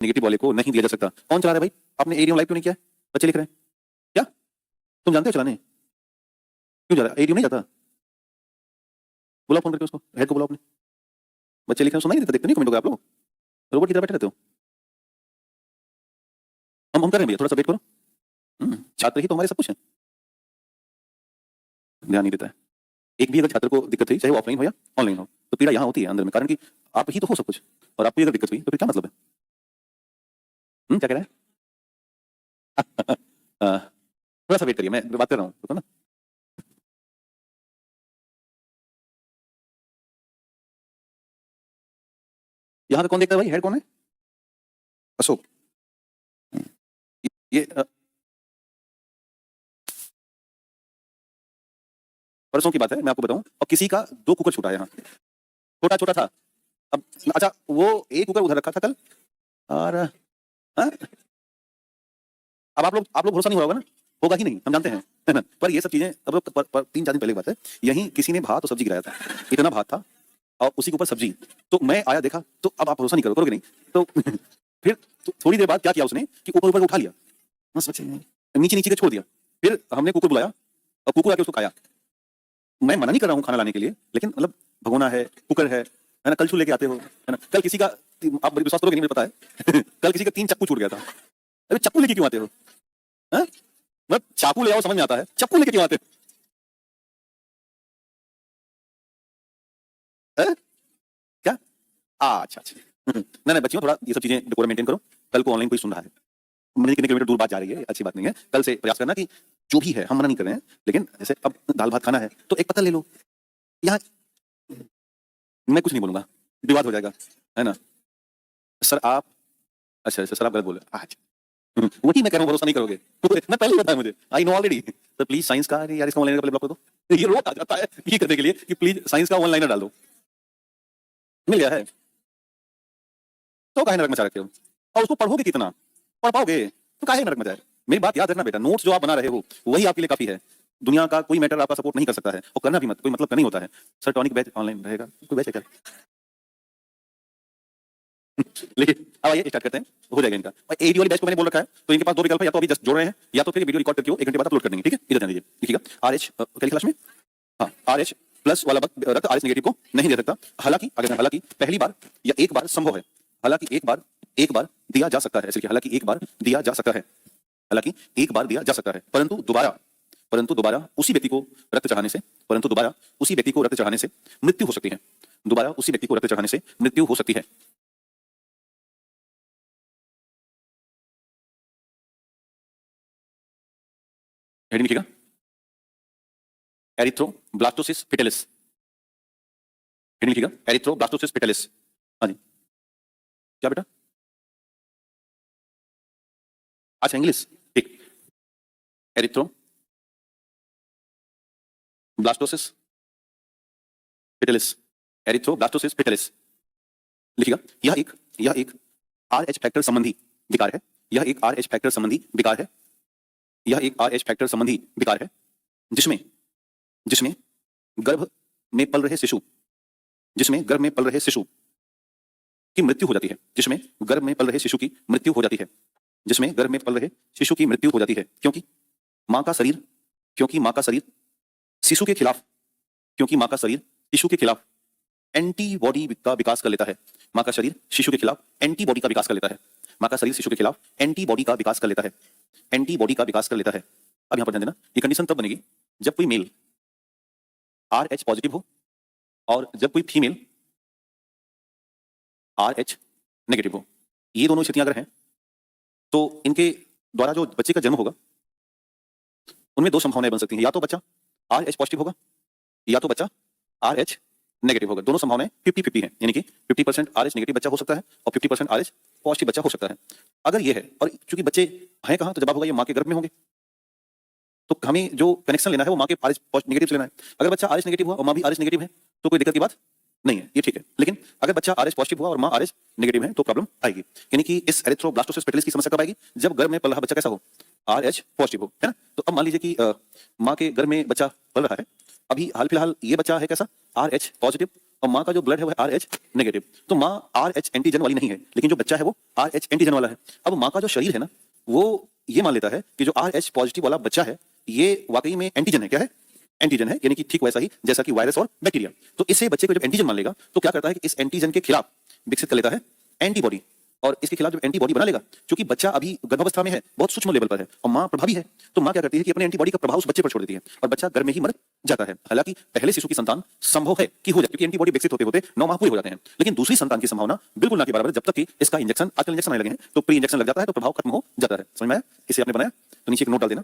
Negative वाले को नहीं दिया जा सकता। कौन चला रहा है भाई? आपने एडीएम लाइव क्यों नहीं किया? बच्चे लिख रहे हैं क्या? तुम जानते हो चलाने? क्यों जा रहा है? एडीएम नहीं जाता? बुला फोन करके उसको, हेड को बुलाओ अपने। बच्चे लिख रहे हैं, सुनाई नहीं देता? देखते नहीं कमेंट आप लोग? रोबोट की तरह बैठे रहते हो। हम कर रहे हैं भैया, थोड़ा सा वेट करो। छात्र ही तो हमारे सब कुछ है। ध्यान नहीं देता है। एक भी अगर छात्र को दिक्कत हुई, चाहे वो ऑफलाइन हो या ऑनलाइन हो, तो पीड़ा यहाँ होती है अंदर में, कारण कि आप ही तो हो सब कुछ, और आपको अगर दिक्कत हुई तो फिर क्या मतलब है? क्या कह रहा है? थोड़ा सा वेट करिए, मैं बात कर रहा हूँ तो ना। यहाँ पे कौन देखता है भाई? हेड कौन है? अशोक। ये परसों की बात है, मैं आपको बताऊं, और किसी का 2 कुकर छूटा है यहाँ, छोटा छोटा था। अब अच्छा, वो एक कुकर उधर रखा था कल, और हाँ? अब आप लोग भरोसा नहीं होगा ना, होगा ही नहीं, हम जानते हैं, है ना? पर ये सब चीजें अब 3-4 दिन पहले की बात है, यहीं किसी ने भात और सब्जी गिराया था, इतना भात था और उसी के ऊपर सब्जी। तो मैं आया देखा, तो अब आप भरोसा नहीं करोगे नहीं तो फिर थोड़ी देर बाद क्या किया उसने कि ऊपर ऊपर उठा लिया, बस बच्चे नीचे नीचे के छोड़ दिया। फिर हमने कुकुर बुलाया और कुकुर आके उसको खाया। मैं मना नहीं कर रहा हूँ खाना लाने के लिए, लेकिन मतलब भगोना है, कुकर है ना? कल छू लेके आते हो, है ना? कल किसी का, आप बड़ी विश्वास करोगे नहीं, मुझे पता है कल किसी का 3 चक्कू छूट गया था। अरे चक्कू लेके क्यों आते हो? हाँ? मतलब चाकू ले आओ समझ में आता है, चक्कू लेके क्यों आते हो? क्या? अच्छा अच्छा। नहीं नहीं बच्चियों, थोड़ा ये सब चीजें डेकोरम मेंटेन करो। कल को ऑनलाइन कोई सुन रहा है, मुझे कितने किलोमीटर दूर बात जा रही है, अच्छी बात नहीं है। कल से प्रयास करना कि जो भी है, हम मना नहीं कर रहे हैं, लेकिन जैसे अब दाल भात खाना है तो एक पत्ता ले लो। यहाँ मैं कुछ नहीं बोलूंगा, विवाद हो जाएगा, है ना? सर आप, अच्छा अच्छा सर आप गलत बोले, अच्छा। वही मैं कह रहा हूँ, भरोसा नहीं करोगे मैं पहले ही बताया, मुझे आई नो ऑलरेडी। तो प्लीज साइंस का, अरे यार इसका ऑनलाइन का पहले ब्लॉक कर दो। ये रोज आ जाता है ये करने के लिए कि प्लीज साइंस का ऑनलाइन डाल दो। मिल गया है तो काहे नरक मचा रखे हो? और उसको पढ़ोगे कितना? पढ़ पाओगे तो काहे नरक मचाए? मेरी बात याद रखना बेटा, नोट्स जो आप बना रहे हो वही आपके लिए काफी है। दुनिया का कोई मैटर आपका सपोर्ट नहीं कर सकता है, और करना भी मत, कोई मतलब का नहीं होता है। सर टॉनिक बैच ऑनलाइन रहेगा, कोई बैच है क्या? लेकिन अब आइए स्टार्ट करते हैं, हो जाएगा इनका। और एडी वाली बैच को मैंने बोल रखा है, तो इनके पास 2 विकल्प है, या तो अभी जस्ट जोड़ रहे हैं, या तो फिर वीडियो रिकॉर्ड करके वो 1 घंटे बाद अपलोड कर देंगे, ठीक है? इधर ध्यान दीजिए, लिखिएगा आरएच क्या लिखा लास्ट में? हाँ, आरएच प्लस वाला रक्त आरएच नेगेटिव को नहीं दे सकता। हालांकि आगे हालांकि पहली बार या एक बार संभव है, हालांकि एक बार दिया जा सकता है, ऐसे हालांकि एक बार दिया जा सकता है, हालांकि एक बार दिया जा सकता है, परंतु दोबारा उसी व्यक्ति को रक्त चढ़ाने से, परंतु दोबारा उसी व्यक्ति को रक्त चढ़ाने से मृत्यु हो सकती है। दोबारा उसी व्यक्ति को रक्त चढ़ाने से मृत्यु हो सकती है। हेडिंग लिखिएगा, एरिथ्रोब्लास्टोसिस फेटालिस। हेडिंग लिखिएगा, एरिथ्रोब्लास्टोसिस फेटालिस। हाँ जी, क्या बेटा? अच्छा इंग्लिश, ठीक। Erythroblastosis fetalis, erythroblastosis fetalis. लिखिएगा, यह एक आरएच फैक्टर संबंधी विकार है। यह एक आरएच फैक्टर संबंधी विकार है। यह एक आरएच फैक्टर संबंधी विकार है, जिसमें जिसमें गर्भ में पल रहे शिशु जिसमें गर्भ में पल रहे शिशु की मृत्यु हो जाती है। जिसमें गर्भ में पल रहे शिशु की मृत्यु हो जाती है। जिसमें गर्भ में पल रहे शिशु की मृत्यु हो जाती है, क्योंकि मां का शरीर क्योंकि मां का शरीर शिशु के खिलाफ क्योंकि मां का शरीर शिशु के खिलाफ एंटीबॉडी का विकास कर लेता है। मां का शरीर शिशु के खिलाफ एंटीबॉडी का विकास कर लेता है। मां का शरीर शिशु के खिलाफ एंटीबॉडी का विकास कर लेता है। एंटीबॉडी का विकास कर लेता है। अब यहां पर ध्यान देना, ये कंडीशन तब बनेगी जब कोई मेल आरएच पॉजिटिव हो और जब कोई फीमेल आरएच नेगेटिव हो। ये दोनों स्थितियां अगर हैं तो इनके द्वारा जो बच्चे का जन्म होगा उनमें 2 संभावनाएं बन सकती हैं, या तो बच्चा आरएच पॉजिटिव होगा या तो बच्चा आरएच नेगेटिव होगा। दोनों संभावनाएं 50-50 हैं, यानी कि 50% आरएच नेगेटिव बच्चा हो सकता है और 50% आरएच पॉजिटिव बच्चा हो सकता है। अगर ये है, और चूंकि बच्चे हैं कहां, तो जवाब होगा ये मां के गर्भ में होंगे, तो हमें जो कनेक्शन लेना है वो मां के आरएच नेगेटिव से लेना है। अगर बच्चा आरएच नेगेटिव हुआ और मां भी आरएच नेगेटिव है तो कोई दिक्कत की बात नहीं है, ये ठीक है। लेकिन अगर बच्चा आरएच पॉजिटिव हुआ और मां आरएच नेगेटिव है तो प्रॉब्लम आएगी। यानी कि इस एरिथ्रोब्लास्टोसिस फेटालिस की समस्या कब आएगी? जब गर्भ में पल रहा बच्चा कैसा हो, आरएच पॉजिटिव हो, है ना? तो अब मान लीजिए कि मां के गर्भ में बच्चा पल रहा है, अभी हाल फिलहाल ये बच्चा है कैसा, आरएच पॉजिटिव, और माँ का जो ब्लड है वो है RH नेगेटिव। तो माँ RH एंटीजन वाली नहीं है, लेकिन जो बच्चा है वो RH एंटीजन वाला है। अब माँ का जो शरीर है ना, वो ये मान लेता है कि जो RH पॉजिटिव वाला बच्चा है ये वाकई में एंटीजन है। क्या है? एंटीजन है, यानी कि ठीक वैसा ही जैसा कि वायरस और बैक्टीरिया। तो इससे बच्चे को जब एंटीजन मान लेगा तो क्या करता है कि इस एंटीजन के खिलाफ विकसित कर लेता है एंटीबॉडी, और इसके खिलाफ जब एंटीबॉडी बना लेगा, क्योंकि बच्चा अभी गर्भावस्था में है, बहुत सूक्ष्म लेवल पर है और मां प्रभावी है, तो मां क्या करती है कि अपने एंटीबॉडी का प्रभाव उस बच्चे पर छोड़ देती है और बच्चा गर्भ में ही मर जाता है। हालांकि पहले शिशु की संतान संभव है कि हो जाए, क्योंकि एंटीबॉडी विकसित होते होते 9 माह पूरे हो जाते हैं, लेकिन दूसरी संतान की संभावना बिल्कुल ना के बराबर है, जब तक कि इसका इंजेक्शन, आजकल इंजेक्शन आने लगे हैं तो प्री इंजेक्शन लग जाता है तो प्रभाव खत्म हो जाता है। समझ में आया? इसे आपने बनाया तो नीचे एक नोट डाल देना।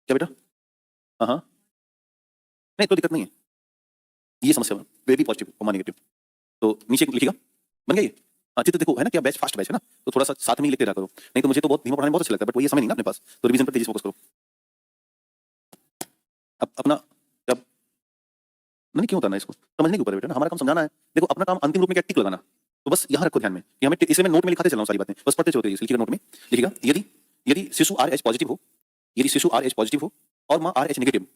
क्या बेटा? हाँ हाँ, नहीं तो दिक्कत नहीं है, ये समस्या बेबी पॉजिटिव और मां नेगेटिव। तो नीचे लिखिएगा, बन गया ये? हाँ, चित्र देखो है ना, क्या बैच फास्ट बैच है ना, तो थोड़ा सा साथ में ही लिखते रहा करो, नहीं तो मुझे तो बहुत धीमा पढ़ाने में बहुत अच्छा लगता है, बट वो ये समय नहीं ना अपने पास, तो रिवीजन पर तेजी से फोकस करो। अब अपना जब नहीं क्यों उतारना, इसको समझने के ऊपर है बेटा ना, हमारा काम समझाना है। देखो अपना काम अंतिम रूप में क्या, टिक लगाना। तो बस यहाँ रखो ध्यान में कि हमें इसे मैं नोट में लिखाते चल रहा हूँ सारी बातें, बस पढ़ते चलते लिखिएगा नोट में। लिखिएगा यदि यदि शिशु RH पॉजिटिव हो, यदि शिशु RH पॉजिटिव हो और माँ RH नेगेटिव,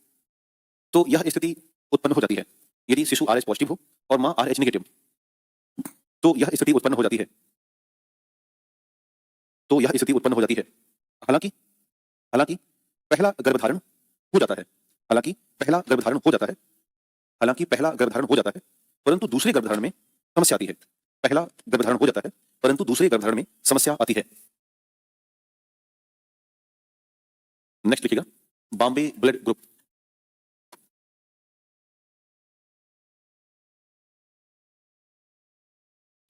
तो यह स्थिति उत्पन्न हो जाती है। यदि शिशु RH पॉजिटिव हो और माँ RH नेगेटिव, तो यह स्थिति उत्पन्न हो जाती है। तो यह स्थिति उत्पन्न हो जाती है। हालांकि हालांकि पहला गर्भधारण हो जाता है। हालांकि पहला गर्भधारण हो जाता है। हालांकि पहला गर्भधारण हो जाता है, परंतु दूसरे गर्भधारण में समस्या आती है। पहला गर्भधारण हो जाता है, परंतु दूसरे गर्भधारण में समस्या आती है। नेक्स्ट लिखिएगा, बॉम्बे ब्लड ग्रुप।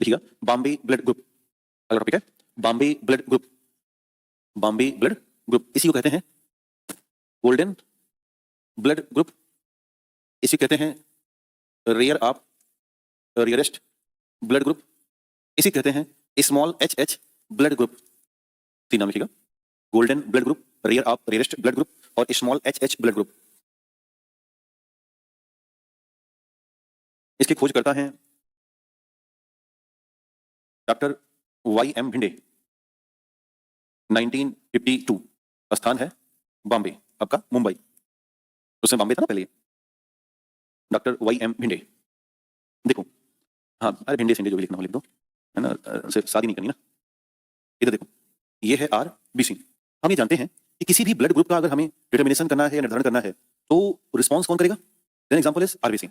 लिखिएगा बॉम्बे ब्लड ग्रुप, अगला टॉपिक है Bombay blood group. Bombay blood group इसी को कहते हैं गोल्डन ब्लड ग्रुप, इसी कहते हैं rare of rarest blood group, इसी कहते हैं स्मॉल HH ब्लड ग्रुप। तीन नाम लिखिएगा, golden blood group, rare of rarest blood group और स्मॉल HH ब्लड ग्रुप। इसकी खोज करता है डॉक्टर YM भिंडे, 1952। स्थान है बॉम्बे, आपका मुंबई, उसमें बॉम्बे था ना पहले। डॉक्टर YM भिंडे, देखो हाँ, अरे भिंडे सिंडे जो भी लिखना हो लिख दो, है ना, शादी नहीं करनी ना। इधर देखो, ये है RBC। हम ये जानते हैं कि किसी भी ब्लड ग्रुप का अगर हमें डिटर्मिनेशन करना है या निर्धारण करना है तो रिस्पॉन्स कौन करेगा? Then example is RBC।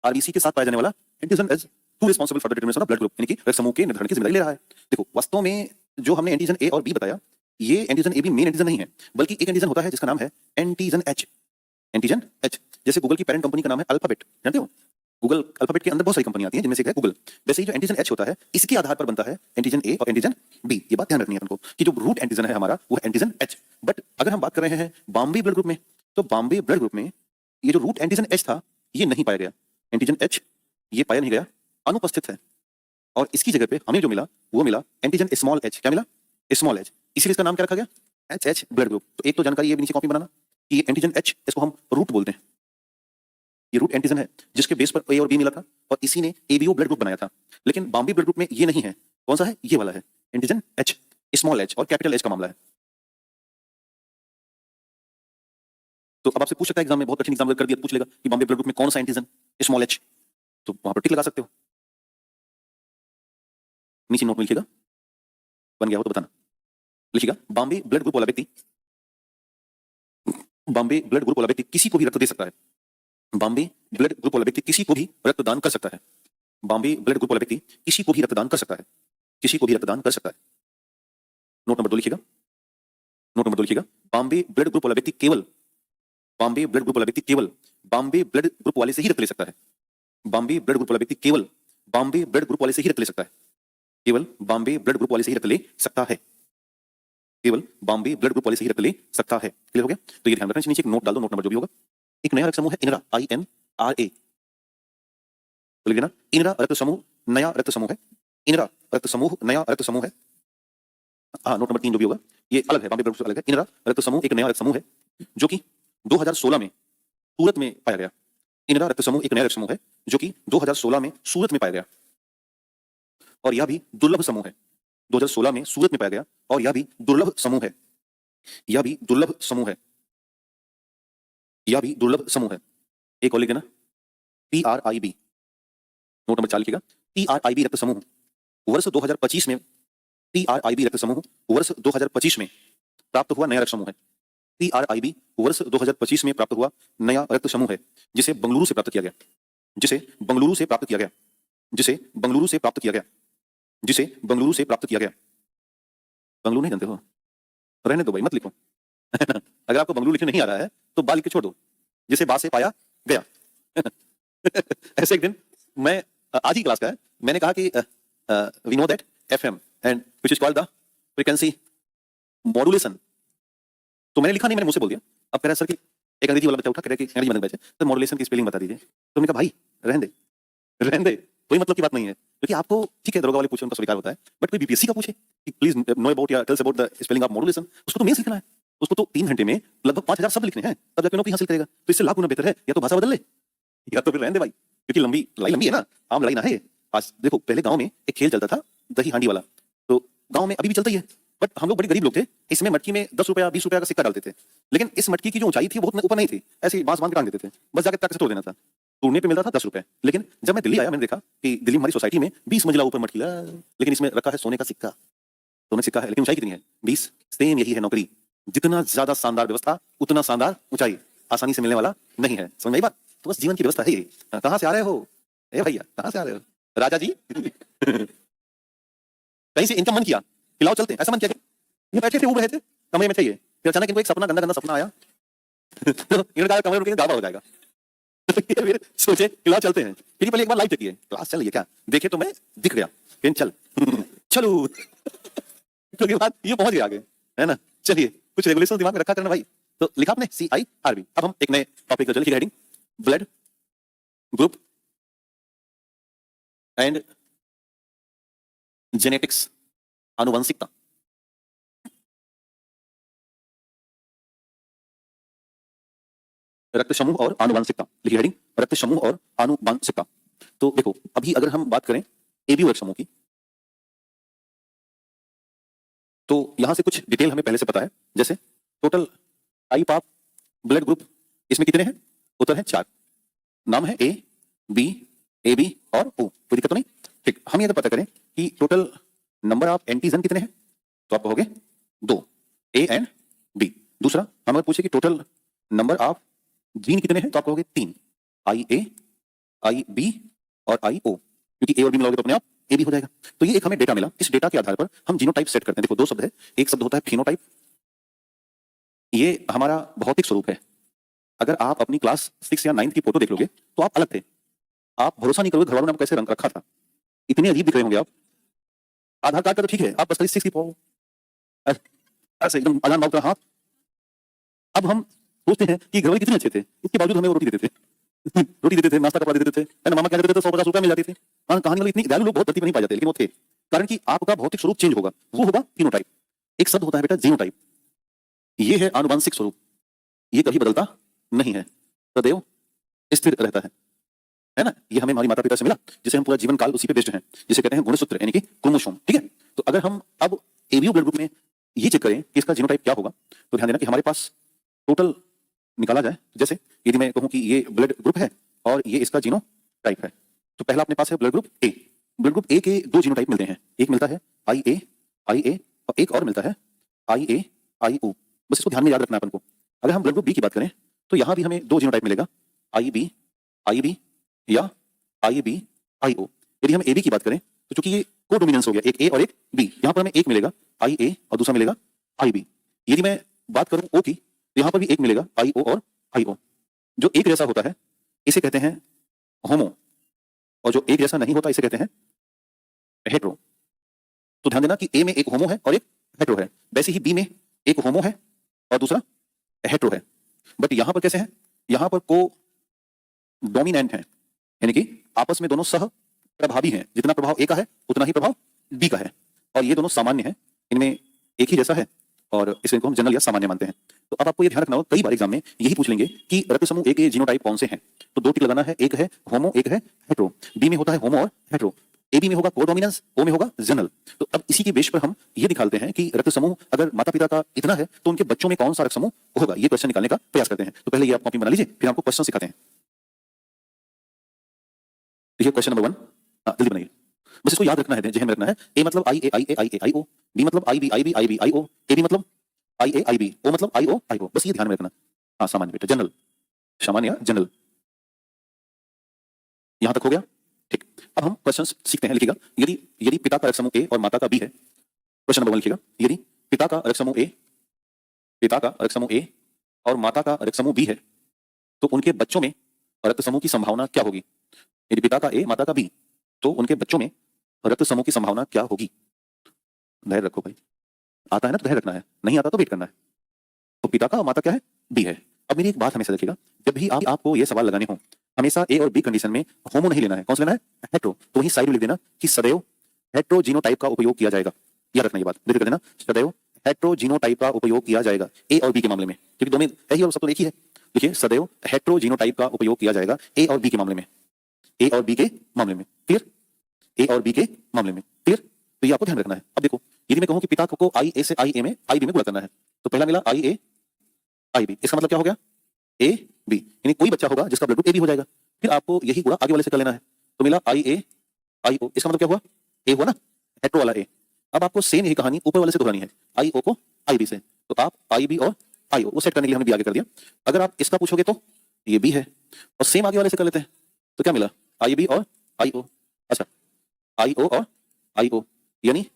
RBC के साथ पाया जाने वाला antigen is to responsible for the determination of blood group, यानी कि रक्त समूह के निर्धारण की जिम्मेदारी ले रहा है। देखो वास्तव में जो हमने एंटीजन A और B बताया, ये एंटीजन A भी मेन एंटीजन नहीं है, बल्कि एक एंटीजन होता है जिसका नाम है एंटीजन H। एंटीजन H, जैसे गूगल की पेरेंट कंपनी का नाम है अल्फाबेट, जानते हो? गूगल अल्फाबेट के अंदर बहुत सारी कंपनियां आती हैं जिनमें से एक है गूगल। वैसे ही जो एंटीजन H होता है, इसके आधार पर बनता है एंटीजन A और एंटीजन B। ये बात ध्यान रखनी है तुमको कि जो रूट एंटीजन है हमारा वो है एंटीजन H। बट अगर हम बात कर रहे हैं बॉम्बे ब्लड ग्रुप में, तो बॉम्बे ब्लड ग्रुप में ये जो रूट एंटीजन H था ये नहीं पाया गया। एंटीजन H ये पाया नहीं गया, अनुपस्थित है, और इसकी जगह पे हमें जो मिला वो मिला एंटीजन स्मॉल h। क्या मिला? Small h। इसीलिए इसका नाम क्या रखा गया? HH blood group. तो एक तो जानकारी ये भी नीचे कॉपी बनाना कि ये एंटीजन H, इसको हम रूट बोलते हैं। ये रूट एंटीजन है जिसके बेस पर A और B मिला था और इसी ने ABO ब्लड ग्रुप बनाया था। लेकिन बॉम्बे ब्लड ग्रुप में ये नहीं है। कौन सा है? ये वाला है एंटीजन H, स्मॉल h और कैपिटल H का मामला है। तो अब आपसे पूछ सकता है एग्जाम में, बहुत कठिन एग्जाम कर दिया, पूछ लेगा कि बॉम्बे ब्लड ग्रुप में कौन सा एंटीजन स्मॉल h, तो वहां पर टिक लगा सकते हो। नीचे नोट में लिखिएगा, बन गया हो तो बताना। लिखिएगा बॉम्बे ब्लड ग्रुप वाला व्यक्ति, बॉम्बे ब्लड ग्रुप वाला व्यक्ति किसी को भी रक्त दे सकता है। बॉम्बे ब्लड ग्रुप वाला व्यक्ति किसी को भी रक्तदान कर सकता है। बॉम्बे ब्लड ग्रुप वाला व्यक्ति किसी को भी रक्तदान कर सकता है। किसी को भी रक्तदान कर सकता है। नोट नंबर 2 लिखिएगा, नोट नंबर 2 लिखिएगा, बॉम्बे ब्लड ग्रुप वाला व्यक्ति केवल, बॉम्बे ब्लड ग्रुप वाला व्यक्ति केवल बॉम्बे ब्लड ग्रुप वाले से ही रक्त ले सकता है। बॉम्बे ब्लड ग्रुप वाला व्यक्ति केवल बॉम्बे ब्लड ग्रुप वाले से ही रक्त ले सकता है। केवल बॉम्बे ब्लड ग्रुप वाले से ही रक्त ले सकता है। केवल बॉम्बे ब्लड ग्रुप वाले से ही रक्त ले सकता है। क्लियर हो गया? तो ये ध्यान रखना, नीचे एक नोट डाल दो, नोट नंबर जो भी होगा। एक नया रक्त समूह है इनरा, INRA, तो लिख देना इनरा रक्त समूह नया रक्त समूह है। इनरा रक्त समूह नया रक्त समूह है। हाँ, नोट नंबर 3 जो भी होगा ये अलग है, बॉम्बे ब्लड ग्रुप अलग है। इनरा रक्त समूह एक नया रक्त समूह है जो कि 2016 में सूरत में पाया गया। इनरा रक्त समूह एक नया रक्त समूह है जो कि 2016 में सूरत में पाया गया, और यह भी दुर्लभ समूह है। 2016 में सूरत में पाया गया और यह भी दुर्लभ समूह है। यह भी दुर्लभ समूह है। यह भी दुर्लभ समूह है। एक और लिख देना, TRIB, नोट नंबर 4 लिखिएगा। TRIB रक्त समूह वर्ष 2025 में, TRIB रक्त समूह वर्ष 2025 में प्राप्त हुआ नया रक्त समूह है। TRIB वर्ष 2025 में प्राप्त हुआ नया रक्त समूह है, जिसे बंगलुरु से प्राप्त किया गया, जिसे बंगलुरु से प्राप्त किया गया, जिसे बंगलुरु से प्राप्त किया गया, जिसे बंगलुरु से प्राप्त किया गया। बंगलुरु नहीं जानते हो, रहने दो भाई, मत लिखो। अगर आपको बंगलुरु लिखने नहीं आ रहा है तो बा लिख के छोड़ दो, जिसे बा से पाया गया। ऐसे एक दिन मैं, आज ही क्लास का है, मैंने कहा कि we know that FM and which is called the frequency modulation. तो मैंने लिखा नहीं, मैंने मुझसे बोल दिया। अब कह रहा सर कि एक अंग्रेजी वाला बच्चा उठा, कह रहा कि अंग्रेजी में बैठे तो मॉड्यूलेशन की स्पेलिंग बता दीजिए। तो मैंने कहा भाई रहने दे, कोई मतलब की बात नहीं है, क्योंकि आपको ठीक है दरोगा वाले पूछे उनका स्वीकार होता है, बट कोई बीपीएससी का पूछे कि प्लीज नो अबाउट या tells about the spelling of modulation, उसको तो मेंस लिखना है, उसको तो 3 घंटे में लगभग 5000 शब्द लिखने हैं, तब जाके नौकरी हासिल करेगा। तो इससे लाख गुना बेहतर है या तो भाषा बदल ले या तो फिर रहने दे भाई, क्योंकि लड़ाई लंबी है ना, आम लड़ाई ना है ये। आज देखो, पहले गांव में एक खेल चलता था दही हांडी वाला, तो गांव में अभी भी चलता ही है, बट हम लोग बड़े गरीब लोग थे, इसमें मटकी में 10 रुपया 20 रुपया का सिक्का डालते थे, लेकिन इस मटकी की जो ऊंचाई थी बहुत ऊपर नहीं थी, ऐसे बांस बांध के टांग देते थे, बस जाके टक से तोड़ देना था, तोड़ने पे मिलता था 10 रुपए। लेकिन जब मैं दिल्ली आया, मैंने देखा कि दिल्ली में हमारी सोसाइटी में 20 मंजिला ऊपर मटकी, लेकिन इसमें रखा है सोने का सिक्का, सोने का सिक्का है, लेकिन ऊंचाई कितनी है 20। सेम यही है नौकरी, जितना ज्यादा शानदार व्यवस्था उतना शानदार ऊंचाई, आसानी से मिलने वाला नहीं है। समझ में आई बात? तो बस जीवन की व्यवस्था है ये। कहां से आ रहे हो ए भैया, कहां से आ रहे हो राजा जी? कहीं से इनकम मन किया, खिलाओ चलते, ऐसा मन किया। ये बैठे थे, उड़ रहे थे, कमरे में थे ये, फिर अचानक इनको एक सपना, गंदा गंदा सपना आया। तो इन्होंने कहा कमरे में रुकेंगे गावा हो जाएगा। तो ये फिर सोचे खिलाओ चलते हैं। फिर पहले एक बार लाइव देखिए, क्लास चल रही है क्या, देखे तो मैं दिख गया, फिर चल चलो। तो बाद ये पहुंच गया आगे, है ना। चलिए, कुछ रेगुलेशन दिमाग में रखा करना भाई। तो लिखा आपने CIRB। अब हम एक नए टॉपिक पर चले, heading blood group and genetics, आनुवंशिकता। रक्त समूह और आनुवंशिकता, लिखिए हेडिंग रक्त समूह और आनुवंशिकता। तो देखो, अभी अगर हम बात करें AB रक्त समूह की, तो यहां से कुछ डिटेल हमें पहले से पता है। जैसे total type of blood group इसमें कितने हैं? उत्तर है 4। नाम है AB, AB और O। कोई दिक्कत तो नहीं? ठीक, हम ये पता करें कि टोटल नंबर ऑफ एंटीजन कितने हैं, तो आप कहोगे 2, A एंड B। दूसरा, हम अगर पूछे कि टोटल नंबर ऑफ जीन कितने हैं, तो आप कहोगे 3, IA, IB और IO, क्योंकि A और B मिलाओगे तो अपने आप AB हो जाएगा। तो ये एक हमें डेटा मिला, इस डेटा के आधार पर हम जीनोटाइप सेट करते हैं। देखो, 2 शब्द है, एक शब्द होता है फिनोटाइप, ये हमारा भौतिक स्वरूप है। अगर आप अपनी क्लास 6 या 9 की फोटो देख लोगे तो आप अलग थे, आप भरोसा नहीं करोगे घर वालों ने आपको कैसे रंग रखा था, इतने अजीब दिख रहे होंगे आप। आधार कार्ड का तो ठीक है, आप बस 6 की ऐसे एकदम अजान बाबू का हाथ। अब हम सोचते हैं कि घर वाले कितने अच्छे थे, इसके बावजूद हमें वो रोटी देते थे। रोटी देते थे, नाश्ता कपड़ा देते थे, है ना, मामा क्या देते थे, 150 रुपया मिल जाते थे। कहानी वाले इतनी दयालु लोग बहुत धरती पर नहीं पाए जाते, लेकिन वो थे। कारण कि आपका भौतिक स्वरूप चेंज होगा, वो होगा फिनोटाइप। एक शब्द होता है बेटा जीनोटाइप, ये है आनुवंशिक स्वरूप, ये कभी बदलता नहीं है, सदैव स्थिर रहता है ना। ये हमें हमारी माता पिता से मिला, जिसे हम पूरा जीवन काल उसी पे बेस्ड हैं, जिसे कहते हैं गुणसूत्र, यानी कि क्रोमोसोम। ठीक है, तो अगर हम अब एबीओ ब्लड ग्रुप में ये चेक करें कि इसका जीनोटाइप क्या होगा, तो ध्यान देना कि हमारे पास टोटल निकाला जाए। जैसे यदि मैं कहूं कि ये ब्लड ग्रुप है और ये इसका जीनोटाइप है, तो पहला अपने पास है blood group A. Blood group A के 2 जीनोटाइप मिलते हैं, एक मिलता है IA और एक और मिलता है IA-IO। बस इसको ध्यान में याद रखना अपन को। अगर हम ब्लड ग्रुप बी की बात करें तो यहां भी हमें 2 जीनोटाइप मिलेगा, IB या IB-IO। यदि हम AB की बात करें तो चूंकि ये कोडोमिनेंस हो गया, एक A और एक B, यहां पर हमें एक मिलेगा IA और दूसरा मिलेगा IB। यदि मैं बात करूं O की, तो यहां पर भी एक मिलेगा IO और IO। जो एक जैसा होता है इसे कहते हैं होमो, और जो एक जैसा नहीं होता इसे कहते हैं हेट्रो। तो ध्यान देना कि A में एक होमो है और एक हेट्रो है, वैसे ही B में एक होमो है और दूसरा हेट्रो है। बट यहां पर कैसे है, यहां पर को डोमिनेंट है, यानी कि आपस में दोनों सह प्रभावी हैं। जितना प्रभाव A का है उतना ही प्रभाव B का है, और ये दोनों सामान्य हैं, इनमें एक ही जैसा है, और इसको हम जनरल या सामान्य मानते हैं। तो अब आपको ये ध्यान रखना होगा, कई बार एग्जाम में यही पूछ लेंगे कि रक्त समूह A के जीनोटाइप कौन से हैं, तो 2 टिक लगाना है, एक है होमो एक है हेट्रो। B में होता है होमो और हेट्रो, AB में होगा कोडोमिनेंस, O में होगा जनरल। तो अब इसी के बेस पर हम ये दिखाते हैं कि रक्त समूह अगर माता पिता का इतना है तो उनके बच्चों में कौन सा रक्त समूह होगा, ये क्वेश्चन निकालने का प्रयास करते हैं। तो पहले ये आप कॉपी बना लीजिए, फिर आपको क्वेश्चन सिखाते हैं। देखिए क्वेश्चन नंबर 1, जल्दी बनाइए, बस इसको याद रखना है, जहन में रखना है। ए मतलब I A I A I A I O, B मतलब I B I B I B I O, A B मतलब आई ए आई बी, ओ मतलब आई ओ आई ओ, बस ये ध्यान में रखना। हाँ सामान्य बेटा, जनरल, सामान्य जनरल, यहां तक हो गया। ठीक, अब हम क्वेश्चन सीखते हैं। लिखिएगा, यदि यदि पिता का रक्त समूह ए और माता का बी है, क्वेश्चन नंबर 1 लिखिएगा, यदि पिता का रक्त समूह ए, पिता का रक्त समूह ए और माता का रक्त समूह बी है, तो उनके बच्चों में रक्त समूह की संभावना क्या होगी। यदि पिता का ए माता का बी, तो उनके बच्चों में रक्त समूह की संभावना क्या होगी। धैर्य रखो भाई, आता है ना तो धैर्य रखना है, नहीं आता तो वेट करना है। तो पिता का और माता क्या है, बी है। अब मेरी एक बात हमेशा रखिएगा, जब भी आपको ये सवाल लगाने हो, हमेशा ए और बी कंडीशन में होमो नहीं लेना है। कौन सा लेना है, हेट्रो। तो वहीं साइड में लिख देना कि सदैव हेट्रोजीनोटाइप का उपयोग किया जाएगा। याद रखना ये बात, लिख देना सदैव हेट्रोजीनोटाइप का उपयोग किया जाएगा ए और बी के मामले में, क्योंकि दोनों है ही और सब तो एक ही है। देखिए सदैव हेट्रोजीनोटाइप का उपयोग किया जाएगा ए और बी के मामले में, ए और बी के मामले में, क्लियर, ए और बी के मामले में, क्लियर। तो ये आपको ध्यान रखना है। अब देखो, यदि मैं कहूं कि पिता को आई ए से आई ए में आई बी में गुणा करना है, तो पहला मिला आई ए आई बी, इसका मतलब क्या हो गया, ए बी, यानी कोई बच्चा होगा जिसका ब्लड ग्रुप ए बी हो जाएगा। फिर आपको यही गुणा आगे वाले से कर लेना है, तो मिला आई ए आई ओ, इसका मतलब क्या हुआ, ए हुआ ना, हेट्रो वाला ए। अब आपको सेम यही कहानी ऊपर वाले से दोहरानी है, आई ओ को आई बी से, तो आप आई बी और आई ओ वो सेट करने के लिए हमने बी आगे कर दिया। अगर आप इसका पूछोगे तो ये बी है, और सेम आगे वाले से कर लेते हैं, तो क्या मिला, आई बी और आई ओ, अच्छा आई ओ और आई ओ, यानी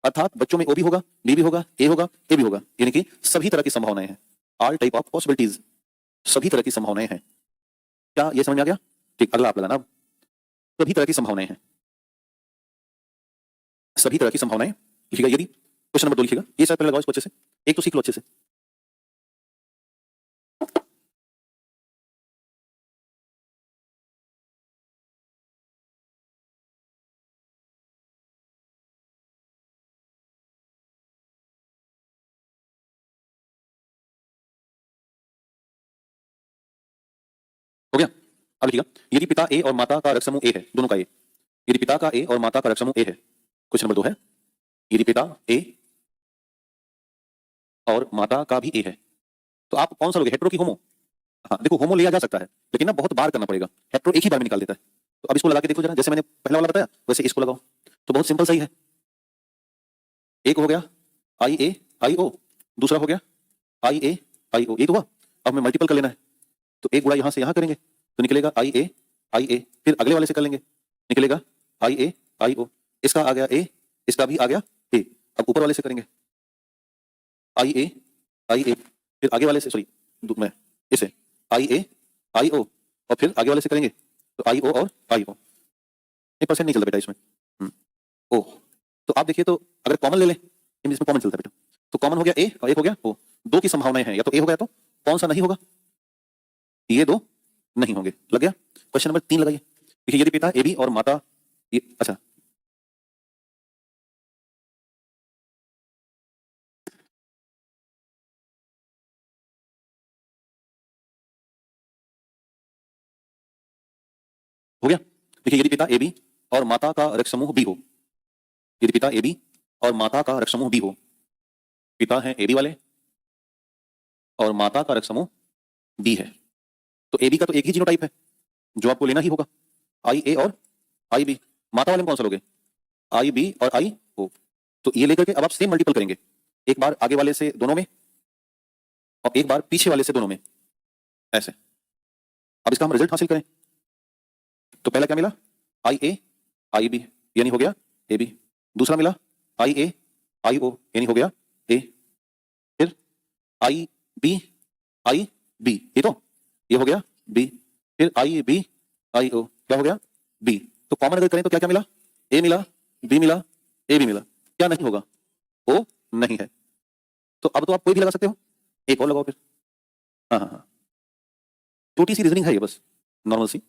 अर्थात बच्चों में ओ भी होगा, बी भी होगा, ए होगा, ए भी होगा, यानी कि सभी तरह की संभावनाएं हैं, ऑल टाइप ऑफ पॉसिबिलिटीज, सभी तरह की संभावनाएं हैं। क्या ये समझ में आ गया। ठीक, अगला आप लगाना, अब सभी तरह की संभावनाएं हैं, सभी तरह की संभावनाएं लिखिएगा। यदि क्वेश्चन नंबर 2 लिखिएगा, ये शायद पहले लगाओ इसको अच्छे से, एक तो सीख लो अच्छे से। हो गया। अब लिखिएगा, यदि पिता ए और माता का रक्त समूह ए है, दोनों का ए, यदि पिता का ए और माता का रक्त समूह ए है, क्वेश्चन नंबर 2 है, यदि पिता ए और माता का भी ए है, तो आप कौन सा लोगे, हेट्रो की होमो। हाँ देखो, होमो लिया जा सकता है, लेकिन ना बहुत बार करना पड़ेगा, हेट्रो एक ही बार में निकाल देता है। तो अब इसको लगा के देखो जरा, जैसे मैंने पहला वाला बताया वैसे इसको लगाओ, तो बहुत सिंपल सही है। एक हो गया आई ए आई ओ, दूसरा हो गया आई ए आई ओ, ये तो हुआ। अब हमें मल्टीपल कर लेना है, तो एक गुणा यहां से यहां करेंगे तो निकलेगा आई ए, फिर अगले वाले से कर लेंगे, निकलेगा आई ओ, इसका आ गया ए, इसका भी आ गया ए। अब ऊपर वाले से करेंगे आई ए, फिर आगे वाले से, सॉरी मैं इसे आई ओ, और फिर आगे वाले से करेंगे तो आई ओ और आई ओ। एक परसेंट नहीं चलता बेटा इसमें, ओ। तो आप देखिए, तो अगर कॉमन ले लें, इसमें कॉमन चलता है बेटा, तो कॉमन हो गया ए और एक हो गया ओ, दो की संभावनाएं हैं, या तो ए होगा या तो कौन सा नहीं होगा, ये दो नहीं होंगे। लग गया। क्वेश्चन नंबर 3 लगाइए, देखिए यदि पिता ए बी और माता ये, अच्छा हो गया। देखिए यदि पिता ए बी और माता का रक्त समूह बी हो, यदि पिता ए बी और माता का रक्त समूह बी हो, पिता है ए बी वाले और माता का रक्त समूह बी है, तो ए बी का तो एक ही जीनोटाइप है जो आपको लेना ही होगा, आई ए और आई बी। माता वाले में कौन सा लोगे, आई बी और आई ओ। तो ये लेकर के अब आप सेम मल्टीपल करेंगे, एक बार आगे वाले से दोनों में और एक बार पीछे वाले से दोनों में, ऐसे। अब इसका हम रिजल्ट हासिल करें, तो पहला क्या मिला, आई बी, यानी हो गया ए बी। दूसरा मिला आई ओ, यानी हो गया ए। फिर आई बी ये तो ये हो गया बी। फिर आई ओ क्या हो गया बी। तो कॉमन अगर करें तो क्या क्या मिला, ए मिला, बी मिला, ए भी मिला, क्या नहीं होगा, ओ नहीं है। तो अब तो आप कोई भी लगा सकते हो, एक और लगाओ फिर। हाँ हाँ हाँ, छोटी सी रीजनिंग है ये, बस नॉर्मल सी।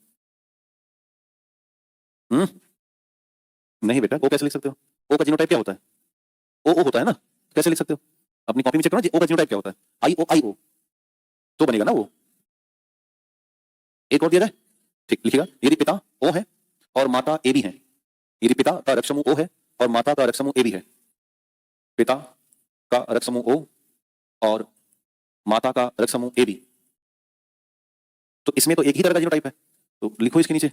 नहीं बेटा, ओ कैसे लिख सकते हो, ओ का जीनोटाइप क्या होता है, ओ होता है ना, कैसे लिख सकते हो, अपनी कॉपी में चेक करो जी, ओ का जीनोटाइप क्या होता है, आई ओ तो बनेगा ना वो। एक और दिया जाए, ठीक, लिखिएगा यदि पिता ओ है और माता ए बी है, यदि पिता का रक्त समूह ओ है और माता का रक्त समूह ए बी है, पिता का रक्त समूह ओ और माता का रक्त समूह ए बी, तो इसमें तो एक ही तरह का जीनोटाइप है, तो लिखो इसके नीचे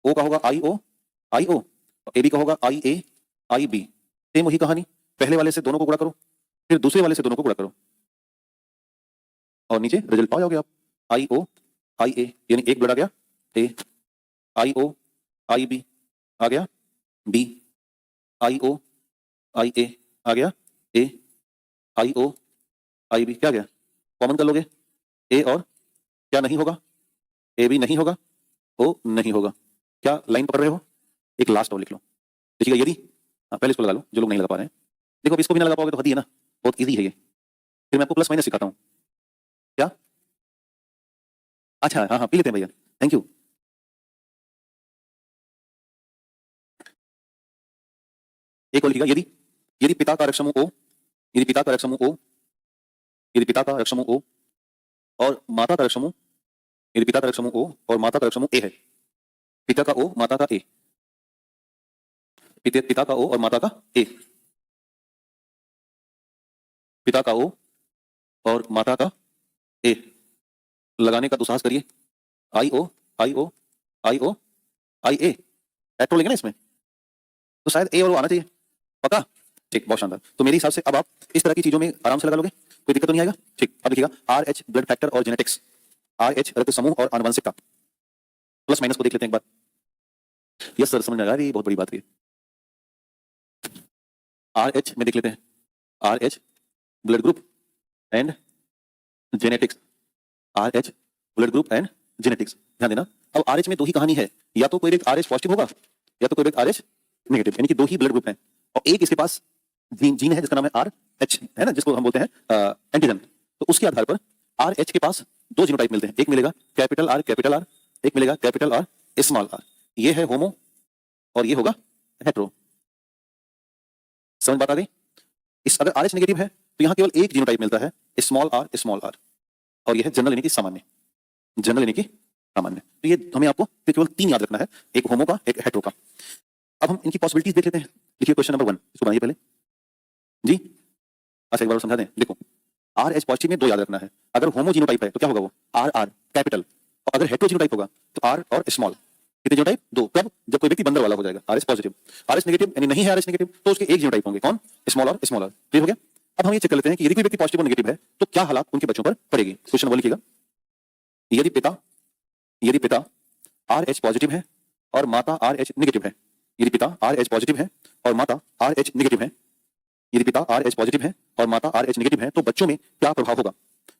ओ का होगा आई ओ, ए बी का होगा आई ए आई बी। सेम वही कहानी, पहले वाले से दोनों को गुणा करो, फिर दूसरे वाले से दोनों को गुणा करो, और नीचे रिजल्ट पाओ जाओगे आप। आई ओ आई ए, यानी एक ब्लड आ गया ए, आई ओ आई बी आ गया बी, आई ओ आई ए आ गया ए, आई ओ आई बी क्या गया, कॉमन कर लोगे ए, और क्या नहीं होगा, ए भी नहीं होगा, ओ नहीं होगा। क्या लाइन पकड़ रहे हो? एक लास्ट और लिख लो, देखिएगा यदि, हाँ पहले इसको लगा लो जो लोग नहीं लगा पा रहे हैं। देखो अब इसको भी ना लगा पाओगे तो हद ही है ना, बहुत इजी है ये। फिर मैं आपको प्लस माइनस सिखाता हूँ। क्या? अच्छा हाँ हाँ, पी लेते हैं भैया, थैंक यू। एक और लिखिएगा, यदि यदि पिता का रक्त समूह ओ, यदि पिता का रक्त समूह ओ, यदि पिता का रक्त समूह ओ और माता का रक्त समूह, यदि पिता का रक्त समूह ओ और माता का रक्त समूह ए है, पिता का ओ माता का ए, पिता का ओ और माता का ए, पिता का ओ और माता का ए, लगाने का दुस्साहस करिए। आई ओ आई ओ आई ओ आई ए, एट्रो लेंगे ना इसमें, तो शायद ए और वो आना चाहिए, पक्का? ठीक, बहुत शानदार। तो मेरे हिसाब से अब आप इस तरह की चीजों में आराम से लगा लोगे, कोई दिक्कत तो नहीं आएगा। ठीक, अब लिखिएगा आर एच ब्लड फैक्टर और जेनेटिक्स, आर एच रक्त समूह और आनुवंशिकता। प्लस माइनस को देख लेते हैं एक बार। यस सर, समझ में आ रही है, बहुत बड़ी बात है। आर एच में देख लेते हैं, R H blood group and genetics, R H blood group and genetics. ध्यान देना, अब आर एच में दो ही कहानी है, या तो कोई एक आर एच पॉजिटिव होगा या तो कोई एक आर एच नेगेटिव, यानी कि दो ही ब्लड ग्रुप हैं, और एक इसके पास जीन है जिसका नाम है आर एच, है ना, जिसको हम बोलते हैं एंटीजन। तो उसके आधार पर आर एच के पास दो जीनोटाइप मिलते हैं, एक मिलेगा कैपिटल आर, एक मिलेगा कैपिटल आर स्मॉल आर। ये है होमो और ये होगा हेट्रो। समझ बात आ गई? इस अगर आर एच नेगेटिव है तो यहाँ केवल एक जीनोटाइप मिलता है स्मॉल आर, और ये है जनरल यानी कि सामान्य, जनरल यानी कि सामान्य। तो ये हमें आपको केवल तीन याद रखना है, एक होमो का, एक हेट्रो का। अब हम इनकी पॉसिबिलिटीज देख लेते हैं। लिखिए क्वेश्चन नंबर 1, इसको बनाइए पहले जी। अच्छा एक बार समझा दें, देखो आर एच पॉजिटिव में दो याद रखना है, अगर होमो जीनोटाइप है तो क्या होगा, वो आर आर कैपिटल, और अगर हेट्रो जीनोटाइप होगा तो आर और स्मॉल। कितने जीनोटाइप? दो। कब? जब कोई व्यक्ति बंदर वाला हो जाएगा, R H positive. R H negative यानी नहीं है आर एच नेगेटिव, तो उसके एक जीनोटाइप होंगे, कौन? स्मॉल और स्मॉल आर। क्लियर हो गया? अब हम ये चेक कर लेते हैं कि यदि कोई व्यक्ति पॉजिटिव और नेगेटिव है तो क्या हालात उनके बच्चों पर पड़ेगी। क्वेश्चन नंबर लिखिएगा, यदि पिता आर एच पॉजिटिव है और माता आर एच नेगेटिव है, यदि पिता आर एच पॉजिटिव है और माता आर एच नेगेटिव है, यदि पिता आर एच पॉजिटिव है और माता आर एच नेगेटिव है, तो बच्चों में क्या प्रभाव होगा?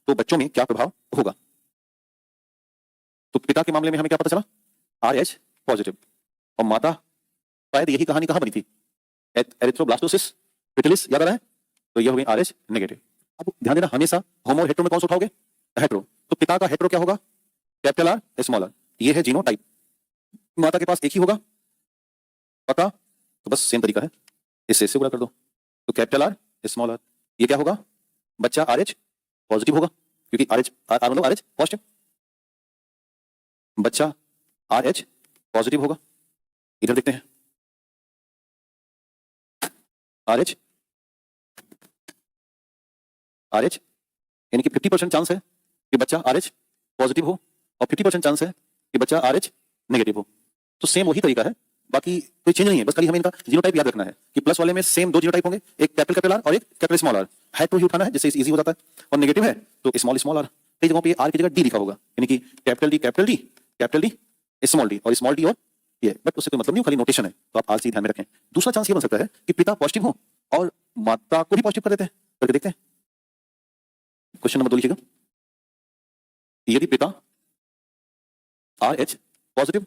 तो बच्चों में क्या प्रभाव होगा? तो पिता के मामले में हमें क्या पता चला? आर एच पॉजिटिव, और माता शायद यही कहानी कहां बनी थी, एरिथ्रोब्लास्टोसिस पिटिलिस, याद आ रहा है? तो यह हो गई आर एच नेगेटिव। अब ध्यान देना, हमेशा होमो और हेट्रो में कौन सा उठाओगे? हेट्रो। तो पिता का हेट्रो क्या होगा? Capital R small R. ये है जीनोटाइप। माता के पास एक ही होगा, पता? तो बस सेम तरीका है, इससे गुणा कर दो, तो कैपिटल आर स्मॉल आर। ये क्या होगा? बच्चा आर एच पॉजिटिव होगा, क्योंकि आर एच मतलब आर एच पॉजिटिव, बच्चा आर एच पॉजिटिव होगा। इधर देखते हैं, आर एच यानी कि 50% चांस है कि बच्चा आर एच पॉजिटिव हो, और 50% चांस है कि बच्चा आर एच नेगेटिव हो। तो सेम वही तरीका है, बाकी कोई चेंज नहीं है, बस खाली हमें इनका जीनोटाइप याद रखना है कि प्लस वाले में सेम दो जीनोटाइप होंगे, एक कैपिटल आर और एक कैपिटल स्मॉल आर। हेट्रो ही उठाना है जिससे इजी हो जाता है, और नेगेटिव है तो स्मॉल आर। कई जगहों पे आर की जगह डी लिखा होगा, यानी कि कैपिटल डी स्मॉल डी, और स्मॉल डी और ये, बट उससे कोई मतलब नहीं, खाली नोटेशन है, तो आप आर सी ध्यान में रखें। दूसरा चांस ये बन सकता है कि पिता पॉजिटिव हो और माता को भी पॉजिटिव कर देते हैं, करके देखते हैं। क्वेश्चन नंबर 2 लिखिएगा, यदि पिता R H positive,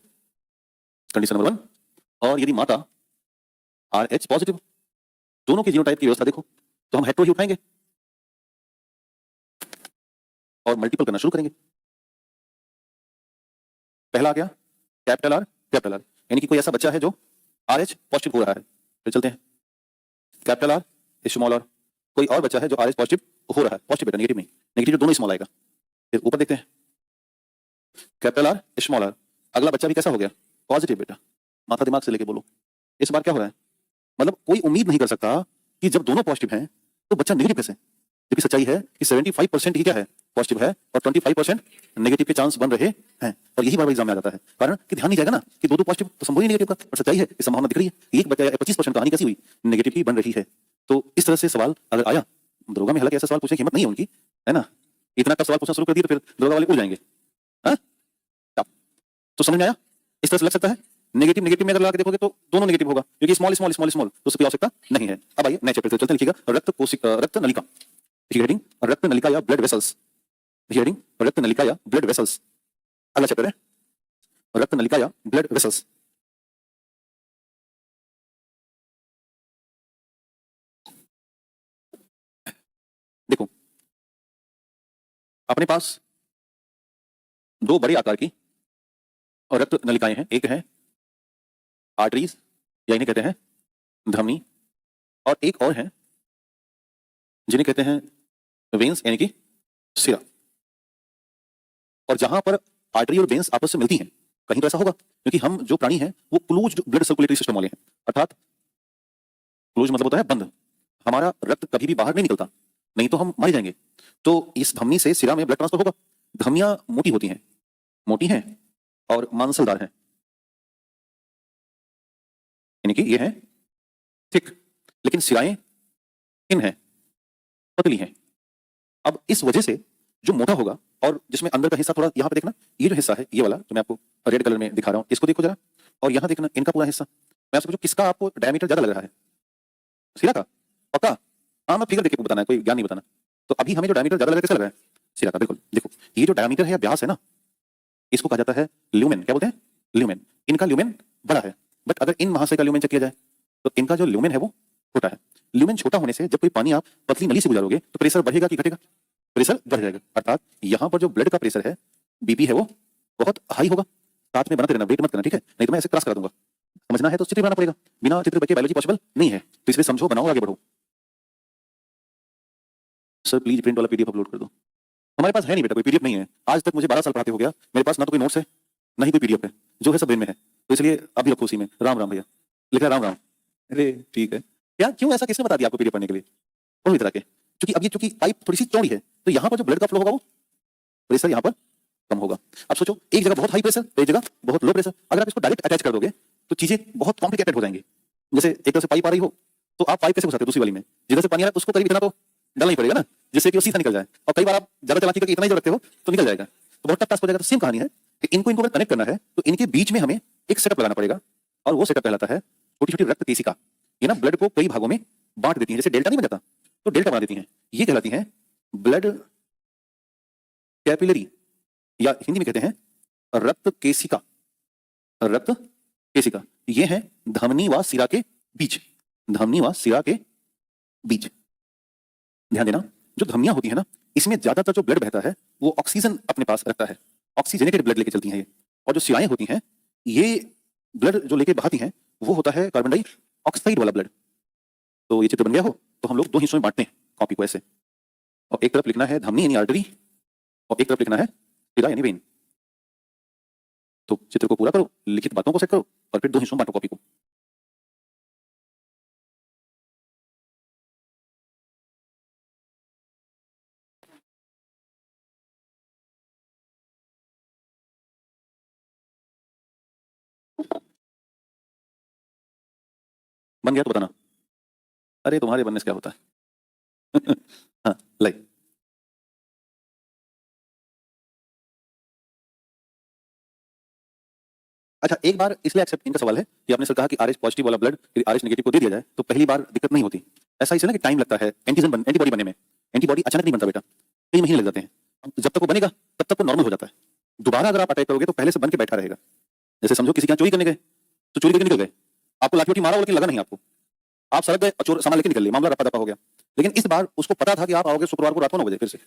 condition number 1, और यदि माता आर एच पॉजिटिव, दोनों के जीनोटाइप की व्यवस्था देखो, तो हम हेट्रो ही उठाएंगे और मल्टीपल करना शुरू करेंगे। पहला आ गया कैपिटल आर, यानी कि कोई ऐसा बच्चा है जो आर एच पॉजिटिव हो रहा है, फिर चलते हैं कैपिटल आर स्मॉल आर। कोई और बच्चा है जो आर एच पॉजिटिव हो रहा है, पॉजिटिव बेटा, नेगेटिव नहीं, नेगेटिव दोनों स्मॉल आएगा। फिर ऊपर देखते हैं कैपिटल आर स्मॉल आर, अगला बच्चा भी कैसा हो गया? पॉजिटिव बेटा, माथा दिमाग से लेके बोलो। इस बार क्या हो रहा है, मतलब कोई उम्मीद नहीं कर सकता कि जब दोनों पॉजिटिव हैं तो बच्चा नेगेटिव कैसे, जबकि सच्चाई है कि 75% ही क्या है, पॉजिटिव है, और 25% नेगेटिव के चांस बन रहे हैं। और यही बार एग्जाम में आ जाता है, कारण कि ध्यान नहीं जाएगा ना कि दो पॉजिटिव तो संभव ही नेगेटिव का, और सच्चाई है कि संभावना दिख रही है। एक बचा 25% कहानी कैसी हुई, नेगेटिव की बन रही है। तो इस तरह से सवाल अगर आया दरोगा में, हालांकि ऐसा सवाल पूछने की हिम्मत नहीं है उनकी, है ना, इतना का सवाल पूछना शुरू कर दिया तो फिर दरोगा वाले उड़ जाएंगे। तो समझ में आया, इस तरह से लग सकता है। नेगेटिव नेगेटिव में अगर लगा के देखोगे तो दोनों नेगेटिव होगा, क्योंकि स्मॉल स्मॉल स्मॉल स्मॉल तो उसकी आवश्यकता नहीं है। अब आइए नए चैप्टर पे चलते हैं। लिखिएगा रक्त नलिका, हेडिंग रक्त नलिका या ब्लड वेसल्स, हेडिंग रक्त नलिका या ब्लड वेसल्स। अगला चैप्टर है रक्त नलिका या ब्लड वेसल्स। देखो अपने पास दो बड़े आकार की और रक्त नलिकाएं हैं। एक है आर्टरीज या इन्हें कहते हैं धमनी, और एक और है जिन्हें कहते हैं वेन्स यानी कि सिरा। और जहां पर आर्टरी और वेन्स आपस में मिलती हैं, कहीं तो ऐसा होगा, क्योंकि हम जो प्राणी हैं वो क्लोज्ड ब्लड सर्कुलेटरी सिस्टम वाले हैं। अर्थात क्लोज मतलब होता है बंद, हमारा रक्त कभी भी बाहर नहीं निकलता, नहीं तो हम मर जाएंगे। तो इस धमनी से सिरा में ब्लड ट्रांसफर होगा। धमनियां मोटी हैं और मांसलदार हैं, यानी कि ये है थिक, लेकिन सिराएं थिन हैं, पतली हैं। अब इस वजह से जो मोटा होगा और जिसमें अंदर का हिस्सा थोड़ा, यहाँ पे देखना, ये जो हिस्सा है ये वाला जो मैं आपको रेड कलर में दिखा रहा हूँ, इसको देखो जरा, और यहाँ देखना इनका पूरा हिस्सा। मैं आपसे पूछूं किसका आपको डायमीटर ज्यादा लग रहा है? सिरा का? पक्का? हाँ, मैं फिगर देख के बताना है, कोई ज्ञान नहीं बताना। तो अभी हमें जो डायमीटर ज्यादा लग रहा है, कैसा लग रहा है? सिरा का, बिल्कुल। देखो ये जो डायमीटर है या व्यास है ना, इसको कहा जाता है ल्यूमेन। क्या बोलते हैं? ल्यूमेन। इनका ल्यूमेन बड़ा है, बट अगर इन महाशय का ल्यूमेन चेक किया जाए तो इनका जो ल्यूमेन है वो छोटा है। ल्यूमेन छोटा होने से जब कोई पानी आप पतली नली से गुजारोगे तो प्रेशर बढ़ेगा कि घटेगा? प्रेशर बढ़ जाएगा। अर्थात यहाँ पर जो ब्लड का प्रेशर है, बीपी है, वो बहुत हाई होगा। साथ में बनाते रहना, वेट मत करना, ठीक है? नहीं तो मैं ऐसे क्रॉस करा दूंगा। समझना है तो चित्र बनाना पड़ेगा, बिना चित्र बच्चे बायोलॉजी पॉसिबल नहीं है। तो इसलिए समझो, बनाओ, आगे बढ़ो। सर प्लीज प्रिंट वाला पीडीएफ अपलोड कर दो। हमारे पास है नहीं बेटा, कोई पीडीएफ नहीं है। आज तक मुझे 12 साल पढ़ाते हो गया, मेरे पास ना तो कोई नोट्स है ना ही कोई पीडीएफ है, जो है सब ब्रेन में है। तो इसलिए अभी रखो उसी में। राम राम भैया लिखा, राम राम। अरे ठीक है, क्या क्यों ऐसा किसने बता दिया आपको पीडीएफ पढ़ने के लिए? और तरह के, क्योंकि अब ये चूंकि पाइप थोड़ी सी चौड़ी है तो यहाँ पर जो ब्लड का फ्लो होगा वो प्रेशर यहाँ पर कम होगा। अब सोचो, एक जगह बहुत हाई प्रेशर, एक जगह बहुत लो प्रेशर, अगर आप इसको डायरेक्ट अटैच कर दोगे तो चीजें बहुत कॉम्प्लिकेटेड हो जाएंगी। जैसे एक तरफ से पाइप आ रही हो तो आप पाइप कैसे घुसाते हो दूसरी वाली में? जिधर से पानी आ रहा है उसको करीब इतना तो डालना ही पड़ेगा ना, जिससे कि वो सीधा निकल जाए। और कई बार आप ज्यादा चालाकी करके इतना ही जो रखते हो तो निकल जाएगा, तो बहुत टफ टास्क हो जाएगा। तो सेम कहानी है कि इनको कनेक्ट करना है तो इनके बीच में हमें एक सेटअप लगाना पड़ेगा, और वो सेटअप कहलाता है छोटी छोटी रक्त केशिका। ये ना ब्लड को कई भागों में बांट देती हैं, जैसे डेल्टा नहीं बन जाता तो डेल्टा बना देती हैं। ये कहलाती हैं ब्लड कैपिलरी, या हिंदी में कहते हैं रक्त केशिका। रक्त केशिका ये है धमनी व सिरा के बीच, धमनी व सिरा के बीच। ध्यान देना, जो धमनियां होती है ना, इसमें ज्यादातर जो ब्लड बहता है वो ऑक्सीजन अपने पास रखता है, ऑक्सीजनेटेड ब्लड लेके चलती हैं ये। और जो सिराएं होती हैं ये ब्लड जो लेके बहाती हैं वो होता है कार्बन डाइऑक्साइड वाला ब्लड। तो ये चित्र बन गया हो तो हम लोग दो हिस्सों में बांटते हैं कॉपी को ऐसे, और एक तरफ लिखना है धमनी यानी आर्टरी, और एक तरफ लिखना है सिरा यानी वेन। तो चित्र को पूरा करो, लिखित बातों को सेट करो, और फिर दो हिस्सों में बांटो कॉपी को। बन गया तो बताना। अरे तुम्हारे बनने से क्या होता है? हाँ लाइक अच्छा, एक बार इसलिए एक्सेप्ट, इनका सवाल है कि आपने सर कहा कि आरएच पॉजिटिव वाला ब्लड आरएच नेगेटिव को दे दिया जाए तो पहली बार दिक्कत नहीं होती। ऐसा इसलिए ना कि टाइम लगता है एंटीबॉडी बनने में। एंटीबॉडी अचानक नहीं बनता बेटा, कई महीने लग जाते हैं। जब तक वो बनेगा तब तक वो नॉर्मल हो जाता है। दोबारा अगर आप अटैक करोगे तो पहले से बन के बैठा रहेगा। जैसे समझो किसी के यहाँ चोरी करने गए तो चोरी करके निकल गए, आपको लाठी वाठी मारा लेकिन लगा नहीं आपको, आप सड़क गए और सामान लेके निकल लिए, मामला रफा दफा हो गया। लेकिन इस बार उसको पता था कि आप आओगे शुक्रवार को रात को 9 बजे फिर से।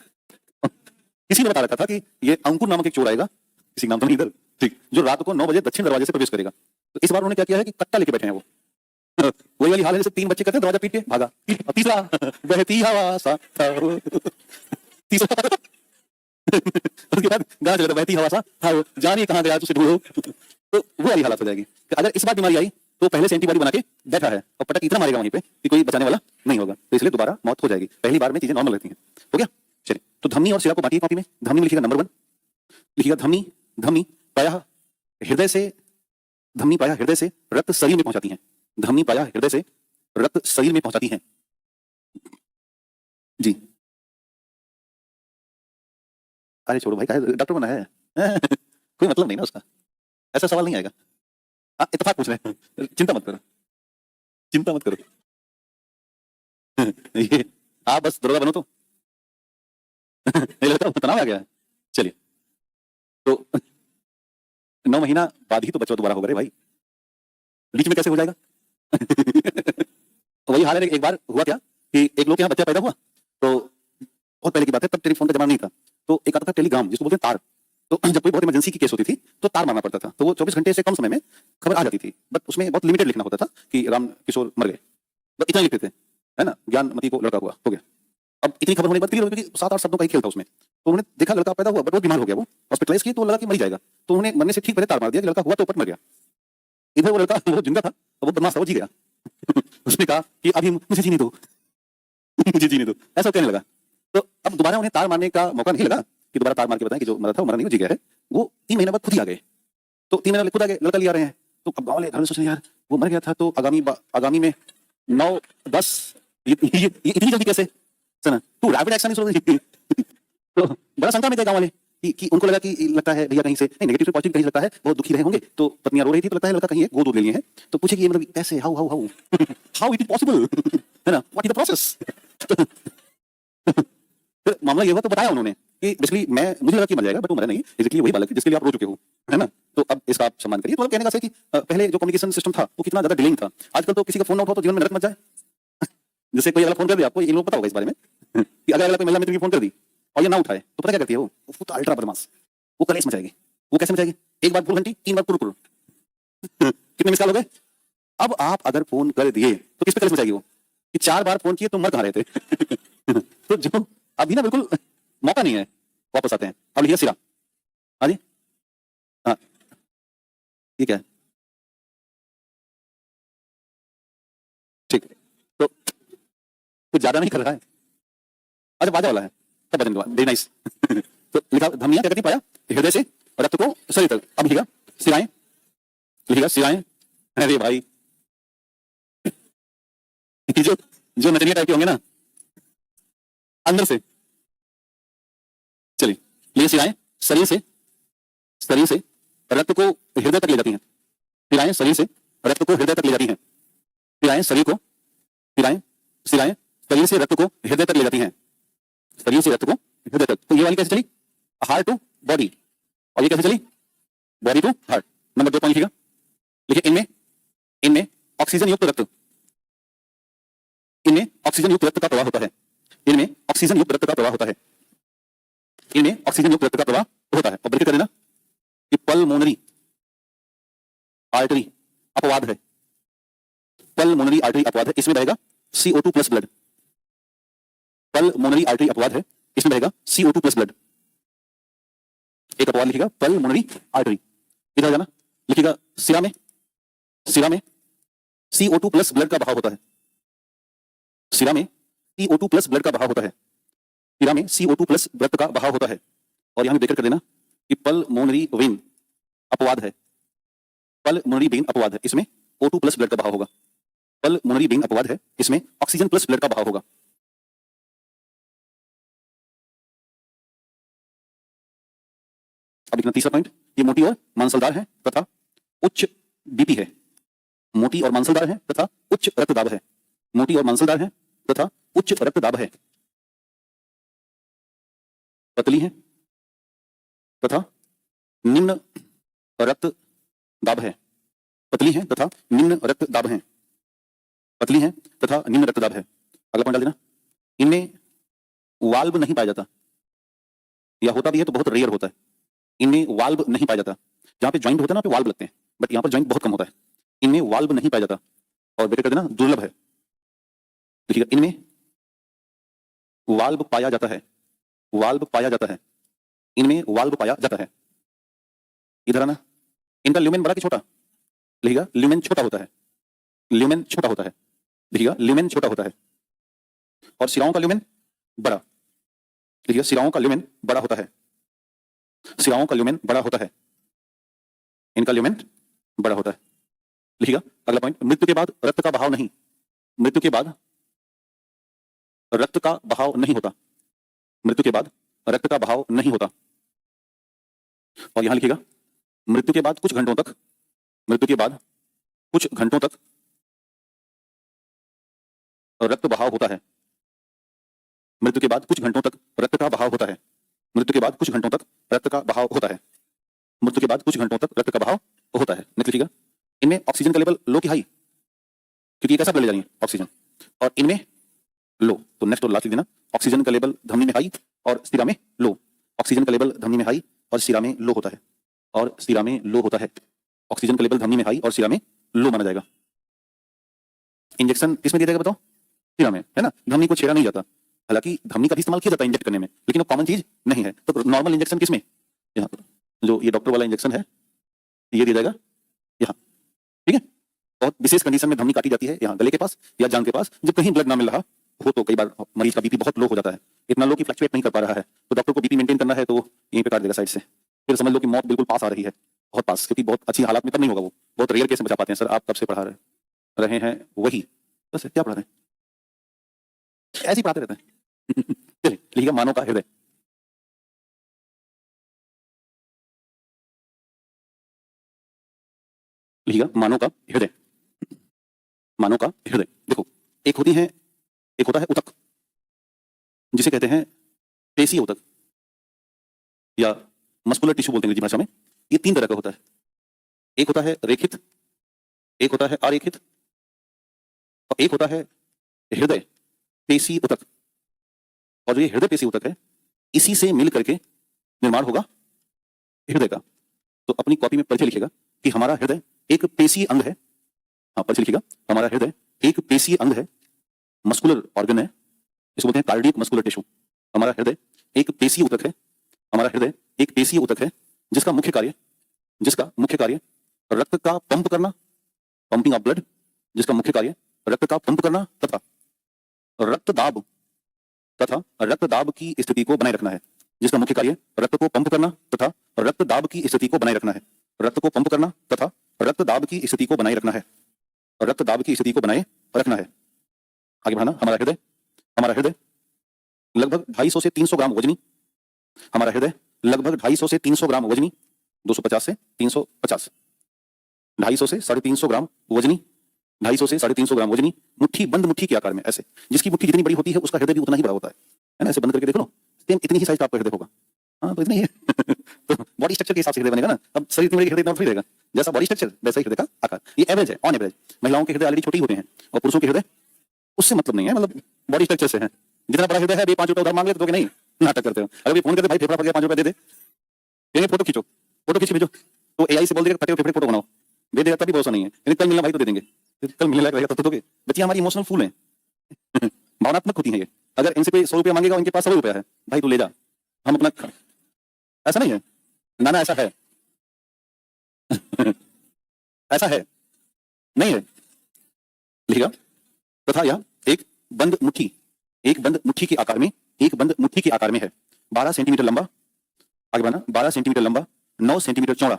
किसी ने बता रखा था कि ये अंकुर नामक एक चोर आएगा, किसी नाम तो नहीं इधर, ठीक, जो रात को 9 बजे दक्षिण दरवाजे से प्रवेश करेगा। तो इस बार उन्होंने क्या किया है कि कट्टा लेके बैठे हैं वो। वही वाली हाल है जैसे 3 बच्चे करते हैं, दरवाजा पीट के भागा। तीसरा बहती हवा सा, तीसरा उसके बाद गाना चला बहती हवा सा, जानिए कहां गया तुझे ढूंढो। तो वो वाली हालत हो जाएगी। अगर इस बार बीमारी आई तो पहले से एंटीबॉडी बना के बैठा है और पटक इतना मारेगा वहीं पे कि कोई बचाने वाला नहीं होगा, तो इसलिए दोबारा मौत हो जाएगी। पहली बार में चीजें नॉर्मल रहती हैं। हो गया? चलिए, तो धमनी और शिरा को बांटिए कॉपी में। धमनी में लिखिएगा नंबर 1, लिखिएगा धमनी। धमनी प्रायः हृदय से, धमनी प्रायः हृदय से रक्त शरीर में पहुंचाती है। धमनी प्रायः हृदय से रक्त शरीर में पहुंचाती है जी। अरे छोड़ो भाई, डॉक्टर बना है कोई मतलब नहीं ना उसका, ऐसा सवाल नहीं आएगा। हाँ, इत्तेफाक पूछ रहे हैं, चिंता मत करो, चिंता मत करो ये आप बस दरोगा बनो तो नहीं लगता तनाव आ गया है। चलिए, तो 9 महीना बाद ही तो बच्चा दोबारा होगा रे भाई, बीच में कैसे हो जाएगा वही हाल है। एक बार हुआ क्या कि एक लोग के यहाँ बच्चा पैदा हुआ, तो बहुत पहले की बात है, तब टेलीफोन का जमाना नहीं था, तो एक आता था टेलीग्राम जिसको बोलते हैं तार। तो जब कोई बहुत इमरजेंसी की केस होती थी तो तार मारना पड़ता था, तो वो 24 घंटे से कम समय में खबर आ जाती थी, बट उसमें बहुत लिमिटेड लिखना होता था कि राम किशोर मर गए, बस इतना लिखते थे, है ना, ज्ञानमती को लड़का हुआ, हो गया। अब इतनी खबर होने के बाद क्लियर हो गया कि 7-8 शब्दों का ही खेल था उसमें। तो उन्होंने देखा लड़का पैदा हुआ बट वो बीमार हो गया, वो हॉस्पिटलाइज किए तो लगा कि मर जाएगा, तो उन्होंने मरने से ठीक पहले तार मार दिया कि लड़का हुआ तो ऊपर मर गया। इधर वो लड़का वो जिंदा था, वो बदमाश था, वो जी गया उसने कहा कि अभी मुझे जीने दो मुझे जीने दो, ऐसा कहने लगा। तो अब दोबारा उन्हें तार मारने का मौका नहीं लगा कि दोबारा तार मार के बताएं कि जो मरा था वो मरा नहीं, वो जी गया है। वो 3 महीने बाद खुद ही आ गए, तो 3 महीने खुद आ गए, लड़का लिया रहे हैं। तो अब गाँव वाले घर में सोच रहे यार वो मर गया था, तो आगामी में 9-10 ये इतनी जल्दी कैसे, सुना तू रैपिड एक्शन नहीं सोच रही तो बड़ा शंका में गए गाँव वाले कि उनको लगा कि लगता है भैया कहीं से नहीं, नेगेटिव से पॉजिटिव कहीं लगता है बहुत दुखी रहे होंगे, तो पत्नियां रो रही थी, तो लगता है लड़का कहीं गोद ले लिए हैं, तो पूछे कि ये मतलब कैसे, how how how how it is possible, है ना, व्हाट इज द प्रोसेस फिर मामला ये हुआ, तो बताया उन्होंने कि बेसिकली मुझे लगा कि मर जाएगा, बट वो मरा नहीं, एग्जैक्टली वही बालक है जिसके लिए आप रो चुके हो, है ना। तो अब इसका आप सम्मान करिए। तो कहने का है कि पहले जो कम्युनिकेशन सिस्टम था वो कितना ज्यादा डिलेइंग था। आजकल तो किसी का फोन ना उठाओ तो जीवन में नरक मच जाए जैसे कोई अगला फोन कर दिया, आपको इन लोग पता होगा इस बारे में कि अगर कोई महिला मित्र की फोन कर दी और ये ना उठाए तो पता क्या करती है वो तो अल्ट्रा बदमाश, वो कलेश मचाएगी। वो कैसे मचाएगी? एक बार फुल घंटी, 3 बार कुर कितने मिस कॉल हो गए। अब आप अगर फोन कर दिए तो किस पे कलेश मचाएगी वो कि 4 बार फोन किए तो मर कहाँ रहे थे तो जो अभी ना बिल्कुल मौका नहीं है, वापस आते हैं। अब लिखिए सिरा। हाँ जी, हाँ ये क्या है, ठीक, तो कुछ ज्यादा नहीं कर रहा है, अच्छा बाजा वाला है, तब बजन के बाद, वेरी नाइस तो लिखा धमनियां क्या करती पाया हृदय से रक्त को शरीर तक। अब लिखिएगा सिराएं, लिखिएगा सिराएं। अरे भाई जो नचनिया टाइप के होंगे ना अंदर से, चलिए ये सिराएं शरीर से रक्त को हृदय तक ले जाती हैं। सिराएं शरीर से रक्त को हृदय तक ले जाती हैं। सिराएं शरीर को, सिराएं शरीर से रक्त को हृदय तक ले जाती हैं। शरीर से रक्त को हृदय तक। तो ये वाली कैसे चली? हार्ट टू बॉडी, और ये कैसे चली? Body to heart. Number 2 point लिखिएगा, लिखिए इनमें ऑक्सीजन युक्त रक्त, इनमें ऑक्सीजन युक्त रक्त का प्रवाह होता है। इनमें ऑक्सीजन युक्त रक्त का प्रवाह होता है। इनमें ऑक्सीजन युक्त रक्त का प्रवाह होता है। और ब्रेक कर देना कि पल्मोनरी आर्टरी अपवाद है। पल्मोनरी आर्टरी अपवाद है, इसमें रहेगा CO2 plus blood. Pulmonary artery अपवाद है, इसमें रहेगा CO2 प्लस ब्लड। एक अपवाद लिखिएगा पल्मोनरी आर्टरी। इधर जाना, लिखिएगा सिरा में CO2 प्लस ब्लड का बहाव होता है। सिरा में CO2 प्लस ब्लड का बहाव होता है। सिरा में CO2 प्लस ब्लड का बहाव होता है। और यहां ब्रेकर कर देना कि पल्मोनरी वेन अपवाद है। पल्मोनरी वेन अपवाद है, इसमें O2 प्लस ब्लड का बहाव होगा। पल्मोनरी वेन अपवाद है, इसमें ऑक्सीजन प्लस ब्लड का बहाव होगा। अब लिखना तीसरा पॉइंट, ये मोटी और मांसलदार है तथा उच्च बीपी है। मोटी और मांसलदार है तथा उच्च रक्तदाब है। मोटी और मांसलदार है तथा उच्च रक्तदाब है। पतली है तथा निम्न रक्तदाब है। पतली है तथा निम्न रक्तदाब है। पतली है तथा निम्न रक्तदाब है। अगला पॉइंट डाल देना, इनमें वाल्व नहीं पाया जाता, या होता भी है तो बहुत रेयर होता है। इनमें वाल्व नहीं पाया जाता। जहां पे ज्वाइंट होता है ना, पे वाल्व लगते हैं, बट यहां पर ज्वाइंट बहुत कम होता है। इनमें वाल्व नहीं पाया जाता। और ब्रेक कर देना दुर्लभ है। देखिएगा इनमें वाल्व पाया जाता है। वाल्व पाया जाता है, इनमें वाल्व पाया जाता है। इधर आना, इनका ल्यूमेन बड़ा कि छोटा? लिखिएगा ल्यूमेन छोटा होता है। ल्यूमेन छोटा होता है, देखिएगा ल्यूमेन छोटा होता है, और शिराओं का ल्यूमेन बड़ा, देखिएगा शिराओं का ल्यूमेन बड़ा होता है, शिराओं का ल्यूमेन बड़ा होता है, इनका ल्यूमेन बड़ा होता है। लिखिएगा अगला पॉइंट, मृत्यु के बाद रक्त का बहाव नहीं, मृत्यु के बाद रक्त का बहाव नहीं होता, मृत्यु के बाद रक्त का बहाव नहीं होता। और यहां लिखिएगा मृत्यु के बाद कुछ घंटों तक, मृत्यु के बाद कुछ घंटों तक रक्त बहाव होता है, मृत्यु के बाद कुछ घंटों तक रक्त का बहाव होता है, मृत्यु के बाद कुछ घंटों तक रक्त का बहाव होता है, मृत्यु के बाद कुछ घंटों तक रक्त का बहाव होता है। नेक्स्ट लिखिएगा, इनमें ऑक्सीजन का लेवल लो की हाई, क्योंकि कैसा ले जा रही है ऑक्सीजन, और इनमें लो, तो नेक्स्ट और लास्ट लिख देना, ऑक्सीजन का लेवल धमनी में हाई और शिरा में लो, ऑक्सीजन का लेवल धमनी में हाई और शिरा में लो होता है, और शिरा में लो होता है, ऑक्सीजन का लेवल धमनी में हाई और शिरा में लो माना जाएगा। इंजेक्शन किसमें दिया जाएगा बताओ? शिरा में, है ना, धमनी को छेड़ा नहीं जाता, हालांकि धमनी का भी इस्तेमाल किया जाता है इंजेक्ट करने में, लेकिन वो कॉमन चीज नहीं है। तो नॉर्मल इंजेक्शन किसमें? यहाँ पर जो ये डॉक्टर वाला इंजेक्शन है ये दिया जाएगा यहाँ, ठीक है। बहुत विशेष कंडीशन में धमनी काटी जाती है यहाँ गले के पास या जांघ के पास, जब कहीं ब्लड ना मिल रहा हो, तो कई बार मरीज का बीपी बहुत लो हो जाता है, इतना लो कि फ्लक्चुएट नहीं कर पा रहा है, तो डॉक्टर को बीपी मेंटेन करना है तो यहीं पे काट देगा साइड से, फिर समझ लो कि मौत बिल्कुल पास आ रही है, बहुत पास, क्योंकि बहुत अच्छी हालत में तब नहीं होगा, वो बहुत रेयर केस में बचा पाते हैं। सर आप कब से पढ़ा रहे हैं वही, बस क्या पढ़ा रहे हैं, ऐसे ही पढ़ाते रहते हैं। चलिए लिखिएगा मानव का हृदय, लिखिएगा मानव का हृदय, मानव का हृदय। देखो एक होती है, एक होता है उतक, जिसे कहते हैं पेशी उतक या मस्कुलर टिश्यू बोलते हैं अंग्रेजी भाषा में। ये तीन तरह का होता है, एक होता है रेखित, एक होता है अरेखित, और एक होता है हृदय पेशी उतक। और जो ये हृदय पेशी उतक है, इसी से मिल करके निर्माण होगा हृदय का। तो अपनी कॉपी में परिचय लिखिएगा कि हमारा हृदय एक पेशी अंग है, हाँ परिचय लिखिएगा, हमारा हृदय एक पेशी अंग है, मस्कुलर ऑर्गन है, इसको बोलते हैं कार्डियक मस्कुलर टिश्यू। हमारा हृदय एक पेशी उतक है, हमारा हृदय एक पेशी उतक है, जिसका मुख्य कार्य रक्त का पंप करना, पंपिंग ऑफ ब्लड, जिसका मुख्य कार्य रक्त का पंप करना तथा रक्त दाब की स्थिति को बनाए रखना है, जिसका मुख्य कार्य रक्त को पंप करना तथा रक्त दाब की स्थिति को बनाए रखना है, रक्त को पंप करना तथा रक्त दाब की स्थिति को बनाए रखना है, रक्त दाब की स्थिति को बनाए रखना है। आगे बढ़ाना, हमारा हृदय लगभग 250 से 300 ग्राम वजनी, हमारा हृदय लगभग 250 से 300 ग्राम वजनी, 250 से 350, 250 से 350 ग्राम वजनी, 250 से 350 ग्राम वजनी, मुट्ठी बंद मुट्ठी के आकार में, ऐसे, जिसकी मुट्ठी जितनी बड़ी होती है उसका हृदय भी उतना ही बड़ा होता है ना, ऐसे बंद करके देख लो, सेम इतनी ही साइज का आपका हृदय होगा। हाँ तो इतना ही है। तो बॉडी स्ट्रक्चर के हिसाब से हृदय बनेगा ना, अब शरीर इतनी बड़ी हृदय इतना फ्री रहेगा, जैसा बॉडी स्ट्रक्चर वैसा ही हृदय का आकार, ये एवरेज है, ऑन एवरेज। महिलाओं के हृदय ऑलरेडी छोटे ही होते हैं और पुरुषों के हृदय उससे मतलब नहीं है, मतलब बॉडी स्ट्रक्चर से है। जितना बड़ा हृदय है, 5 रुपए उधार मांग ले तो नहीं, नाटक करते हो। अगर फोन करते भाई फेफड़ा फट गया 5 रुपए दे दे, ये फोटो खींचो, फोटो खींच भेजो, तो एआई से बोल देगा फटे हुए फेफड़े फोटो बनाओ, दे देगा, तभी भरोसा नहीं है, लेकिन कल मिलना भाई तो दे देंगे, कल मिलने लायक रहेगा तो दोगे। बच्चियां हमारी इमोशनल फूल हैं, भावनात्मक होती हैं ये। अगर इनसे कोई 100 रुपया मांगेगा, इनके पास 100 रुपया है, भाई तू ले जा, हम अपना, ऐसा नहीं है नाना, ऐसा है। ऐसा है नहीं है, लिखिएगा तथा यह एक बंद मुट्ठी के आकार में, एक बंद मुट्ठी के आकार में है, 12 सेंटीमीटर लंबा, आगे बढ़ना, 12 सेंटीमीटर लंबा, 9 सेंटीमीटर चौड़ा,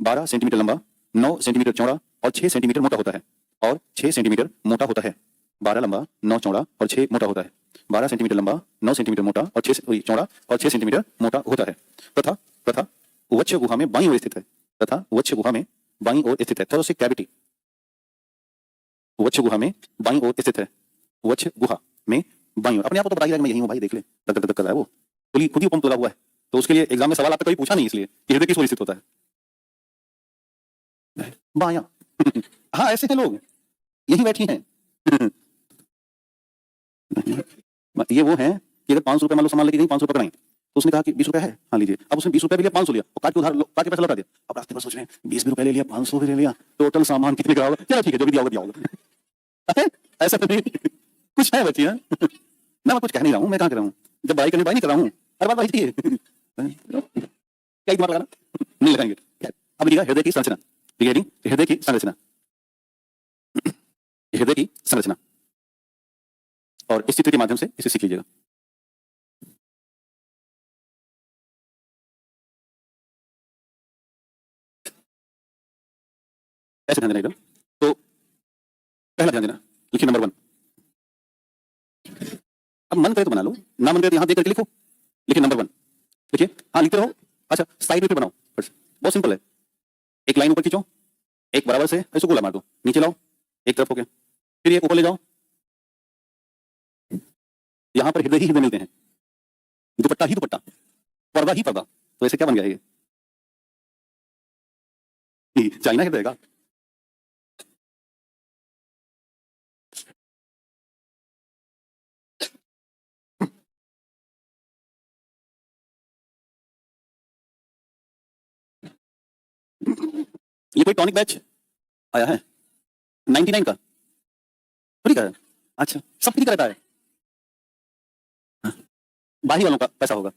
12 सेंटीमीटर लंबा, 9 सेंटीमीटर चौड़ा और 6 सेंटीमीटर मोटा होता है, और 6 सेंटीमीटर मोटा होता है। 12 लंबा, 9 चौड़ा और 6 मोटा होता है, 12 सेंटीमीटर लंबा, 9 सेंटीमीटर मोटा और 6 चौड़ा और 6 सेंटीमीटर मोटा होता है, तथा वक्ष गुहा में बाईं ओर स्थित है, तथा वक्ष गुहा में बाईं ओर स्थित है, थोरेसिक कैविटी, वक्ष गुहा में बाईं ओर स्थित है, वक्ष गुहा में बाईं ओर। अपने आप को तो बताइए मैं यही हूं भाई, देख ले, धक धक कर रहा है वो, खुद ही पंप तोड़ा हुआ है, तो उसके लिए एग्जाम में सवाल आपने कभी पूछा नहीं, इसलिए कि हृदय किस ओर स्थित होता है, बायां। हाँ ऐसे हैं लोग, यही बैठी हैं। ये वो हैं कि अगर 500 रुपए मान लो सामान लेके गई, 500 पकड़ाई, तो उसने कहा कि 20 रुपए है, हाँ लीजिए। अब उसने 20 रुपए भी लिया, 500 लिया, और काट के उधार काट के पैसा लौटा दिया। अब रास्ते पर सोच रहे हैं 20 रुपए ले लिया, 500 भी ले लिया, टोटल सामान कितने का होगा? चलो ठीक है, जो भी दिया होगा। ऐसा तो नहीं, कुछ है बच्चियां ना, मैं कुछ कह नहीं रहा हूँ, मैं कहाँ कर रहा हूँ, जब बढ़ाई करनी नहीं कर रहा हूँ, हर बात वही है। क्या दिमाग लगाना नहीं लगाएंगे। अब लिखा हृदय की संरचना, हृदय की संरचना, हृदय की संरचना, और इस चित्र के माध्यम से इसे सीख लीजिएगा। ऐसे ध्यान देना एकदम। तो पहला ध्यान देना, लिखिए नंबर 1। अब मन करे तो बना लो, ना मन करे तो यहां देख करके लिखो। लिखिए नंबर 1, लिखिए। हाँ, लिखते रहो। अच्छा, साइड में फिर बनाओ फिर से। बहुत सिंपल है। एक लाइन ऊपर खींचो, एक बराबर से ऐसे गोला मार दो, नीचे लाओ, एक तरफ हो गया। फिर ये ऊपर ले जाओ, यहां पर हृदय ही हृदय मिलते हैं, दुपट्टा ही दुपट्टा, पर्दा ही पर्दा। तो ऐसे क्या बन गया ये चाइना हृदय का। ये कोई टॉनिक बैच आया है 99 का, फ्री का है। अच्छा, सब फ्री का रहता है। हाँ, बाही वालों का पैसा होगा।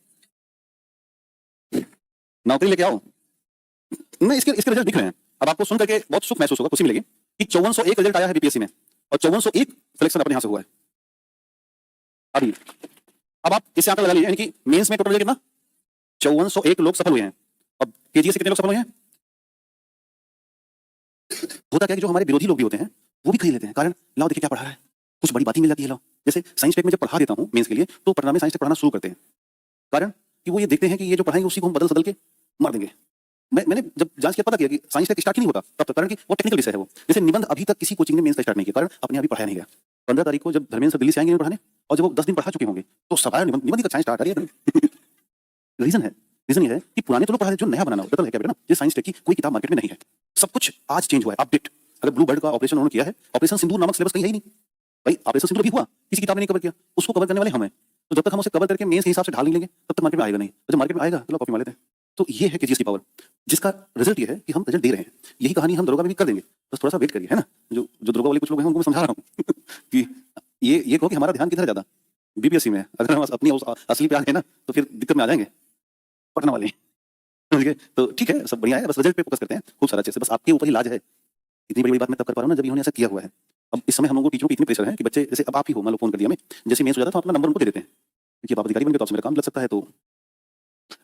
नौकरी लेके आओ। नहीं, इसके इसके रिजल्ट दिख रहे हैं। अब आपको सुन करके बहुत सुख महसूस होगा, खुशी मिलेगी कि 5401 रिजल्ट आया है बीपीएससी में, और 5401 सिलेक्शन अपने यहां से हुआ है अभी। अब आप इससे आंकड़ा लगा लीजिए, यानी कि मेंस में टोटल कितना, 5401 लोग सफल हुए हैं। अब केजीएस से कितने लोग सफल हुए हैं। होता क्या है कि जो हमारे विरोधी लोग भी होते हैं वो भी खरीद लेते हैं, कारण लाओ देखिए क्या पढ़ा है, कुछ बड़ी बात ही मिल जाती है। लाओ, जैसे साइंस टेक में जब पढ़ा देता हूं मेंस के लिए, तो पटना में साइंस टेक पढ़ाना शुरू करते हैं, कारण कि वो ये देखते हैं कि ये जो पढ़ाएंगे उसी को हम बदल सदल के मार देंगे। मैंने जब जांच किया पता किया कि साइंस टेक स्टार्ट ही नहीं होता तब तक, कारण कि वो टेक्निकल विषय है। वो जैसे निबंध अभी तक किसी कोचिंग ने मेंस का स्टार्ट नहीं किया, कारण अपने अभी पढ़ाया नहीं गया। 15 तारीख को जब धर्मेंद्र सर दिल्ली से आएंगे पढ़ाने, और जब वो 10 दिन पढ़ा चुके होंगे तो सवाल निबंध का स्टार्ट करिए। रीजन है, रीजन ये है कि पुराने तो लोग पढ़ा, जो नया बनाना होता है क्या बेटा ना, ये साइंस टेक की कोई किताब मार्केट में नहीं है। सब कुछ आज चेंज हुआ है, अपडेट। अगर ब्लू बर्ड का ऑपरेशन उन्होंने किया है, ऑपरेशन सिंदूर नामक सिलेबस कहीं है ही नहीं भाई। ऑपरेशन सिंदूर भी हुआ, किसी किताब ने नहीं कवर किया, उसको कवर करने वाले हम हैं। तो जब तक हम उसे कवर करके मेंस के हिसाब से ढाल नहीं लेंगे तब तक मार्केट में आएगा नहीं। जब मार्केट में आएगा तो लोग कॉपी मार लेते हैं। तो ये है केजीएस की पावर, जिसका रिजल्ट ये है कि हम रिजल्ट दे रहे हैं। यही कहानी हम दरोगा में भी कर देंगे, बस थोड़ा सा वेट करिए, है ना। जो जो दरोगा वाले कुछ लोग हैं उनको मैं समझा रहा हूँ कि ये कहो कि हमारा ध्यान किधर है ज्यादा, बीपीएससी में। अगर हम अपनी असली पे आ गए ना तो फिर दिक्कत में आ जाएंगे पटना वाले। समझ गए? तो ठीक है, सब बढ़िया है, बस रिजल्ट पे फोकस करते हैं। खूब सारा अच्छे से, बस आपके ऊपर ही लाज है। इतनी बड़ी बात मैं तब कर पा रहा हूँ ना जब इन्होंने ऐसा किया हुआ है। अब इस समय हम लोगों को टीचरों को इतनी प्रेशर है कि बच्चे, जैसे अब आप ही हो, मान लो फोन कर दिया मैं, जैसे मेंस हो जाता है तो अपना नंबर उनको दे देते हैं कि आप अधिकारी बन गए तो आपसे मेरा काम लग सकता है। तो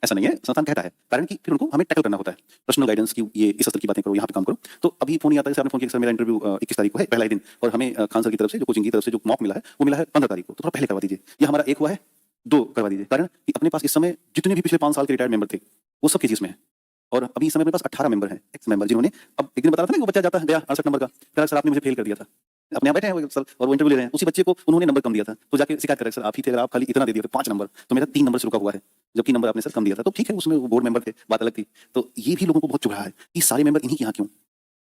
ऐसा नहीं है, संस्थान कहता है, कारण कि फिर उनको हमें टैकल करना होता है, पर्सनल गाइडेंस की, ये इस स्तर की बातें करो, यहाँ पे काम करो। तो अभी फोन ही आता है, जैसे आपने फोन किया सर मेरा इंटरव्यू 21 तारीख को है, पहला ही दिन, और हमें खान सर की तरफ से, जो कोचिंग की तरफ से जो मॉक मिला है वो मिला है 15 तारीख को, तो थोड़ा पहले करवा दीजिए। ये हमारा एक हुआ है, 2 करवा दीजिए, कारण कि अपने पास इस समय जितने भी पिछले 5 साल के रिटायर्ड मेंबर थे वो सब केजीएस में है। और अभी इस समय मेरे पास 18 मेंबर हैं, एक्स मेंबर, जिन्होंने, अब एक दिन बता रहा था ना, वो बच्चा जाता है गया 68 नंबर का, कह रहा सर आपने मुझे फेल कर दिया था। अपने यहाँ बैठे हैं वो सर और वो इंटरव्यू ले रहे हैं, उसी बच्चे को उन्होंने नंबर कम दिया था, तो जाके शिकायत कर, सर आप ही थे, अगर आप खाली इतना दे दिए थे 5 नंबर, तो मेरा 3 नंबर से रुका हुआ है, जबकि नंबर आपने सर कम दिया था। तो ठीक है, उसमें वो बोर्ड मेंबर थे, बात अलग थी। तो ये भी लोगों को बहुत चुभ रहा है कि सारे मेंबर इन्हीं के यहाँ क्यों,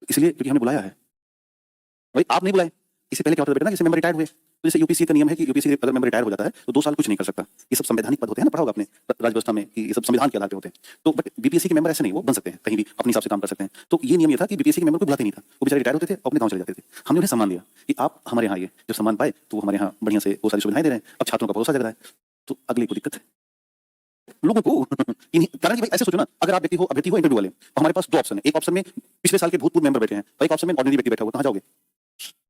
इसलिए क्योंकि हमने बुलाया है भाई, आप नहीं बुलाए। इससे पहले क्या होता था बेटा ना, जैसे मेंबर रिटायर्ड हुए, तो जैसे यूपीसी का नियम है कि यूपीसी अगर मेंबर रिटायर हो जाता है तो 2 साल कुछ नहीं कर सकता। ये सब संवैधानिक पद होते हैं ना, पढ़ा होगा आपने राज्य व्यवस्था में कि ये सब संविधान के आधार पे होते हैं। तो बट बीपीएससी के मेंबर ऐसे नहीं, वो बन सकते हैं कहीं भी अपने हिसाब से काम कर सकते हैं। तो ये नियम ये था कि बीपीएससी के मेंबर को बुलाते नहीं था, वो बेचारे रिटायर होते थे, अपने गाँव चले जाते थे। हमने उन्हें सम्मान दिया कि आप हमारे यहाँ, ये जब सम्मान पाए तो वो हमारे यहाँ बढ़िया से वो सारी सुविधाएं दे रहे हैं। अब छात्रों का भरोसा जग रहा है, तो अगले को दिक्कत है लोगों को कारण कि भाई ऐसे सोचो ना, अगर आप अभ्यर्थी हो इंटरव्यू वाले, और हमारे पास 2 ऑप्शन है, एक ऑप्शन में पिछले साल के भूतपूर्व मेंबर बैठे हैं, और एक ऑप्शन में ऑर्डिनरी व्यक्ति बैठा हुआ, कहाँ जाओगे?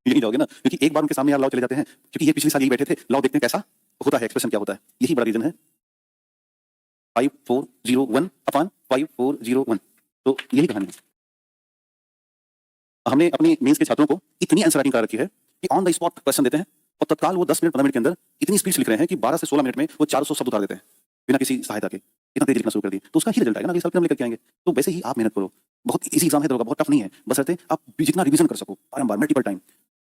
यही जाओगे ना, क्योंकि एक बार उनके सामने यार लाओ चले जाते हैं, क्योंकि ये पिछले साल यही बैठे थे, लाओ देखते हैं कैसा होता है, एक्सप्रेशन क्या होता है। यही बड़ा रीजन है 5401 अपॉन 5401। तो यही कहानी है। हमने अपनी मेंस के छात्रों को इतनी आंसर राइटिंग करा रखी है कि ऑन द स्पॉट क्वेश्चन देते हैं, और तत्काल वो 10 मिनट 15 मिनट के अंदर इतनी स्पीड लिख रहे हैं कि 12 से 16 मिनट में वो 400 शब्द उतार देते हैं बिना किसी सहायता के। इतना तेज लिखना शुरू कर दिए तो उसका ही रिजल्ट आएगा ना, अगले साल हम लेकर के आएंगे। तो वैसे ही आप मेहनत करो, बहुत इजी एग्जाम है दरोगा, बहुत टफ नहीं है, बशर्ते आप जितना रिवीजन कर सको बारंबार, मल्टीपल टाइम।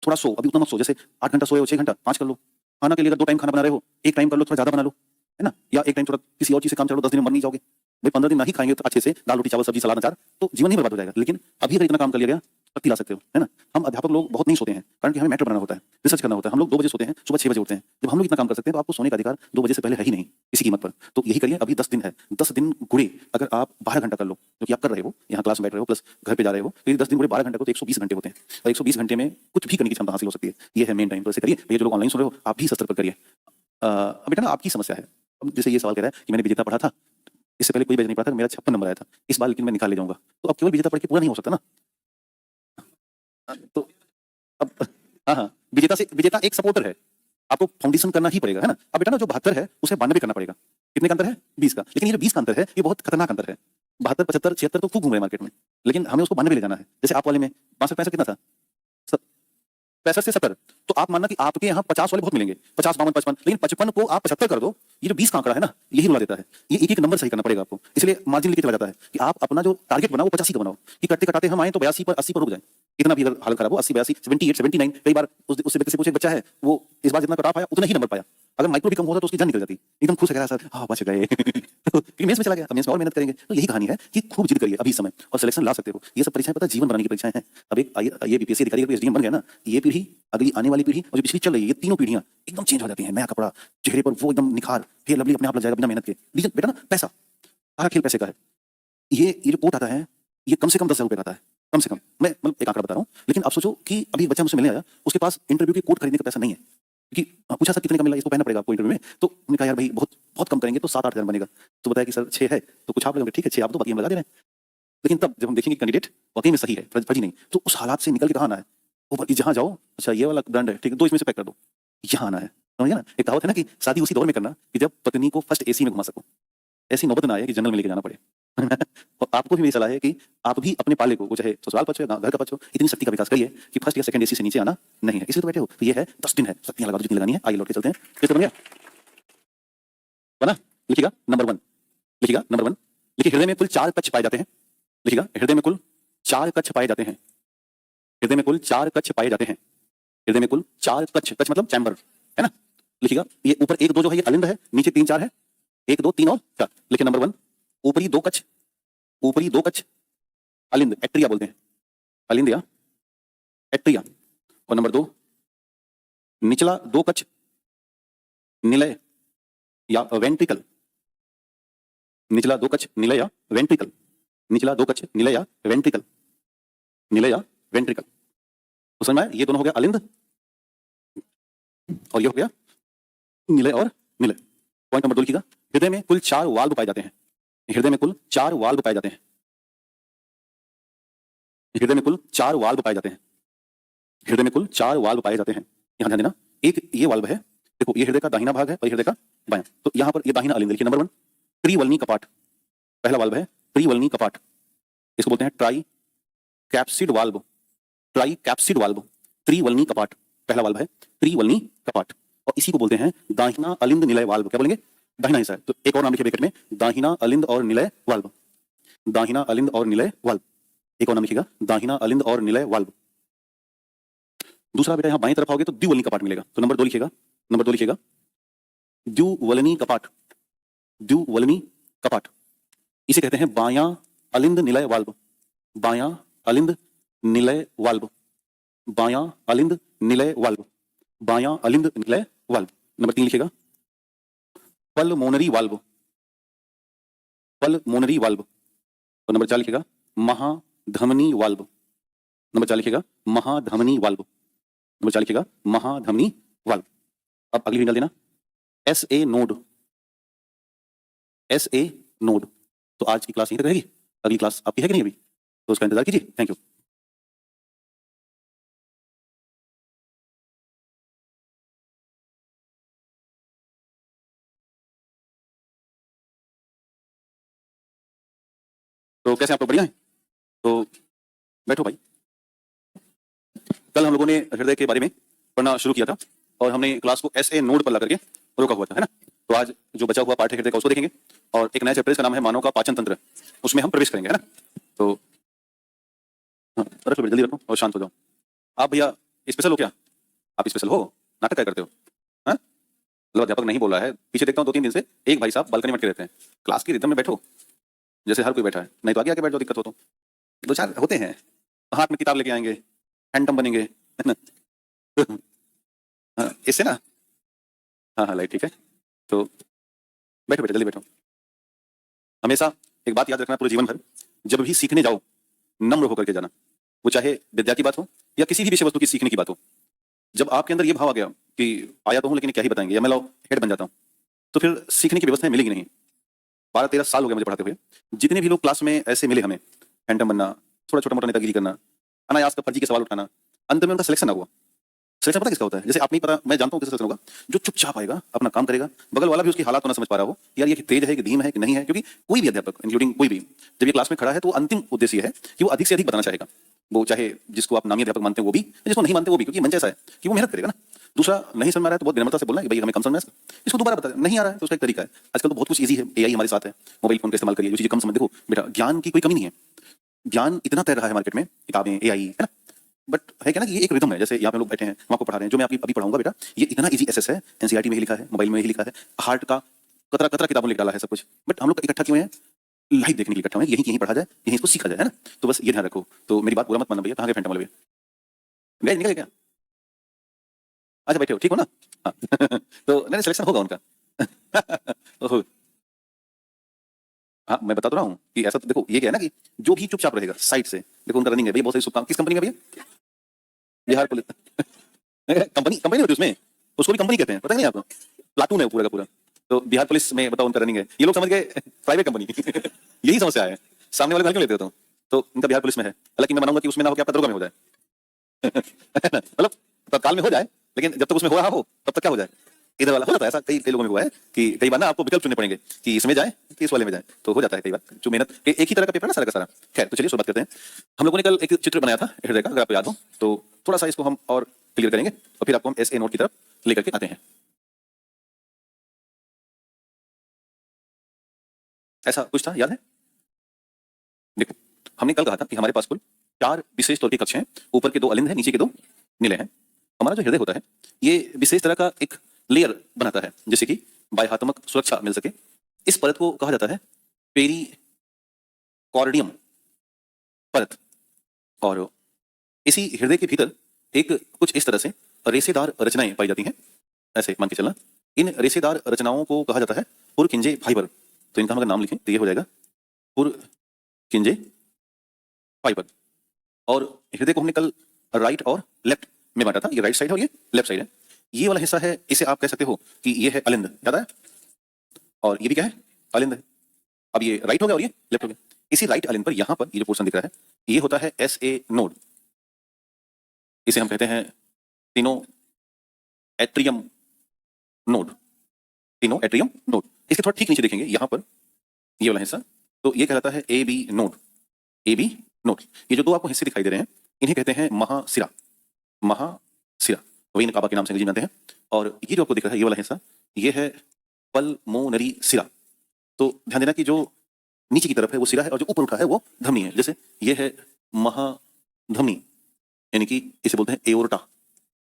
थोड़ा सो, अभी उतना मत सो, जैसे 8 घंटा सोए हो 6 घंटा 5 कर लो। खाना के लिए अगर 2 टाइम खाना बना रहे हो, 1 टाइम कर लो, थोड़ा ज्यादा बना लो, है ना, या 1 टाइम थोड़ा किसी और चीज से काम चलो, 10 दिन में मर नहीं जाओगे भाई। 15 दिन नहीं खाएंगे तो अच्छे से दाल रोटी चावल सब्जी सलाद अचार, तो जीवन ही बर्बाद हो जाएगा। लेकिन अभी अगर इतना काम कर लिया गया, शक्ति ला सकते हो, है ना। हम अध्यापक लोग बहुत नहीं सोते हैं, कारण कि हमें मैटर बनाना होता है, रिसर्च करना होता है। हम लोग 2 बजे सोते हैं, सुबह 6 बजे उठते हैं। जब हम लोग इतना काम कर सकते हैं तो आपको सोने का अधिकार 2 बजे से पहले है ही नहीं किसी कीमत पर। तो यही करिए, अभी 10 दिन है, 10 दिन गुणे अगर आप 12 घंटा कर लो, जो कि आप कर रहे हो, यहाँ क्लास में बैठ रहे हो प्लस घर पे जा रहे हो, तो 10 दिन गुणे 12 घंटे को तो 120 घंटे होते हैं, और 120 घंटे में कुछ भी करने की क्षमता हासिल हो सकती है। ये है मेन टाइम। तो ऐसे करिए भैया, जो लोग ऑनलाइन सुन रहे हो आप भी इस स्तर पर करिए। बेटा ना, आपकी समस्या है। अब जैसे ये सवाल कह रहा है कि मैंने विजेता पढ़ा था, इससे पहले कोई बैच नहीं पढ़ा था, मेरा 56 नंबर आया था, इस बार लेकिन मैं निकाल ले जाऊंगा। तो अब केवल विजेता पढ़ के पूरा नहीं हो सकता ना। तो अब हाँ हाँ, विजेता एक सपोर्टर है, आपको फाउंडेशन करना ही पड़ेगा, है ना। अब बेटा ना जो 72 है उसे 92 करना पड़ेगा। कितने का अंतर है? 20 का। लेकिन ये जो 20 का अंतर है ये बहुत खतरनाक अंतर है। 72, 75, 76 तो खूब घूम रहे हैं मार्केट में, लेकिन हमें उसको 92 ले जाना है। जैसे आप वाले में 62, 65 कितना था? 65 से 70। तो आप मानना कि आपके यहाँ 50 वाले बहुत मिलेंगे, 50, 52, 55, लेकिन 55 को आप 75 कर दो, ये जो 20 का आंकड़ा है ना यही रुला देता है। ये एक एक नंबर सही करना पड़ेगा आपको, इसलिए मार्जिन लेके चला जाता है कि आप अपना जो टारगेट बनाओ वो 85 का बनाओ, कि करते कटाते हम आए तो 82 पर 80 पर रुक जाए। इतना भी अगर हालत खराब हो 80, 82, 78, 79, कई बार उससे व्यक्ति से पूछे बच्चा है वो इस बार जितना कटा पाया उतना ही नंबर पाया, अगर माइक्रो भी कम होता तो उसकी जान निकल जाती। एकदम खुश है, कह रहा सर हाँ बच गए। तो मेंस में चला गया, अब मेंस में और मेहनत करेंगे। तो यही कहानी है कि खूब जिद करिए अभी समय, और सिलेक्शन ला सकते हो। ये सब परीक्षाएं पता है जीवन बनाने की परीक्षाएं हैं। अब एक ये बीपीएससी अधिकारी अगर एसडीएम बन गया ना, ये पीढ़ी, अगली आने वाली पीढ़ी और जो पिछली चल रही है, ये तीनों पीढ़ियां एकदम चेंज हो जाती हैं। नया कपड़ा, चेहरे पर वो एकदम निखार, फिर लवली अपने आप लग जाएगा बिना मेहनत के। रीजन बेटा ना पैसा, सारा खेल पैसे का है। ये जो कोट आता है ये कम से कम 10,000 रुपए का आता है, कम से कम। मैं मतलब एक आंकड़ा बता रहा हूँ, लेकिन आप सोचो कि अभी बच्चा मुझसे मिलने आया, उसके पास इंटरव्यू के कोट खरीदने का पैसा नहीं है, क्योंकि पूछा सर कितने का मिला, इसको पहनना पड़ेगा आपको इंटरव्यू में। तो उन्होंने कहा यार भाई बहुत बहुत कम करेंगे तो 7-8 हज़ार बनेगा। तो बताया कि सर 6 है, तो कुछ आप लोग ठीक है 6 आप तो बाकी हम लगा दे रहे हैं। लेकिन तब जब हम देखेंगे कैंडिडेट वाकई में सही है, फर्जी नहीं, तो उस हालात से निकल के कहाँ आना है? वो जहाँ जाओ, अच्छा ये वाला ब्रांड है ठीक है, 2 इसमें से पैक कर दो, यहाँ आना है। समझिए ना, एक कहावत है ना कि शादी उसी दौर में करना कि जब पत्नी को फर्स्ट एसी में घुमा सको, ऐसी नौबत ना आए कि जनरल में लेके जाना पड़े। और आपको भी मेरी सलाह है कि आप भी अपने पाले को, वो चाहे ससुराल पक्ष हो या घर का पक्ष हो, इतनी शक्ति का विकास करिए कि फर्स्ट या सेकंड एसी से नीचे आना नहीं है। इसलिए तो बैठे हो, तो ये है 10 दिन है, शक्तियां लगा दो जितनी लगानी है। आइए लौट के चलते हैं। फिर तो बन गया बना। लिखिएगा नंबर 1, लिखिएगा नंबर 1, लिखिए हृदय में कुल 4 कक्ष पाए जाते हैं। लिखिएगा हृदय में कुल 4 कक्ष पाए जाते हैं। हृदय में कुल 4 कक्ष पाए जाते हैं। हृदय में कुल 4 कक्ष, कक्ष मतलब चैम्बर, है ना। लिखिएगा ये ऊपर 1 2 जो है ये अलिंद है, नीचे 3 4 है, 1 2 3 और 4। लिखिए नंबर 1, ऊपरी 2 कक्ष, ऊपरी 2 कक्ष अलिंद, एट्रिया बोलते हैं, अलिंद या एट्रिया। और नंबर 2, निचला 2 कक्ष निलय या वेंट्रिकल, निचला 2 कक्ष निलय या वेंट्रिकल, निचला 2 कक्ष निलय या वेंट्रिकल, निलय या वेंट्रिकल। तो समझ में आया? ये दोनों हो गया अलिंद और ये हो गया निलय और निलय। पॉइंट नंबर 2 लिखिएगा, हृदय में कुल 4 वाल्व पाए जाते हैं। हृदय में कुल 4 वाल्व पाए जाते हैं। हृदय में कुल 4 वाल्व पाए जाते हैं। हृदय में कुल 4 वाल्व पाए जाते हैं। यहां ध्यान देना, एक ये वाल्व है, देखो ये हृदय का दाहिना भाग है और हृदय का बायां। तो यहां पर ये दाहिना अलिंद, लिखिए नंबर 1, त्रिवलनी कपाट। पहला वाल्व है त्रिवलनी कपाट, इसको बोलते हैं tricuspid valve. Tricuspid valve, त्रिवलनी कपाट, पहला वाल्व है त्रिवलनी कपाट। और इसी को बोलते हैं दाहिना अलिंद निलय वाल्व। क्या बोलेंगे? दाहिना हिस्सा है। तो एक और नाम लिखिए ब्रैकेट में, दाहिना अलिंद और निलय वाल्व। दाहिना अलिंद और निलय वाल्व, एक और नाम लिखिएगा, दाहिना अलिंद और निलय वाल्व। दूसरा बेटा यहां बाईं तरफ आओगे तो द्विवलनी कपाट मिलेगा। तो नंबर 2 लिखिएगा, नंबर 2 लिखिएगा, द्विवलनी कपाट। द्विवलनी कपाट इसे कहते हैं बायां अलिंद निलय वाल्व। बायां अलिंद निलय वाल्व, बायां अलिंद निलय वाल्व, बायां अलिंद निलय वाल्व। नंबर 3 लिखिएगा, पल्मोनरी वाल्व। Pulmonary valve. तो नंबर 4 लिखिएगा, महाधमनी वाल्व। नंबर 4 लिखिएगा, महाधमनी वाल्व। नंबर 4 लिखिएगा, महाधमनी वाल्व। अब अगली डाल देना, एसए नोड। SA node. तो आज की क्लास यहीं तक रहेगी, अगली क्लास आपकी है कि नहीं अभी, तो उसका इंतजार कीजिए। Thank you. तो कैसे आप लोग, बढ़िया हैं? तो बैठो भाई। कल हम लोगों ने हृदय के बारे में पढ़ना शुरू किया था और हमने क्लास को एसए नोड पर ला करके रोका हुआ था, है ना। तो आज जो बचा हुआ पाठ है हृदय का उसको देखेंगे और एक नया चैप्टर का नाम है मानव का पाचन तंत्र, उसमें हम प्रवेश करेंगे, है ना। तो रख लो, जल्दी रखो और शांत हो जाओ। आप भैया स्पेशल हो क्या? आप स्पेशल हो? नाटक क्या करते हो? हाँ, मतलब अध्यापक नहीं बोल रहा है, पीछे देखता हूँ 2-3 दिन से एक भाई साहब बालकनी में अटके रहते हैं। क्लास की रिदम में बैठो जैसे हर कोई बैठा है, नहीं तो आगे आके बैठ जाओ, दिक्कत हो तो। 2-4 होते हैं, हाथ में किताब लेके आएंगे, हैंडम बनेंगे, है ना। हाँ, इससे ना, हाँ हाँ लाइट ठीक है। तो बैठो बैठो, जल्दी बैठो। हमेशा एक बात याद रखना पूरे जीवन भर, जब भी सीखने जाओ नम्र होकर के जाना, वो चाहे विद्या की बात हो या किसी भी विषय वस्तु की सीखने की बात हो। जब आपके अंदर ये भाव आ गया कि आया तो हूं लेकिन क्या ही बताएंगे, या मैं लाओ हेड बन जाता हूं, तो फिर सीखने की व्यवस्था मिलेगी नहीं। 12-13 साल हो गए मुझे पढ़ाते हुए, जितने भी लोग क्लास में ऐसे मिले हमें, हैंडम बनना, थोड़ा छोटा मोटा नेतागिरी करना, अनायास का फर्जी के सवाल उठाना, अंत में उनका सिलेक्शन ना हुआ। सिलेक्शन पता किसका होता है? जैसे आप नहीं पता, मैं जानता हूँ किसका सिलेक्शन होगा, जो चुपचाप आएगा, अपना काम करेगा, बगल वाला भी उसकी हालात को ना समझ पा रहा हो, यार ये तेज है कि धीम है कि नहीं है। क्योंकि कोई भी अध्यापक, इंक्लूडिंग कोई भी, जब ये क्लास में खड़ा है तो अंतिम उद्देश्य ये है कि वो अधिक से अधिक बताना चाहेगा। वो चाहे जिसको आप नामी अध्यापक मानते हो वो भी, जिसको नहीं मानते वो भी, क्योंकि मंच ऐसा है कि वो मेहनत करेगा ना। दूसरा, नहीं समझ में आ रहा है तो बहुत विनम्रता से बोलना है कि भाई हमें कम समझ में है, इसको दोबारा बता, नहीं आ रहा है तो उसका एक तरीका है। आजकल तो बहुत कुछ ईजी है, एआई हमारे साथ है, मोबाइल फोन का इस्तेमाल करिए, जो चीजें कम समझ, देखो बेटा ज्ञान की कोई कमी नहीं है, ज्ञान इतना तैर रहा है मार्केट में, किताबें, एआई है ना, बट है क्या ना कि ये एक रिदम है। जैसे यहाँ पे लोग बैठे हैं, हम आपको पढ़ा रहे हैं, जो मैं अभी पढ़ाऊंगा बेटा, ये इतना इजी एसएस है, एनसीईआरटी में ही लिखा है, मोबाइल में ही लिखा है, हार्ट का कतरा कतरा किताबों में लिख डाला है सब कुछ, बट हम लोग इकट्ठा क्यों हैं? लाइव देखने के लिए इकट्ठा हुए, यहीं पढ़ा जाए, यहीं इसको सीखा जाए, है ना। तो बस ये ध्यान रखो। तो मेरी बात पूरा मत मानना भैया, कहाँ गए फैंटम वाले भैया? गए निकल गए क्या? अच्छा बैठे हो, ठीक हो ना? हाँ तो नहीं, सिलेक्शन होगा उनका ओहो, हाँ मैं बता तो रहा हूँ कि ऐसा, तो देखो ये क्या है ना कि जो भी चुपचाप रहेगा साइड से, देखो उनका रनिंग है भैया, बहुत सारी शुभकामनाएं। किस कंपनी में भैया? बिहार पुलिस कंपनी कंपनी होती है उसमें, उसको भी कंपनी कहते हैं, पता नहीं आपको? प्लाटून है वो पूरा का पूरा। तो बिहार पुलिस में बताओ उनका रनिंग है, ये लोग समझ गए प्राइवेट कंपनी यही समस्या है, सामने वाले क्यों लेते हो तुम? तो इनका बिहार पुलिस में है, हालांकि मैं मानूंगा कि उसमें ना हो, क्या दरोगा में हो जाए मतलब तत्काल में हो जाए, लेकिन जब तक उसमें हो रहा हो तब तक क्या हो जाए, इधर वाला हो जाता है। ऐसा कई कई लोगों में हुआ है कि कई बार ना आपको विकल्प चुनने पड़ेंगे कि इसमें जाए कि इस वाले में जाए, तो हो जाता है कई बार, जो मेहनत एक ही तरह का पेपर ना सारा का सारा। खैर, तो चलिए शुरुआत करते हैं। हम लोगों ने कल एक चित्र बनाया था हृदय का, अगर आपको याद हो तो थोड़ा सा इसको हम और क्लियर करेंगे और फिर आपको हम एसए नोट की तरफ लेकर के आते हैं। ऐसा कुछ था, याद है? देखो, हमने कल कहा था कि हमारे पास कुल 4 विशेष तौर के कक्ष हैं, ऊपर के 2 अलिंद हैं, नीचे के 2 निलय हैं। हमारा जो हृदय होता है ये विशेष तरह का एक लेयर बनाता है, जैसे कि बाह्यात्मक सुरक्षा मिल सके। इस परत को कहा जाता है पेरिकॉर्डियम परत। और इसी हृदय के भीतर एक कुछ इस तरह से रेशेदार रचनाएं पाई जाती हैं, ऐसे मान के चलना। इन रेशेदार रचनाओं को कहा जाता है पुरकिंजे फाइबर। तो इनका हम अगर नाम लिखें तो ये हो जाएगा पुरकिंजे फाइबर। और हृदय को हमने कल राइट और लेफ्ट में बांटा था, ये राइट साइड है और ये लेफ्ट साइड है। ये वाला हिस्सा है, इसे आप कह सकते हो कि ये है अलिंद, याद है? और ये भी क्या है? अलिंद है। अब ये राइट हो गया और ये लेफ्ट हो गया। इसी राइट अलिंद पर यहाँ पर ये जो पोर्शन दिख रहा है, ये होता है एस ए नोड। इसे हम कहते हैं तीनों एट्रियम नोड, तीनों एट्रियम नोड। इसके थोड़ा ठीक नीचे देखेंगे यहाँ पर ये वाला हिस्सा, तो ये कहलाता है A B node. A B node, ये जो 2 आपको हिस्से दिखाई दे रहे हैं इन्हें कहते हैं महाशिरा। महाशिरा वही नकाबा के नाम से अंग्रेजी में जानते हैं। और ये जो आपको दिख रहा है ये वाला हिस्सा, ये है पल्मोनरी सिरा। तो ध्यान देना कि जो नीचे की तरफ है वो सिरा है और जो ऊपर उठा है वो धमनी है। जैसे ये है महाधमनी, यानी कि इसे बोलते हैं एओर्टा।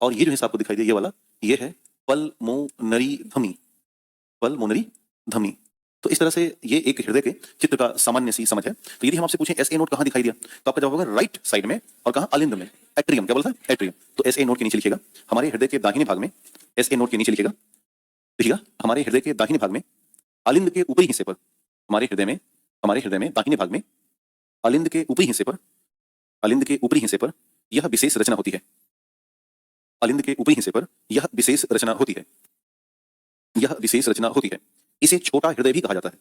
और ये जो हिस्सा आपको दिखाई दे ये वाला, ये है पल्मोनरी धमनी, पल्मोनरी धमनी। तो इस तरह से ये एक हृदय के चित्र का सामान्य सी समझ है। तो यदि हम आपसे पूछें एस ए नोड कहाँ दिखाई दिया, तो आपका जवाब होगा राइट साइड में, और कहाँ? अलिंद में, एट्रियम। क्या बोलता है? एट्रियम। तो एस ए नोड के नीचे लिखिएगा, हमारे हृदय के दाहिने भाग में, एस ए नोड के नीचे लिखिएगा, लिखिएगा हमारे हृदय के दाहिने भाग में अलिंद के ऊपरी हिस्से पर, हमारे हृदय में दाहिने भाग में अलिंद के ऊपरी हिस्से पर, अलिंद के ऊपरी हिस्से पर यह विशेष रचना होती है। अलिंद के ऊपरी हिस्से पर यह विशेष रचना होती है, यह विशेष रचना होती है। इसे छोटा हृदय भी कहा जाता है।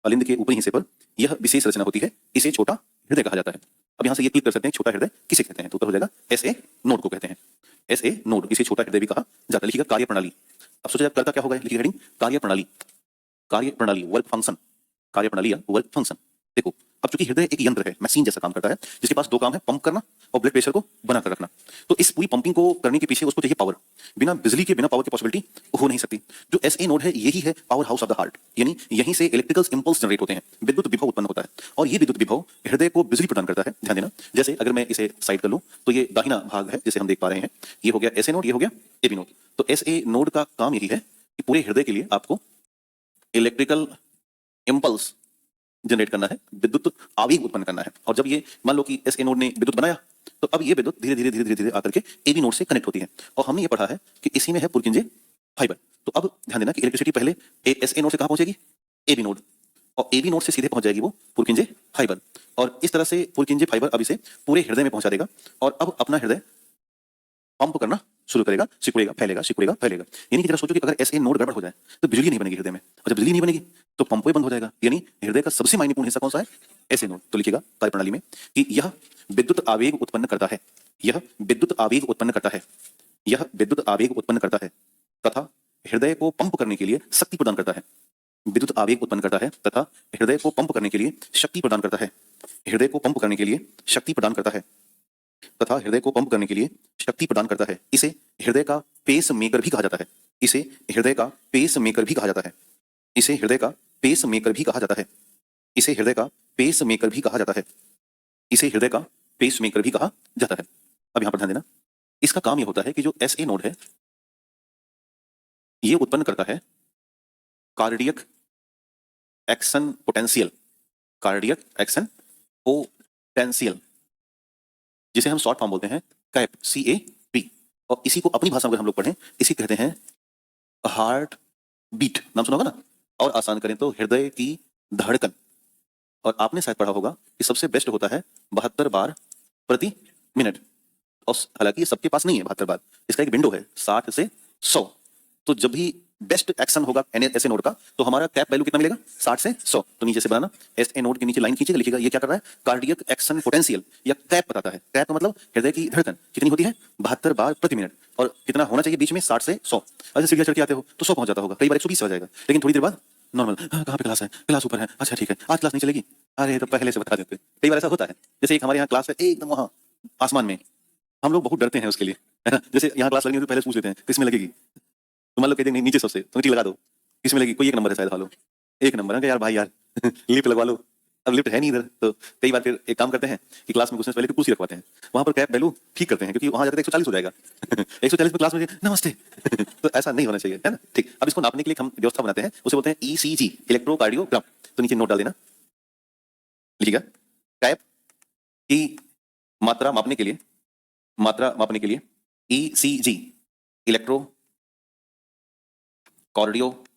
अलिंद के ऊपरी हिस्से पर यह विशेष रचना होती है, इसे छोटा हृदय कहा जाता है। अब यहां से ये क्लिक कर सकते हैं छोटा हृदय किसे कहते हैं, तो उत्तर हो जाएगा एस ए नोड को कहते हैं। एस ए नोड, इसे छोटा हृदय भी कहा जाता है। लिखिएगा कार्य प्रणाली। अब सोचा जाए करता क्या होगा, लिखिए हेडिंग कार्य प्रणाली। कार्य प्रणाली, वर्क फंक्शन, कार्य प्रणाली या वर्क फंक्शन। देखो, अब चूंकि हृदय एक यंत्र है, मशीन जैसा काम करता है, जिसके पास 2 काम है, पंप करना और ब्लड प्रेशर को बनाकर रखना। तो इस पूरी पंपिंग को करने के पीछे उसको चाहिए पावर। बिना बिजली के, बिना पावर की पॉसिबिलिटी हो नहीं सकती। जो एस ए नोड है यही है power house of the heart, यानी यहीं से इलेक्ट्रिकल इंपल्स जनरेट होते हैं, विद्युत विभव उत्पन्न होता है। और ये विद्युत विभव हृदय को बिजली प्रदान करता है। ध्यान देना, जैसे अगर मैं इसे साइड कर लूं तो ये दाहिना भाग है जिसे हम देख पा रहे हैं, ये हो गया एस ए नोड, ये हो गया ए बी नोड। तो एस ए नोड का काम यही है कि पूरे हृदय के लिए आपको इलेक्ट्रिकल इंपल्स जनरेट करना है, विद्युत आवेग उत्पन्न करना है। और जब ये मान लो कि एस ए नोड ने विद्युत बनाया, तो अब ये विद्युत धीरे धीरे धीरे धीरे धीरे आकर के ए बी नोड से कनेक्ट होती है। और हमने ये पढ़ा है कि इसी में है पुरकिंजे फाइबर। तो अब ध्यान देना कि इलेक्ट्रिसिटी पहले एस ए नोड से कहां पहुंचेगी? A B node. और ए बी नोड से सीधे पहुंच जाएगी वो पुरकिंजे फाइबर। और इस तरह से पुरकिंजे फाइबर अब इसे पूरे हृदय में पहुंचा देगा। और अब अपना हृदय पंप करना शुरू करेगा, सिकुड़ेगा, फैलेगा, सिकुड़ेगा, फैलेगा। यानी कि जरा सोचो कि अगर एस ए नोड गड़बड़ हो जाए तो बिजली नहीं बनेगी हृदय में, और जब बिजली नहीं बनेगी तो पंप ही बंद हो जाएगा। यानी हृदय का सबसे महत्वपूर्ण हिस्सा कौन सा है? S A node. तो लिखिएगा कार्य प्रणाली में कि यह विद्युत आवेग उत्पन्न करता है, यह विद्युत आवेग उत्पन्न करता है, यह विद्युत आवेग उत्पन्न करता है तथा हृदय को पंप करने के लिए शक्ति प्रदान करता है। विद्युत आवेग उत्पन्न करता है तथा हृदय को पंप करने के लिए शक्ति प्रदान करता है। हृदय को पंप करने के लिए शक्ति प्रदान करता है तथा हृदय को पंप करने के लिए शक्ति प्रदान करता है। इसे हृदय का पेस मेकर भी कहा जाता है। इसे हृदय का पेस मेकर भी कहा जाता है। इसे हृदय का पेस मेकर भी कहा जाता है। इसे हृदय का पेस मेकर भी कहा जाता है। इसे हृदय का पेस मेकर भी कहा जाता है। अब यहां पर ध्यान देना, इसका काम यह होता है कि जो SA नोड है ये उत्पन्न करता है cardiac action potential, cardiac action potential, जिसे हम शॉर्ट फॉर्म बोलते हैं कैप, CAP। और इसी को अपनी भाषा में अगर हम लोग पढ़ें, इसी कहते हैं हार्ट बीट। नाम सुना होगा ना? और आसान करें तो हृदय की धड़कन। और आपने शायद पढ़ा होगा कि सबसे बेस्ट होता है 72 बार प्रति मिनट। और हालांकि ये सबके पास नहीं है 72 बार, इसका एक विंडो है 60 से 100। तो जब भी बेस्ट एक्शन होगा SA नोड का, तो हमारा कैप वैल्यू कितना मिलेगा? 60 से 100। तो नीचे से बनाना, SA नोड के नीचे लाइन खींचेगा, लिखिएगा ये क्या कर रहा है? कार्डियक एक्शन पोटेंशियल या कैप बताता है। कैप का मतलब हृदय की धड़कन कितनी होती है? 72 बार प्रति मिनट। और कितना होना चाहिए बीच में? 60 से 100। अगर सीढ़ियां चढ़ के आते हो तो 100 पहुंच जाता होगा, कई बार 120 हो जाएगा, लेकिन थोड़ी देर बाद नॉर्मल। कहाँ पे क्लास है? क्लास ऊपर है। अच्छा ठीक है, आज क्लास नहीं चलेगी? अरे तो पहले से बता देते। कई बार ऐसा होता है, जैसे एक हमारे यहाँ क्लास है एकदम वहाँ आसमान में, हम लोग बहुत डरते हैं उसके लिए, है ना? जैसे यहाँ क्लास लगनी है तो पहले पूछ लेते हैं किसमें लगेगी, तो मान लो कहते हैं नीचे सबसे, तो नीचे लगा दो, किसमें लगी? कोई एक नंबर है शायद, हालो एक नंबर है यार भाई यार लिफ्ट लगवा लो। अब लिफ्ट है नहीं इधर, तो कई बार फिर एक काम करते हैं कि क्लास में घुसने से पहले कुर्सी रखवाते हैं, वहां पर कैप वैल्यू ठीक करते हैं, क्योंकि वहां जाते 140 हो जाएगा 140 में क्लास में नमस्ते तो ऐसा नहीं होना चाहिए, है ना? ठीक, अब इसको नापने के लिए हम व्यवस्था बनाते हैं, उसे बोलते हैं ECG, इलेक्ट्रोकार्डियोग्राम। तो नीचे नोट डाल देना, लिखिएगा कैप की मात्रा मापने के लिए, मात्रा मापने के लिए ECG, इलेक्ट्रो कार्डियोग्राम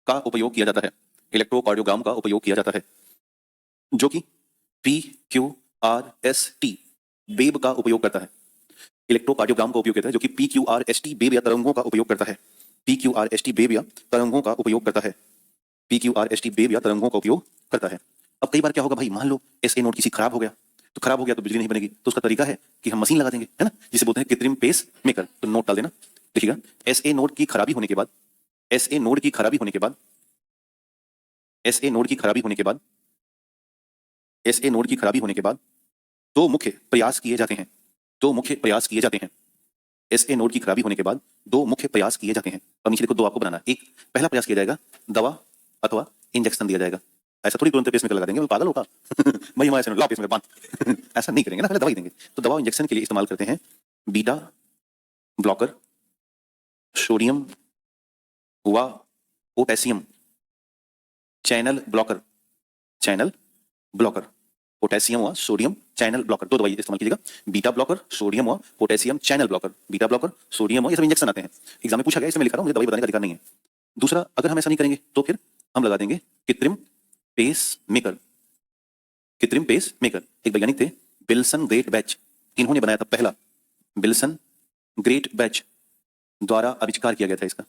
का उपयोग किया जाता है। इलेक्ट्रोकार्डियोग्राम का उपयोग किया जाता है, जो कि PQRST वेव का उपयोग करता है। इलेक्ट्रोकार्डियोग्राम का उपयोग करता है जो कि PQRST वेव या तरंगों का उपयोग करता है। PQRST वेव या तरंगों का उपयोग करता है। PQRST वेव या तरंगों का उपयोग करता है। अब कई बार क्या होगा भाई, मान लो SA नोड किसी खराब हो गया, तो खराब हो गया तो बिजली नहीं बनेगी, तो उसका तरीका है कि हम मशीन लगा देंगे, है ना, जिसे बोलते हैं कृत्रिम पेस मेकर। तो नोट डाल देना, देखिएगा SA नोड की खराबी होने के बाद, SA नोड की खराबी होने के बाद, SA नोड की खराबी होने के बाद, SA नोड की खराबी होने के बाद दो मुख्य प्रयास किए जाते हैं। दो मुख्य प्रयास किए जाते हैं। SA नोड की खराबी होने के बाद दो मुख्य प्रयास किए जाते हैं। अब नीचे देखो, दो आपको बनाना है। एक पहला प्रयास किया जाएगा, दवा अथवा इंजेक्शन दिया जाएगा। ऐसा थोड़ी तुरंत पेस में लगा देंगे, वो पागल होगा भाई हमारे ला पेस में बांध ऐसा नहीं करेंगे ना, पहले दवाई देंगे। तो दवा इंजेक्शन के लिए इस्तेमाल करते हैं बीटा ब्लॉकर, सोडियम व potassium channel blocker, channel blocker, potassium व सोडियम चैनल ब्लॉकर। दो दवाई इस्तेमाल कीजिएगा, बीटा ब्लॉकर, सोडियम व potassium channel blocker. Beta blocker, sodium व ये सब इंजेक्शन आते हैं, एग्जाम में पूछा गया, इसमें लिखा रहा हूं, मुझे दवाई बताने का अधिकार नहीं है। दूसरा, अगर हम ऐसा नहीं करेंगे तो फिर हम लगा देंगे कृत्रिम पेस मेकर। कृत्रिम पेस मेकर एक वैज्ञानिक थे विल्सन ग्रेट बैच, इन्होंने बनाया था पहला, विल्सन ग्रेट बैच द्वारा आविष्कार किया गया था इसका।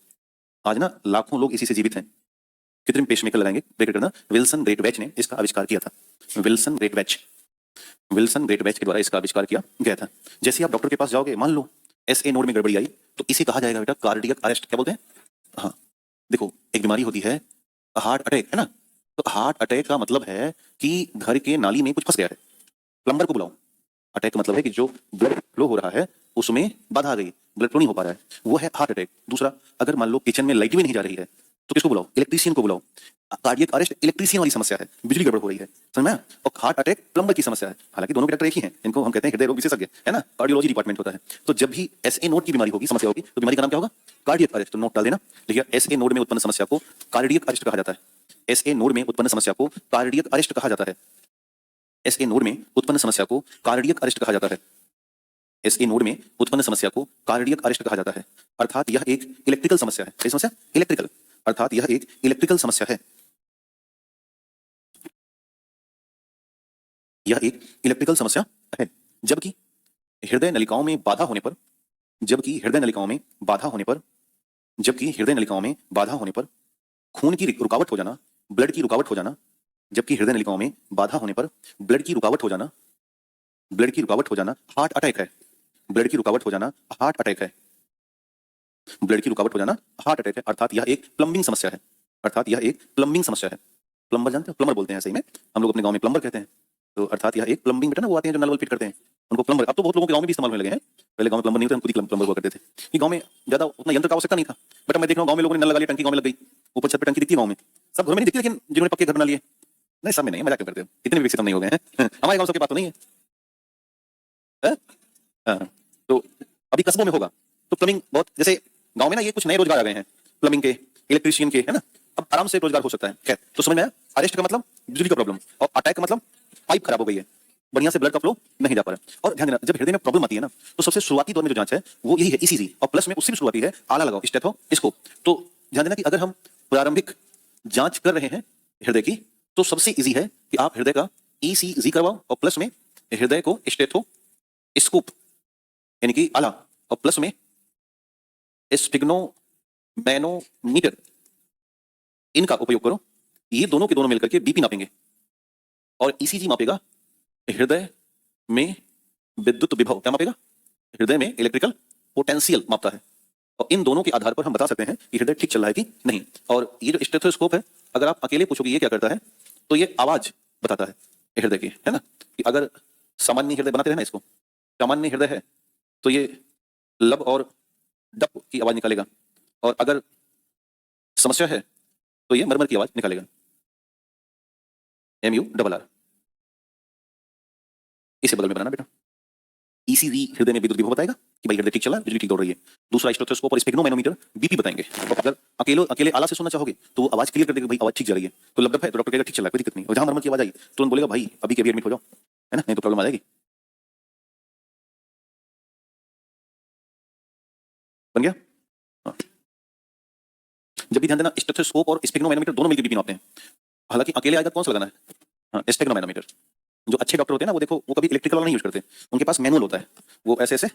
आज ना लाखों लोग इसी से जीवित हैं। कृत्रिम पेस मेकर लगाएंगे, ब्रैकेट करना, विल्सन ग्रेट बैच ने इसका आविष्कार किया था। Wilson great batch, Wilson great batch के द्वारा इसका आविष्कार किया गया था। जैसे आप डॉक्टर के पास जाओगे, मान लो SA नोड में गड़बड़ी आई, तो इसे कहा जाएगा बेटा कार्डियक अरेस्ट। क्या बोलते हैं? हाँ, देखो एक बीमारी होती है हार्ट अटैक, है ना? तो हार्ट अटैक का मतलब है कि घर के नाली में कुछ फंस गया है, प्लम्बर को बुलाओ। अटैक का मतलब है कि जो ब्लड फ्लो हो रहा है उसमें बाधा आ गई, ब्लड फ्लो नहीं हो पा रहा है, वो है हार्ट अटैक। दूसरा, अगर मान लो किचन में लाइट भी नहीं जा रही है, तो किसको बुलाओ? इलेक्ट्रीशियन को बुलाओ। कार्डियक अरेस्ट इलेक्ट्रीशियन वाली समस्या है, बिजली गड़बड़ हो रही है, समझ में? और हार्ट अटैक प्लम्बर की समस्या है। हालांकि दोनों के डॉक्टर एक ही हैं, इनको हम कहते हैं हृदय रोग विशेषज्ञ, है ना, कार्डियोलॉजी डिपार्टमेंट होता है। तो जब भी SA नोड की बीमारी होगी, समस्या होगी, तो बीमारी का नाम क्या होगा? Cardiac arrest. तो नोट डाल देना, देखिए SA नोड में उत्पन्न समस्या को कार्डियक अरेस्ट कहा जाता है। SA नोड में उत्पन्न समस्या को कार्डियक अरेस्ट कहा जाता है। SA नोड में उत्पन्न समस्या को कार्डियक अरेस्ट कहा जाता है। SA नोड में उत्पन्न समस्या को कार्डियक अरेस्ट कहा जाता है, अर्थात यह एक इलेक्ट्रिकल समस्या है। क्या समस्या? इलेक्ट्रिकल, अर्थात यह एक इलेक्ट्रिकल समस्या है। यह एक इलेक्ट्रिकल समस्या है। जबकि हृदय नलिकाओं में बाधा होने पर, जबकि हृदय नलिकाओं में बाधा होने पर, जबकि हृदय नलिकाओं में बाधा होने पर खून की रुकावट हो जाना, ब्लड की रुकावट हो जाना, जबकि हृदय नलिकाओं में बाधा होने पर ब्लड की रुकावट हो जाना हार्ट अटैक है। ब्लड की रुकावट हो जाना हार्ट अटैक है। ब्लड की रुकावट हो जाना हार्ट अटैक है। अर्थात यह एक प्लम्बिंग समस्या है। प्लम्बर जानते हो, प्लम्बर बोलते हैं सही में, हम लोग अपने गांव में प्लम्बर कहते हैं। तो अर्थात यह एक प्लम्बिंग बेटा ना, वो आते हैं जो नल वल फिट करते हैं, उनको प्लम्बर। अब तो बहुत लोगों के गांव में भी इस्तेमाल होने लगे हैं। पहले गांव में प्लम्बर नहीं थे, हम खुद ही प्लम्बर हुआ करते थे कि गांव में ज्यादा उतना यंत्र का आवश्यकता नहीं था। बट मैं देख रहा हूँ गांव में लोगों ने नल लगा लिया, टंकी गांव में लग गई, ऊपर छत पे टंकी दिखती है गांव में। सब घर में नहीं दिखती, लेकिन जिन्होंने पक्के घर बना लिए, नहीं सब में नहीं, मजाक करते हो, इतने विकसित हम नहीं हो गए हैं। हमारे गांव सबके पास तो नहीं है, है? हाँ। तो अभी कस्बों में होगा तो प्लम्बिंग बहुत, जैसे गांव में ना ये कुछ नए रोजगार आ गए हैं, प्लम्बिंग के, इलेक्ट्रीशियन के, है ना, अब आराम से रोजगार हो सकता है। खैर, तो समझ में आया, अरेस्ट का मतलब बिजली का प्रॉब्लम, और अटैक का मतलब पाइप खराब हो गई है, बढ़िया से ब्लड का फ्लो नहीं जा पा रहा। और ध्यान देना, जब हृदय में प्रॉब्लम आती है ना, तो सबसे शुरुआती दौर में जो जांच है वो यही है, ईसीजी, और प्लस में उससे भी शुरुआती है आला लगाओ, स्टेथोस्कोप। तो ध्यान देना कि अगर हम प्रारंभिक जांच कर रहे हैं हृदय की, तो सबसे इजी है कि आप हृदय का ईसीजी करवाओ, और प्लस में हृदय को स्टेथोस्कोप यानी कि आला, और प्लस में स्फिग्नोमैनोमीटर, इनका उपयोग करो। ये दोनों के दोनों मिलकर के बीपी नापेंगे, और ईसीजी मापेगा हृदय में विद्युत विभव। क्या मापेगा? हृदय में इलेक्ट्रिकल पोटेंशियल मापता है, और इन दोनों के आधार पर हम बता सकते हैं कि हृदय ठीक चल रहा है कि नहीं। और ये जो स्टेथोस्कोप है, अगर आप अकेले पूछोगे ये क्या करता है, तो ये आवाज बताता है हृदय की, है ना, कि अगर सामान्य हृदय बनाते हैं ना, इसको सामान्य हृदय है तो ये लब और डप की आवाज निकालेगा, और अगर समस्या है तो ये मरमर की आवाज निकालेगा, MURR। इसे बगल में बनाना बेटा। ईसीजी हृदय में विद्युत विभव बताएगा कि भाई हृदय ठीक चला है, बिजली ठीक दौड़ रही है। दूसरा स्टेथोस्कोप और स्फिग्नोमैनोमीटर बीपी बताएंगे। और अगर अकेले आला से सुनना चाहोगे तो वो आवाज क्लियर कर देगा, भाई आवाज ठीक जा रही है, तो लबडब है तो डॉक्टर कहेगा ठीक चल रहा है, कोई दिक्कत नहीं। और जहां मरमर की आवाज आई तुरंत बोलेगा भाई अभी के अभी एडमिट हो जाओ, है ना, नहीं तो प्रॉब्लम आ जाएगी। बन गया? हाँ। जब भी ध्यान देना, स्टेथोस्कोप और स्फिग्नोमैनोमीटर दोनों मिलकर बीपी नापते हैं। हालांकि अकेले आएगा कौन सा लगाना है? हाँ, स्फिग्नोमैनोमीटर। जो अच्छे डॉक्टर होते हैं ना, वो देखो वो कभी इलेक्ट्रिकल वाला नहीं यूज करते, उनके पास मैनुअल होता है, वो ऐसे ऐसे,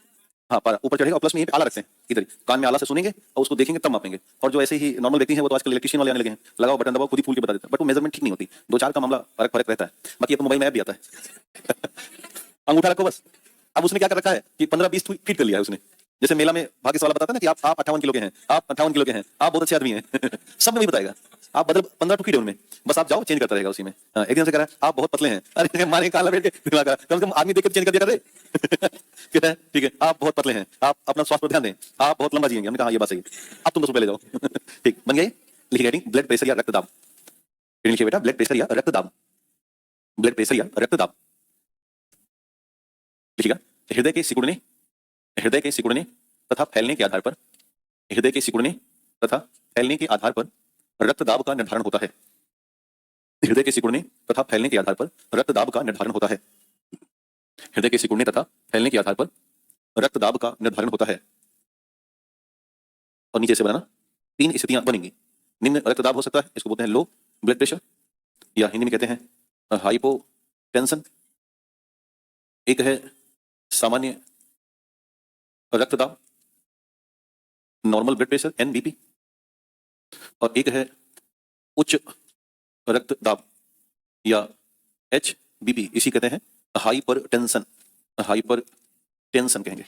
हाँ, पर ऊपर चढ़ेगा और प्लस में ये आला रखते हैं, इधर कान में आला से सुनेंगे और उसको देखेंगे तब मापेंगे। और जो ऐसे ही नॉर्मल व्यक्ति हैं वो तो आजकल इलेक्ट्रिशियन वाले आने लगे हैं, लगाओ बटन दबाओ खुद ही फूल के बता देते हैं, बट वो मेजरमेंट ठीक नहीं होती। दो चार का मामला फर्क रहता है, बाकी तो मोबाइल में ऐप भी आता है। अंगूठा रखो बस। अब उसने क्या कर रखा है कि 15-20 फीट कर लिया है उसने, जैसे मेला में भाग्य वाला बताता है ना कि आप 58 किलो के हैं, आप 58 किलो के हैं, आप बहुत अच्छे आदमी हैं। सब में वही बताएगा, आप बदल 15 फीट है उनमें, बस आप जाओ चेंज करता रहेगा उसी में। हाँ, एक दिन से कह रहा है आप बहुत पतले हैं, अरे मारे काला बैठ के दिमाग का, कम से कम आदमी देख के चेंज कर दिया करे। कहता है ठीक है आप बहुत पतले हैं, आप अपना स्वास्थ्य पर ध्यान दें, आप बहुत लंबा जिएंगे। हमने कहा ये बात सही है, अब तुम 10 रुपए ले जाओ। ठीक बन गया। लिखिए हेडिंग, ब्लड प्रेशर या रक्तदाब। लिखिए बेटा, ब्लड प्रेशर या रक्तदाब, ब्लड प्रेशर या रक्तदाब। लिखिएगा, हृदय के सिकुड़ने तथा फैलने के आधार पर, हृदय के सिकुड़ने तथा फैलने के आधार पर रक्तदाब का निर्धारण होता है। हृदय के सिकुड़ने तथा फैलने के आधार पर रक्तदाब का निर्धारण होता है। हृदय के सिकुड़ने तथा फैलने के आधार पर रक्तदाब का निर्धारण होता है। और नीचे से बनाना, 3 स्थितियां बनेंगी। निम्न रक्तदाब हो सकता है, इसको बोलते हैं लो ब्लड प्रेशर, या हिंदी में कहते हैं हाइपोटेंशन। एक है सामान्य रक्तदाब, नॉर्मल ब्लड प्रेशर NBP, और एक है उच्च रक्तदाब या HBP, इसी कहते हैं हाइपरटेंशन, हाइपरटेंशन कहेंगे।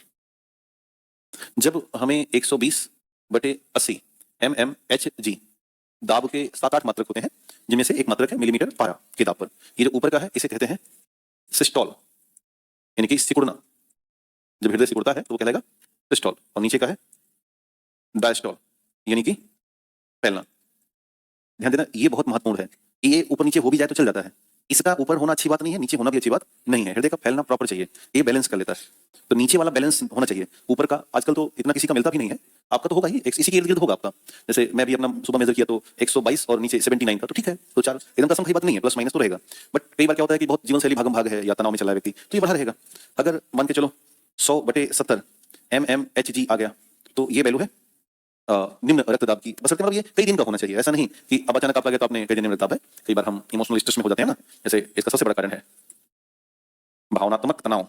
जब हमें 120/80 mmHg दाब के 7-8 मात्रक होते हैं, जिनमें से एक मात्रक है मिलीमीटर पारा के दाब पर। ये जो ऊपर का है इसे कहते हैं सिस्टोल, यानी कि सिकुड़ना। जब हृदय सिकुड़ता है तो वो कहलाएगा सिस्टोल, और नीचे का है डायस्टोल, यानी कि फैलना। ध्यान देना ये बहुत महत्वपूर्ण है, ये ऊपर नीचे हो भी जाए तो चल जाता है, इसका ऊपर होना अच्छी बात नहीं है, नीचे होना भी अच्छी बात नहीं है। हृदय का फैलना प्रॉपर चाहिए, ये बैलेंस कर लेता है। तो नीचे वाला बैलेंस होना चाहिए, ऊपर का आजकल तो इतना किसी का मिलता भी नहीं है। आपका तो होगा ही, इसी के इर्द गिर्द होगा आपका। जैसे मैं भी अपना सुबह मेजर किया तो 122 और नीचे 79 था, तो ठीक है, तो 4 एकदम कसम की बात नहीं है, प्लस माइनस तो रहेगा। बट कई बार क्या होता है कि बहुत जीवन शैली भागम भाग है या तनाव में चला है व्यक्ति, तो ये बढ़ा रहेगा। अगर मान के चलो 100/70 mmHg आ गया, तो ये वैल्यू है निम्न रक्तदाब की। बस मतलब ये कई दिन का होना चाहिए, ऐसा नहीं कि अब अचानक आप लगे तो आपने कई दिन निम्न रक्तदाब है। कई बार हम इमोशनल स्ट्रेस में हो जाते हैं ना, जैसे इसका सबसे बड़ा कारण है भावनात्मक तनाव,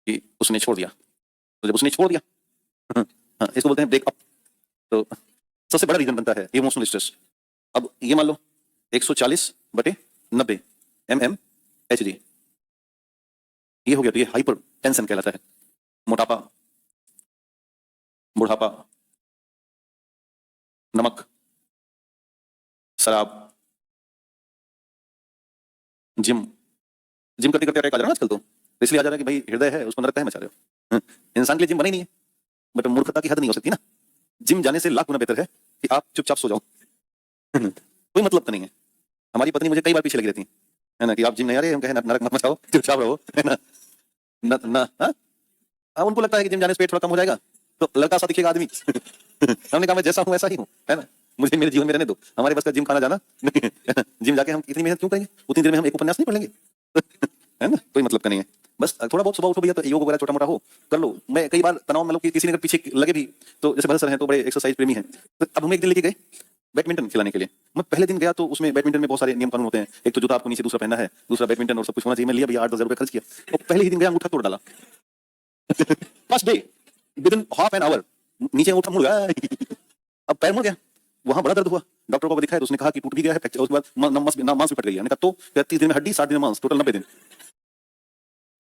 कि उसने छोड़ दिया। तो जब उसने छोड़ दिया, हाँ, इसको बोलते हैं ब्रेकअप। तो सबसे बड़ा रीजन बनता है इमोशनल स्ट्रेस। अब ये मान लो 140/80 90 mmHg। ये हो गया, तो ये हाइपर टेंशन कहलाता है। मोटापा, बुढ़ापा, नमक, शराब, जिम। जिम करते करते अटैक आ जा रहा है आजकल, तो इसलिए आ जा रहा है कि भाई हृदय है, उसको नरक काहे मचा रहे हो। इंसान के लिए जिम बना ही नहीं है, बट मूर्खता की हद नहीं हो सकती ना। जिम जाने से लाख गुना बेहतर है कि आप चुपचाप सो जाओ। कोई मतलब तो नहीं है। हमारी पत्नी मुझे कई बार पीछे लगी रहती है ना, कि आप जिम नहीं आ रहे, हम कहे नरक मत मचाओ, चुपचाप रहो, है ना। न, न, हाँ? हाँ, उनको लगता है कि जिम जाने से पेट थोड़ा कम हो जाएगा तो लड़का सा दिखेगा आदमी। हमने कहा मैं जैसा हूँ ऐसा ही हूँ, है ना। मुझे मेरे जीवन में रहने दो, हमारे बस का जिम खाना जाना नहीं है। जिम जाके हम इतनी मेहनत क्यों करेंगे, उतनी देर में हम एक उपन्यास नहीं पढ़ लेंगे। है ना, कोई मतलब का नहीं है। बस थोड़ा बहुत सुबह उठो भैया, तो योग वगैरह छोटा मोटा हो कर लो। मैं कई बार तनाव में किसी ने अगर पीछे लगे भी, तो जैसे भरत सर हैं तो बड़े एक्सरसाइज प्रेमी हैं, तो अब हमें एक दिन लेके गए बैडमिंटन खिलाने के लिए। मैं पहले दिन गया तो उसमें बैडमिंटन में बहुत सारे नियम कानून होते हैं। एक तो जूता आपको नीचे दूसरा पहनना है, दूसरा बैडमिंटन और सब कुछ होना चाहिए। मैं लिया भैया 8-10 हज़ार रुपये खर्च किया, और पहले ही दिन गया अंगूठा तोड़ डाला। First day with in half an hour नीचे अंगूठा मुड़ गया। अब पैर मुड़ गया, वहां बड़ा दर्द हुआ। डॉक्टर को दिखाया तो उसने कहा कि टूट भी गया है, उसके बाद मांस भी फट गई है। मैंने कहा तो 30 दिन में हड्डी, 60 दिन में मांस, टोटल 90 दिन।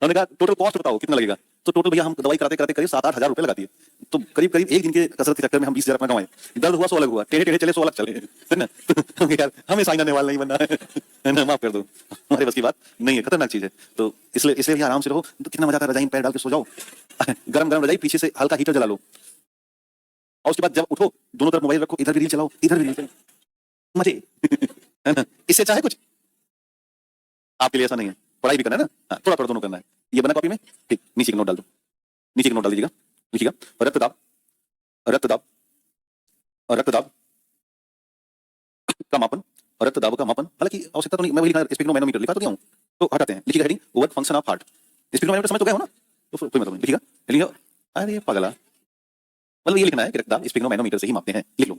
हमने कहा टोटल कॉस्ट बताओ कितना लगेगा। तो टोटल भैया हम दवाई कराते कराते करीब 7-8 हज़ार रुपए लगा दिए। तो करीब करीब एक दिन के कसरत के चक्कर में हम 20 हज़ार अपना कमाए। दर्द हुआ सो अलग हुआ, टेढ़े टेढ़े चले सो अलग चले, है ना। तो यार हमें साइना नेहवाल नहीं बनना है ना, माफ कर दो, हमारे बस की बात नहीं है, खतरनाक चीज है। तो इसलिए भी आराम से रहो। तो कितना मजा आता है, रजाई में पैर डाल के सो जाओ, गरम गरम रजाई, पीछे से हल्का हीटर जला लो, और उसके बाद जब उठो दोनों तरफ मोबाइल रखो, इधर भी रील चलाओ, इधर भी रील चलाओ, मजे। है ना, इससे चाहे कुछ आपके लिए ऐसा नहीं है। पढ़ाई भी करना है ना, हाँ, थोड़ा थोड़ा दोनों करना है। ये बना कॉपी में, ठीक, नीचे की नोट डाल दो, नीचे की नोट डाल दीजिएगा। लिखिएगा रक्तदाब, रक्तदाब, रक्तदाब का मापन, रक्तदाब का मापन। हालांकि आवश्यकता तो नहीं, मैं वही लिखा स्पिग्नोमेनोमीटर लिखा तो क्या हूं, तो हटाते हैं। लिखिएगा heading work function of heart. Sphygmomanometer समझ तो गए हो ना, तो कोई मतलब नहीं। लिखिएगा लिखिएगा, अरे पागला, मतलब ये लिखना है कि रक्तदाब स्पिग्नोमेनोमीटर से ही मापते हैं, लिख लो।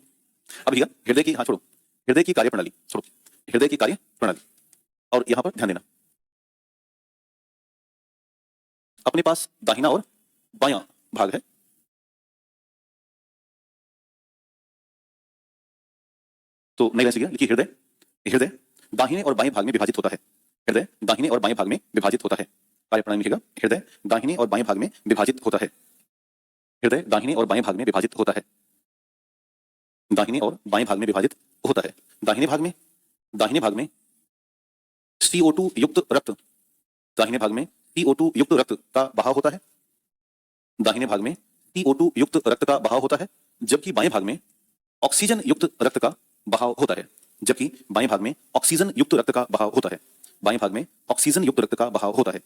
अब लिखिएगा हृदय की, हाँ छोड़ो, हृदय की कार्यप्रणाली छोड़ो, हृदय की कार्यप्रणाली। और यहां पर ध्यान देना, अपने पास दाहिना और बायां भाग है। तो नहीं रह सकेगा, लिखिए हृदय, हृदय दाहिने और बाएं भाग में विभाजित होता है। हृदय दाहिने और बाएं भाग में विभाजित होता है। कार्यप्रणाली लिखिएगा हृदय दाहिने और बाएं भाग में विभाजित होता है। हृदय दाहिने और बाएं भाग में विभाजित होता है। दाहिने और बाएं भाग में विभाजित होता है। दाहिने भाग में CO2 युक्त रक्त, दाहिने भाग में CO2 युक्त रक्त का बहाव होता है। दाहिने भाग में CO2 युक्त रक्त का बहाव होता है, जबकि बाएं भाग में ऑक्सीजन युक्त रक्त का बहाव होता है। जबकि बाएं भाग में ऑक्सीजन युक्त रक्त का बहाव होता है। बाएं भाग में ऑक्सीजन युक्त रक्त का बहाव होता है।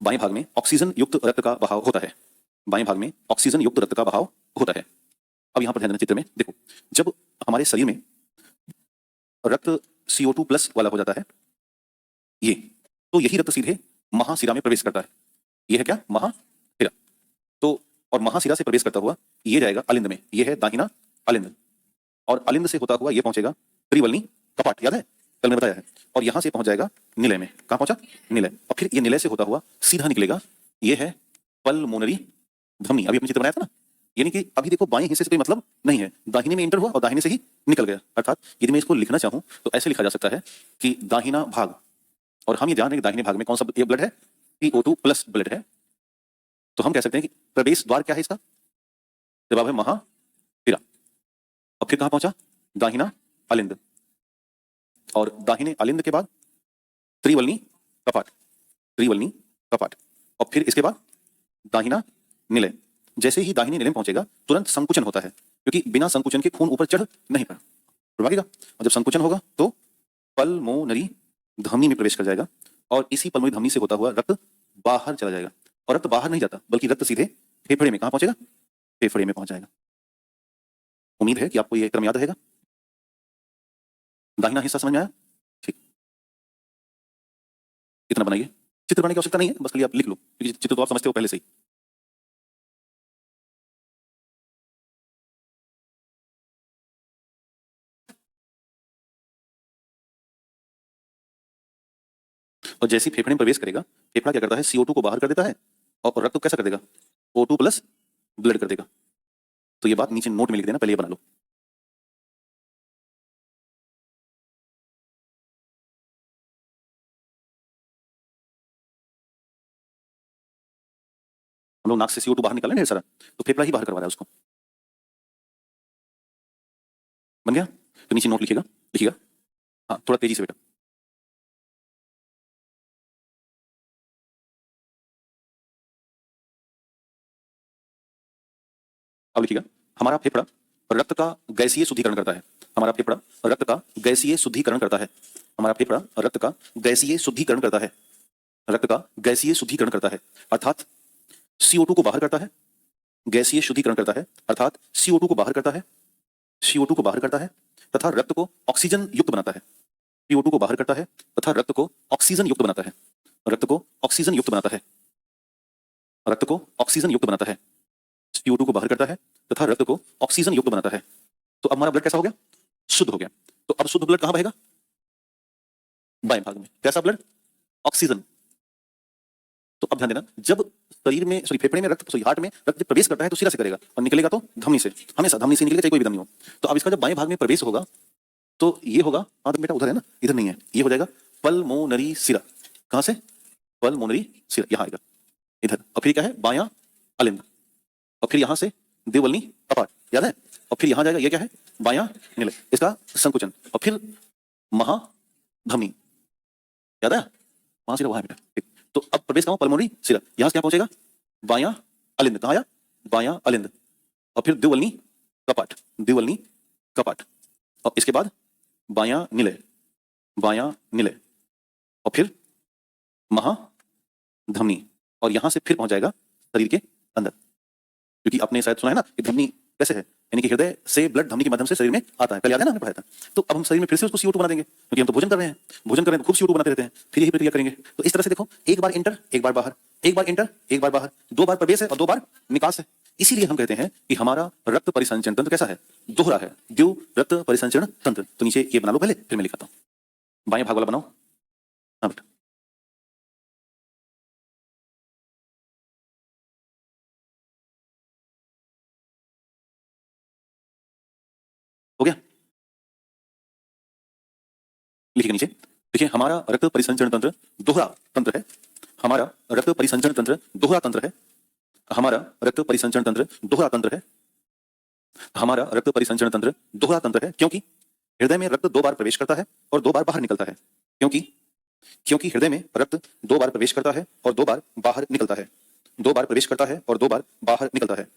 बाएं भाग में ऑक्सीजन युक्त रक्त का बहाव होता है। बाएं भाग में ऑक्सीजन युक्त रक्त का बहाव होता है। अब यहां पर ध्यान देना, चित्र में देखो, जब हमारे शरीर में रक्त CO2 प्लस वाला हो जाता है ये, तो यही रक्त सीधे महाशिरा में प्रवेश करता है। ये है क्या, महाशिरा। तो और महाशिरा से प्रवेश करता हुआ ये जाएगा अलिंद में, ये है दाहिना अलिंद, और अलिंद से होता हुआ ये पहुंचेगा त्रिवलनी कपाट, याद है कल मैंने बताया है, और यहां से पहुंच जाएगा निलय में। कहां पहुंचा, निलय। और फिर ये निलय से होता हुआ सीधा निकलेगा, ये है पल्मोनरी धमनी। अभी अपने चित्र बनाया था ना, यानी कि अभी देखो बाएं हिस्से से कोई मतलब नहीं है, दाहिने में इंटर हुआ और दाहिने से ही निकल गया। अर्थात यदि मैं इसको लिखना चाहूं तो ऐसे लिखा जा सकता है कि दाहिना भाग, और हम ये जान रहे हैं कि दाहिने भाग में कौन सा ब्लड है, CO2 प्लस ब्लड है, तो हम कह सकते हैं कि प्रवेश द्वार क्या है इसका, जवाब है महाशिरा। और फिर कहां पहुंचा, दाहिना अलिंद, और दाहिने अलिंद के बाद त्रिवलनी कपाट, त्रिवलनी कपाट, और फिर इसके बाद दाहिना निलय। जैसे ही दाहिने निलय में पहुंचेगा तुरंत संकुचन होता है, क्योंकि बिना संकुचन के खून ऊपर चढ़ नहीं पाएगा, और जब संकुचन होगा तो पल्मोनरी धमनी में प्रवेश कर जाएगा, और इसी पल्मोनरी धमनी से होता हुआ रक्त बाहर चला जाएगा। और रक्त बाहर नहीं जाता, बल्कि रक्त सीधे फेफड़े में कहां पहुंचेगा, फेफड़े में पहुंच जाएगा। उम्मीद है कि आपको यह क्रम याद रहेगा। दाहिना हिस्सा समझ में आया, ठीक, इतना बनाइए। चित्र बनाने की आवश्यकता नहीं है, बस खाली आप लिख लो, क्योंकि चित्र तो आप समझते हो पहले से ही। और जैसे ही फेफड़े में प्रवेश करेगा, फेफड़ा क्या करता है, CO2 को बाहर कर देता है, और रक्त को कैसा कर देगा, O2 प्लस ब्लड कर देगा। तो ये बात नीचे नोट में लिख देना, पहले ये बना लो। हम लोग नाक से CO2 बाहर निकाल रहे हैं ढेर सारा, तो फेफड़ा ही बाहर करवा रहा है उसको। बन गया? तो नीचे नोट लिखिएगा, लिखिएगा। हाँ, थोड़ा तेजी से बेटा। अब लिखिएगा, हमारा फेफड़ा रक्त का गैसीय शुद्धिकरण करता है। हमारा फेफड़ा रक्त का गैसीय शुद्धिकरण करता है। हमारा फेफड़ा रक्त का गैसीय शुद्धिकरण करता है। रक्त का गैसीय शुद्धिकरण करता है, अर्थात CO2 को बाहर करता है। गैसीय शुद्धिकरण करता है अर्थात CO2 को बाहर करता है। CO2 को बाहर करता है तथा रक्त को ऑक्सीजन युक्त बनाता है। CO2 को बाहर करता है तथा रक्त को ऑक्सीजन युक्त बनाता है। रक्त को ऑक्सीजन युक्त बनाता है। रक्त को ऑक्सीजन युक्त बनाता है। CO2 को बाहर करता है तथा रक्त को ऑक्सीजन युक्त बनाता है। तो अब हमारा ब्लड कैसा हो गया? शुद्ध हो गया। तो अब शुद्ध ब्लड कहां बहेगा? बाएं भाग में। कैसा ब्लड? ऑक्सीजन। तो अब ध्यान देना, जब शरीर में फेफड़े में रक्त हार्ट में रक्त प्रवेश करता है तो सिरा से करेगा और निकलेगा तो धमनी से। हमेशा धमनी से निकलेगा, चाहे कोई भी धमनी हो। तो अब इसका जब बाएं भाग में प्रवेश होगा तो ये होगा, हाँ तो बेटा उधर है ना, इधर नहीं है, ये हो जाएगा पल्मोनरी सिरा। कहां से? पल्मोनरी सिरा, यहां आएगा इधर। और फिर क्या है? बायां अलिंद। और फिर यहां से देवलनी कपाट, याद है? और फिर यहां जाएगा, ये क्या है? बायां निलय, इसका संकुचन। और फिर महाधमनी, याद है? वहां सिरा वहां है बेटा, ठीक। तो अब प्रवेश कहां? पल्मोनरी सिरा। यहां से क्या पहुंचेगा? बायां अलिंद। कहां आया? बायां अलिंद। और फिर द्विवल्नी कपाट, द्विवल्नी कपाट। और इसके बाद बायां निलय, बायां निलय। और फिर महाधमनी। और यहां से फिर पहुंच जाएगा शरीर के अंदर, क्योंकि आपने शायद सुना है ना कि धमनी कैसे है, यानी कि हृदय से ब्लड धमनी के माध्यम से शरीर में आता है। कल याद है ना, हमने पढ़ाया था। तो अब हम शरीर में फिर से उसको CO2 बना देंगे, क्योंकि हम तो भोजन कर रहे हैं, भोजन कर रहे हैं तो खूब CO2 बनाते रहते हैं, फिर यही प्रक्रिया करेंगे। तो इस तरह से देखो, एक बार इंटर, एक बार बाहर, एक बार इंटर, एक बार बाहर, 2 बार प्रवेश है और 2 बार निकास है। इसीलिए हम कहते हैं कि हमारा रक्त परिसंचरण तंत्र कैसा है? दोहरा है, द्विव रक्त परिसंचरण तंत्र। तो नीचे ये बना लो पहले, फिर मैं लिखाता हूं। बाएं भाग वाला बनाओ। हाँ बेटा, हो गया? लिखिए नीचे, देखिए हमारा रक्त परिसंचरण तंत्र दोहरा तंत्र है। हमारा रक्त परिसंचरण तंत्र दोहरा तंत्र है। हमारा रक्त परिसंचरण तंत्र दोहरा तंत्र है। हमारा रक्त परिसंचरण तंत्र दोहरा तंत्र है, क्योंकि हृदय में रक्त 2 बार प्रवेश करता है और 2 बार बाहर निकलता है। क्योंकि हृदय में रक्त 2 बार प्रवेश करता है और 2 बार बाहर निकलता है। 2 बार प्रवेश करता है और 2 बार बाहर निकलता है।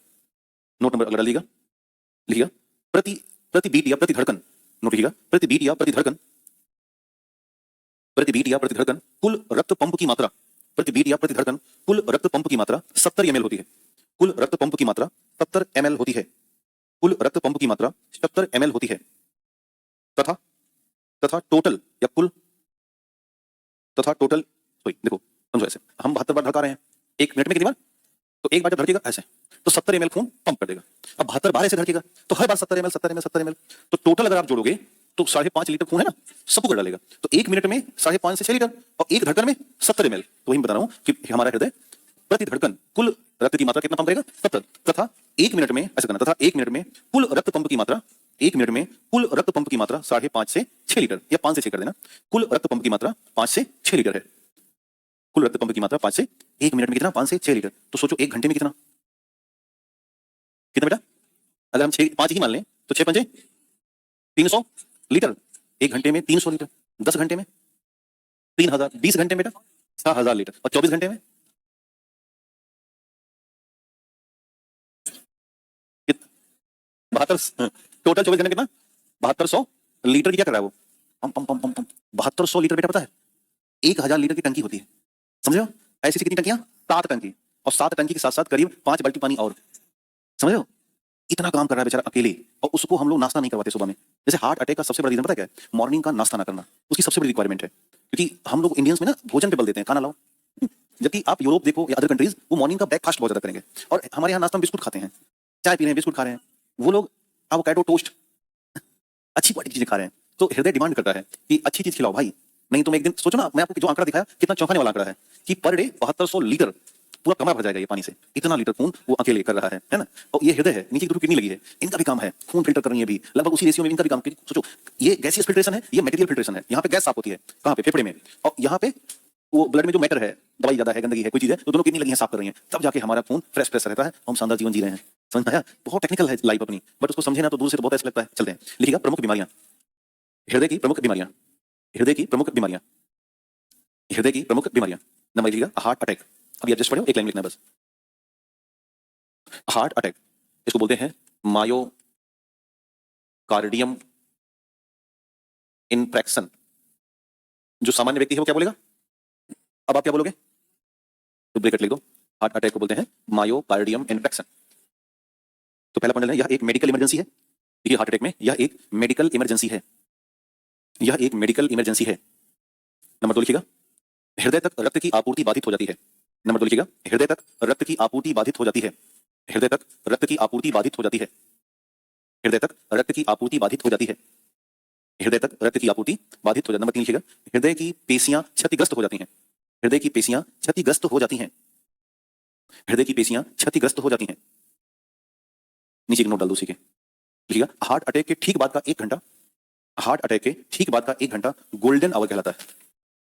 नोट नंबर अगला लिखिएगा, लिखिएगा। प्रति बीट या प्रति धड़कन, नोट लिखिएगा, प्रति बीट या प्रति धड़कन, प्रति बीट या प्रति धड़कन कुल रक्त पंप की मात्रा, प्रति बीट या प्रति धड़कन कुल रक्त पंप की मात्रा 70 ml होती है। कुल रक्त पंप की मात्रा 70 ml होती है। कुल रक्त पंप की मात्रा 70 ml होती है। तथा टोटल या कुल, तथा टोटल, सॉरी देखो समझो, ऐसे हम 72 बार धड़का रहे हैं 1 मिनट में, कितनी बार? तो एक बार जब धड़केगा ऐसे तो 70 ml खून पंप कर देगा। अब 72 बार ऐसे धड़केगा तो हर बार 70 ml 70 ml 70 ml, तो टोटल अगर आप जोड़ोगे तो 5.5 लीटर खून है ना, सबको कर डालेगा। तो 1 मिनट में 5.5 से 6 लीटर और एक धड़कन में 70 ml। तो वही मैं बता रहा हूं कि हमारा हृदय प्रति धड़कन कुल रक्त की मात्रा कितना पंप करेगा? 70। तथा 1 मिनट में ऐसे करना, तथा 1 मिनट में कुल रक्त पंप की मात्रा, 1 मिनट में कुल रक्त पंप की मात्रा 5.5 से 6 लीटर, या 5 से 6 कर देना। कुल रक्त पंप की मात्रा 5 से 6 लीटर है। कुल रक्त पंप की मात्रा 5 से, 1 मिनट में कितना? 5 से 6 लीटर। तो सोचो 1 घंटे में कितना, कितना बेटा? अगर हम 5 ही मान लें तो 6 पंजे 300 लीटर। 1 घंटे में 300 लीटर, 10 घंटे में 3000, 20 घंटे में बेटा 6000 लीटर, और 24 घंटे में कितना? 72। टोटल 24 घंटे कितना? 7200 लीटर की क्या कर रहा है वो? पम पम पम पम पम 7200 लीटर बेटा, पता है 1000 लीटर की टंकी होती है, समझे हो? ऐसी कितनी टंकियां? 7 टंकी, और 7 टंकी के साथ साथ करीब 5 बाल्टी पानी और, समझे हो? इतना काम कर रहा है बेचारा अकेले, और उसको हम लोग नाश्ता नहीं करवाते सुबह में। जैसे हार्ट अटैक का सबसे बड़ा रीजन पता है क्या है? मॉर्निंग का नाश्ता ना करना, उसकी सबसे बड़ी रिक्वायरमेंट है। क्योंकि हम लोग इंडियंस में ना भोजन पे बल देते हैं, खाना लाओ। जबकि आप यूरोप देखो या अदर कंट्रीज, वो मॉर्निंग का ब्रेकफास्ट बहुत ज्यादा करेंगे, और हमारे यहाँ नाश्ता में बिस्कुट खाते हैं, चाय पी रहे हैं, बिस्कुट खा रहे हैं। वो लोग एवोकाडो टोस्ट अच्छी क्वालिटी की चीजें खा रहे हैं। तो हृदय डिमांड करता है कि अच्छी चीज खिलाओ भाई, नहीं तो मैं एक दिन, सोचो ना, मैं आपको जो आंकड़ा दिखाया कितना चौंकाने वाला आंकड़ा है कि पर डे 7200 लीटर पूरा कमरा भर जाएगा ये पानी से। इतना लीटर खून वो अकेले कर रहा है ना। और ये हृदय है, नीचे की किडनी लगी है, इनका भी काम है खून फिल्टर करनी है भी, लगभग उसी रेशियो में इनका भी काम। सोचो ये गैसियस फिल्ट्रेशन है, ये मटेरियल फिल्ट्रेशन है। यहाँ पे गैस साफ होती है कहाँ पे? फेफड़े में। और यहाँ पे वो ब्लड में जो मैटर है, दवाई ज्यादा है, गंदगी है, कोई चीज है, तो दोनों किडनी लगी हैं साफ कर रही हैं, तब जाके हमारा खून फ्रेश फ्रेश रहता है, हम शानदार जीवन जी रहे हैं। समझ में आया? बहुत टेक्निकल है लाइफ अपनी, बट उसको समझे ना तो दूर से तो बहुत ऐसा लगता है। चलते हैं, लिखिएगा प्रमुख बीमारियां, हृदय की प्रमुख बीमारियां, हृदय की प्रमुख बीमारियां, हृदय की प्रमुख बीमारियां। नंबर लिखिएगा हार्ट अटैक। अभी एडजस्ट पढ़ो, एक लाइन लिखना है बस। हार्ट अटैक, इसको बोलते हैं मायोकार्डियम इनफ्रैक्शन। जो सामान्य व्यक्ति है वो क्या बोलेगा? अब आप क्या बोलोगे? तो ब्रैकेट लिख दो। हार्ट अटैक को बोलते हैं मायोकार्डियम इन्फेक्शन। तो पहला पॉइंट यह एक मेडिकल इमरजेंसी है। देखिए हार्ट अटैक में यह एक मेडिकल इमरजेंसी है, यह एक मेडिकल इमरजेंसी है। नंबर 2 लिखिएगा, हृदय तक रक्त की आपूर्ति बाधित हो जाती है। नंबर 2 लिखिएगा, हृदय तक रक्त की आपूर्ति बाधित हो जाती है, हृदय तक रक्त की आपूर्ति बाधित हो जाती है, हृदय तक रक्त की आपूर्ति बाधित हो जाती है, हृदय तक रक्त की आपूर्ति बाधित हो जाती है। नंबर 3 लिखिएगा, हृदय की पेशियां क्षतिग्रस्त हो जाती हैं, हृदय की पेशियां क्षतिग्रस्त हो जाती हैं, हृदय की पेशियां क्षतिग्रस्त हो जाती हैं। नीचे नोट डाल दो उसी के। लिखिएगा, हार्ट अटैक के ठीक बाद का 1 घंटा, हार्ट अटैक के ठीक बाद का 1 घंटा गोल्डन आवर कहलाता है।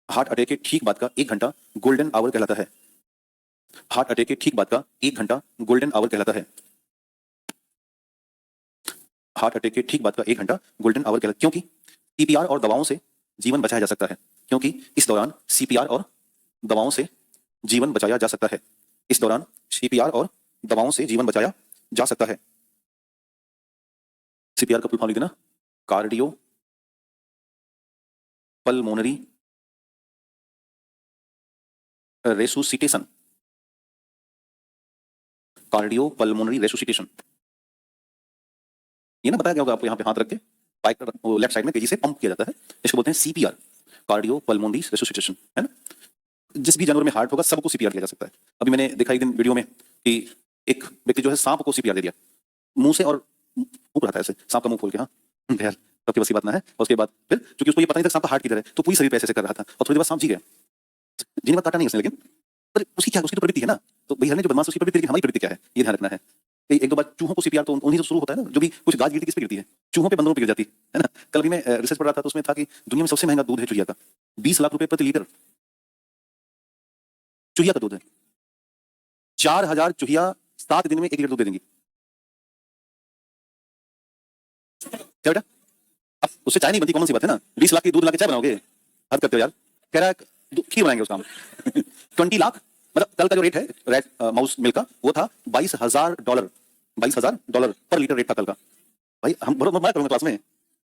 हार्ट अटैक के ठीक बाद का 1 घंटा गोल्डन आवर कहलाता है। हार्ट अटैक के ठीक बाद का 1 घंटा गोल्डन आवर कहलाता है। हार्ट अटैक के ठीक बाद का 1 घंटा गोल्डन आवर कहलाता है, क्योंकि सीपीआर और दवाओं से जीवन बचाया जा सकता है, क्योंकि इस दौरान सीपीआर और दवाओं से जीवन बचाया जा सकता है, इस दौरान सीपीआर और दवाओं से जीवन बचाया जा सकता है। सीपीआर का फुल फॉर्म लिख देना, कार्डियो पल्मोनरी रेसुसिटेशन, कार्डियो पल्मोनरी रेसुसिटेशन। ये ना बताया गया होगा आपको, यहाँ पे हाथ रख के बाइक लेफ्ट साइड में तेजी से पंप किया जाता है, इसको बोलते हैं सीपीआर, कार्डियो पल्मोनरी रेसुसिटेशन, है ना। जिस भी जानवर में हार्ट होगा सबको सीपीआर किया जा सकता है। अभी मैंने देखा एक दिन वीडियो में कि एक व्यक्ति जो है सांप को सीपीआर दे दिया मुंह से, और मुंह रहा था ऐसे, सांप का मुंह खोल के। हाँ यार, सबके बस की बात ना है। और उसके बाद फिर क्योंकि उसको ये पता नहीं था सांप का हार्ट किधर है, तो पूरी शरीर पे ऐसे कर रहा था, और थोड़ी देर बाद सांप जी गया। जीने बाद काटा नहीं उसने, लेकिन उसकी क्या, उसकी तो प्रवृत्ति है ना। तो भैया ने जो बदमाश उसकी प्रवृत्ति, लेकिन हमारी प्रवृत्ति क्या है ये ध्यान रखना है। एक दो बार चूहों को सीपीआर तो उन्हीं से शुरू होता है ना, जो भी कुछ गाज गिरती किस पे गिरती है? चूहों पे, बंदरों पे गिर जाती है ना। कल भी मैं रिसर्च पढ़ रहा था, तो उसमें था कि दुनिया में सबसे महंगा दूध है चुहिया का, 20 लाख रुपए प्रति लीटर चुहिया का दूध है। 4000 चुहिया 7 दिन में 1 लीटर दूध दे देंगी। क्या बेटा, अब उससे चाय नहीं बनती, कॉमन सी बात है ना। 20 लाख की दूध ला के चाय बनाओगे? हद करते हो यार। कह रहा है खीर बनाएंगे उसका हम। 20 लाख, मतलब कल का जो रेट है रेड माउस मिल्क का, वो था $22,000, $22,000 पर लीटर रेट था कल का। भाई हम बड़ो मैं करूंगा क्लास में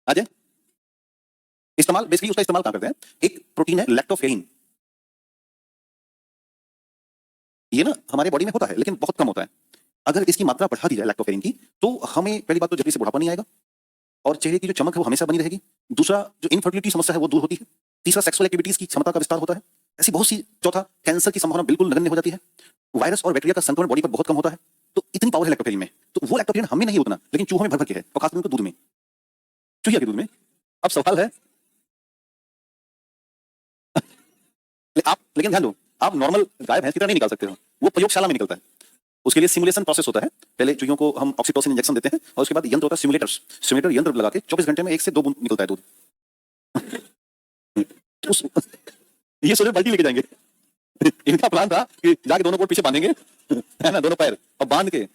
आ जाए। इस्तेमाल बेसिकली उसका इस्तेमाल कहां करते हैं? एक प्रोटीन है लैक्टोफेरिन, ये ना हमारे बॉडी में होता है लेकिन बहुत कम होता है। अगर इसकी मात्रा बढ़ा दी जाए लैक्टोफेरिन की, तो हमें पहली बात तो जल्दी से बुढ़ापा नहीं आएगा, और चेहरे की जो चमक है वो हमेशा बनी रहेगी। दूसरा, जो इनफर्टिलिटी समस्या है वो दूर होती है। तीसरा, सेक्सुअल एक्टिविटीज की क्षमता का विस्तार होता है। ऐसी बहुत सी। चौथा, कैंसर की संभावना बिल्कुल नगण्य हो जाती है। वायरस और बैक्टीरिया का संक्रमण बॉडी पर बहुत कम होता है। तो इतनी पावर है लैक्टोफेरिन में। तो वो लैक्टोफेरिन हमें नहीं उतना, लेकिन चूहों में भर भर के है, और खासकर उनके दूध में, चूहिया के दूध में। अब सवाल है आप, लेकिन ध्यान दो, आप नॉर्मल गाय भैंस की तरह नहीं निकाल सकते हो, वो प्रयोगशाला में निकलता है। उसके लिए सिमुलेशन प्रोसेस होता है। पहले चूहियों को हम ऑक्सीटोसिन इंजेक्शन देते हैं, और उसके बाद यंत्र होता है सिमुलेटर्स, सिमुलेटर यंत्र लगा के 24 घंटे में 1 से 2 बूंद निकलता है दूध। उस ये सोचे बाल्टी लेके जाएंगे। इनका प्लान था कि जाके दोनों को पीछे बांधेंगे, है ना, दोनों पैर, और बांध के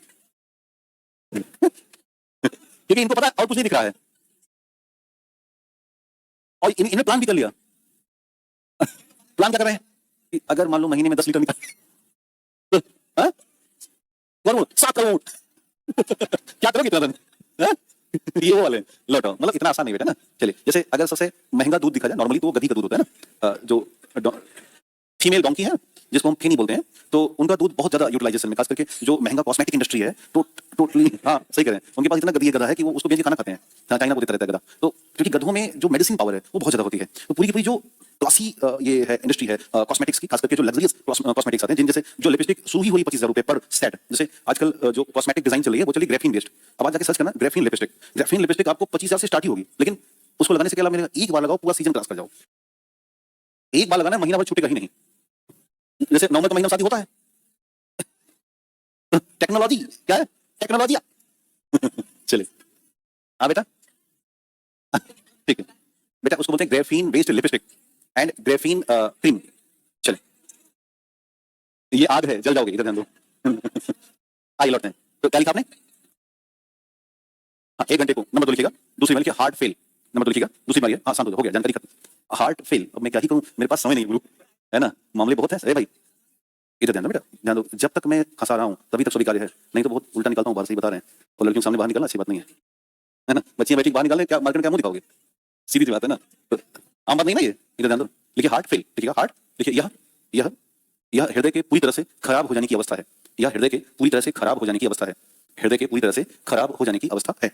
क्योंकि इनको पता है और कुछ नहीं दिख रहा है, और इन्हें प्लान भी कर लिया। प्लान क्या कर रहे हैं कि अगर मान लो महीने में 10 लीटर निकल, 7 करोड़ क्या करोगे इतना धन? ये वो वाले लौटो, मतलब इतना आसान नहीं बेटा ना। चलिए, जैसे अगर सबसे महंगा दूध दिखा जाए नॉर्मली, तो वो गधी का दूध होता है ना, जो फीमेल डोंकी है जिसको हम फेनी बोलते हैं, तो उनका दूध बहुत ज्यादा यूटिलाइजेशन में, खास करके जो महंगा कॉस्मेटिक इंडस्ट्री है, तो टोटली हाँ सही करें, उनके पास इतना गधा है कि वो उसको बेच के खाना खाते हैं। चाइना को देता रहता है गधा। तो क्योंकि गधों में जो मेडिसिन पावर है वो बहुत ज्यादा होती है, तो पूरी की पूरी जो क्लासी ये है इंडस्ट्री है कॉस्मेटिक्स की, खास करके जो लग्जरियस कॉस्मेटिक्स आते हैं, जिन जैसे जो लिपस्टिक शुरू ही हुई 25,000 रुपए पर सेट। जैसे आजकल जो कॉस्मेटिक डिजाइन चल रही है वो चली ग्रेफीन बेस्ड। अब आज जाके सर्च करना ग्रेफीन लिपस्टिक आपको 25,000 से स्टार्ट ही होगी, लेकिन उसको लगाने से क्या मिलेगा? एक बार लगाओ पूरा सीजन क्रॉस कर जाओ। एक बार लगाना, महीना भर छूटेगा ही नहीं। जैसे नवंबर का महीना शादी होता है। टेक्नोलॉजी क्या है? टेक्नोलॉजी। चलिए हाँ बेटा, ठीक है बेटा, उसको बोलते हैं graphene based lipstick and graphene cream. चले, ये आग है, जल जाओगे, इधर ध्यान दो। आगे लौटते हैं। तो क्या लिखा आपने? हाँ, 1 घंटे को नंबर 2 लिखिएगा। दूसरी बार लिखिए हार्ट फेल, नंबर 2 लिखिएगा। दूसरी बार हाँ, शांत हो गया, जानकारी खत्म। हार्ट फेल, अब मैं क्या ही कहूँ, मेरे पास समय नहीं गुरु, है ना, मामले बहुत हैं। अरे भाई इधर ध्यान दो बेटा, ध्यान दो। जब तक मैं फंसा रहा हूँ तभी तक स्वीकार्य है, नहीं तो बहुत उल्टा निकालता हूँ, बात सही बता रहे हैं। और लड़कियों के सामने बाहर निकलना अच्छी बात नहीं है ना। बच्चियां बैठी बाहर निकालने, क्या मार्केट में क्या मुंह दिखाओगे? सीधी सी बात है ना, तो आम बात नहीं ना ये। इधर ध्यान दो, लिखिए हार्ट फेल, लिखिएगा हार्ट, लिखिए यह यह हृदय के पूरी तरह से खराब हो जाने की अवस्था है। यह हृदय के पूरी तरह से खराब हो जाने की अवस्था है। हृदय के पूरी तरह से खराब हो जाने की अवस्था है।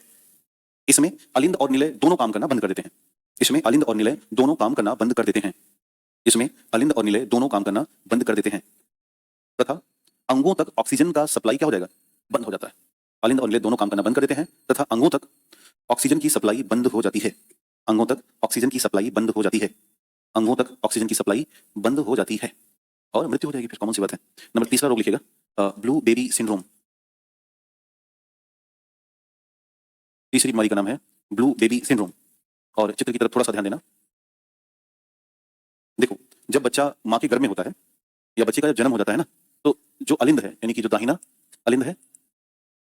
इसमें अलिंद और निलय दोनों काम करना बंद कर देते हैं। इसमें अलिंद और निलय दोनों काम करना बंद कर देते हैं। इसमें अलिंद और निलय दोनों काम करना बंद कर देते हैं तथा अंगों तक ऑक्सीजन का सप्लाई क्या हो जाएगा? बंद हो जाता है। अलिंद और निलय दोनों काम करना बंद कर देते हैं तथा अंगों तक ऑक्सीजन की सप्लाई बंद हो जाती है। अंगों तक ऑक्सीजन की सप्लाई बंद हो जाती है। अंगों तक ऑक्सीजन की सप्लाई बंद हो जाती है और मृत्यु हो जाएगी, फिर कॉमन सी बात है। नंबर 3 रोग लिखिएगा, ब्लू बेबी सिंड्रोम। तीसरी बीमारी का नाम है ब्लू बेबी सिंड्रोम। और चित्र की तरफ थोड़ा सा ध्यान देना। देखो, जब बच्चा माँ के गर्भ में होता है या बच्चे का जब जन्म हो जाता है ना, तो जो अलिंद है, यानी कि जो दाहिना अलिंद है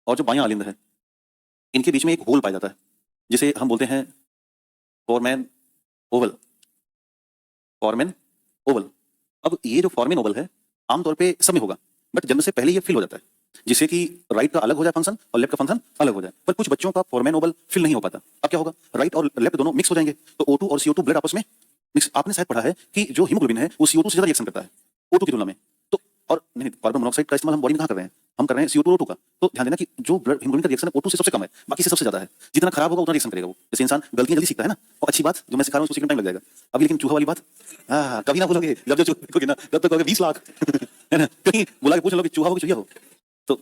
और जो बायां अलिंद है, इनके बीच में एक होल पाया जाता है जिसे हम बोलते हैं फोरमेन ओवल। Foramen Oval. अब ये जो फॉरमेन ओवल है आमतौर पे सब में होगा, बट जन्म से पहले ये फिल हो जाता है, जिससे कि राइट का अलग हो जाए फंक्शन और लेफ्ट का फंक्शन अलग हो जाए। पर कुछ बच्चों का फॉरमेन ओवल फिल नहीं हो पाता। अब क्या होगा? राइट और लेफ्ट दोनों मिक्स हो जाएंगे, तो O2 और CO2 ब्लड आपस में मिक्स। आपने शायद पढ़ा है कि जो हीमोग्लोबिन है वो CO2 से ज्यादा रिएक्शन करता है O2 की तुलना में। तो और नहीं, कार्बन मोनोऑक्साइड का इस्तेमाल हम बॉडी में कहाँ कर रहे हैं? हम कर रहे हैं CO2 और O2 का। तो ध्यान देना कि जो ब्लड हीमोग्लोबिन का रिएक्शन है O2 से सबसे कम है, बाकी से सबसे ज्यादा है। जितना खराब होगा उतना रिएक्शन करेगा वो। जैसे इंसान गलतियां जल्दी सीखता है ना, और अच्छी बात जो मैं सिखा रहा हूँ उसको सीखने टाइम लग जाएगा। अभी लेकिन चूहा वाली बात कभी ना बोलोगे, जब जो देखोगे ना तब तक कहोगे 20 लाख है ना, कहीं बुला के पूछ लो कि चूहा हो कि चूहिया हो, तो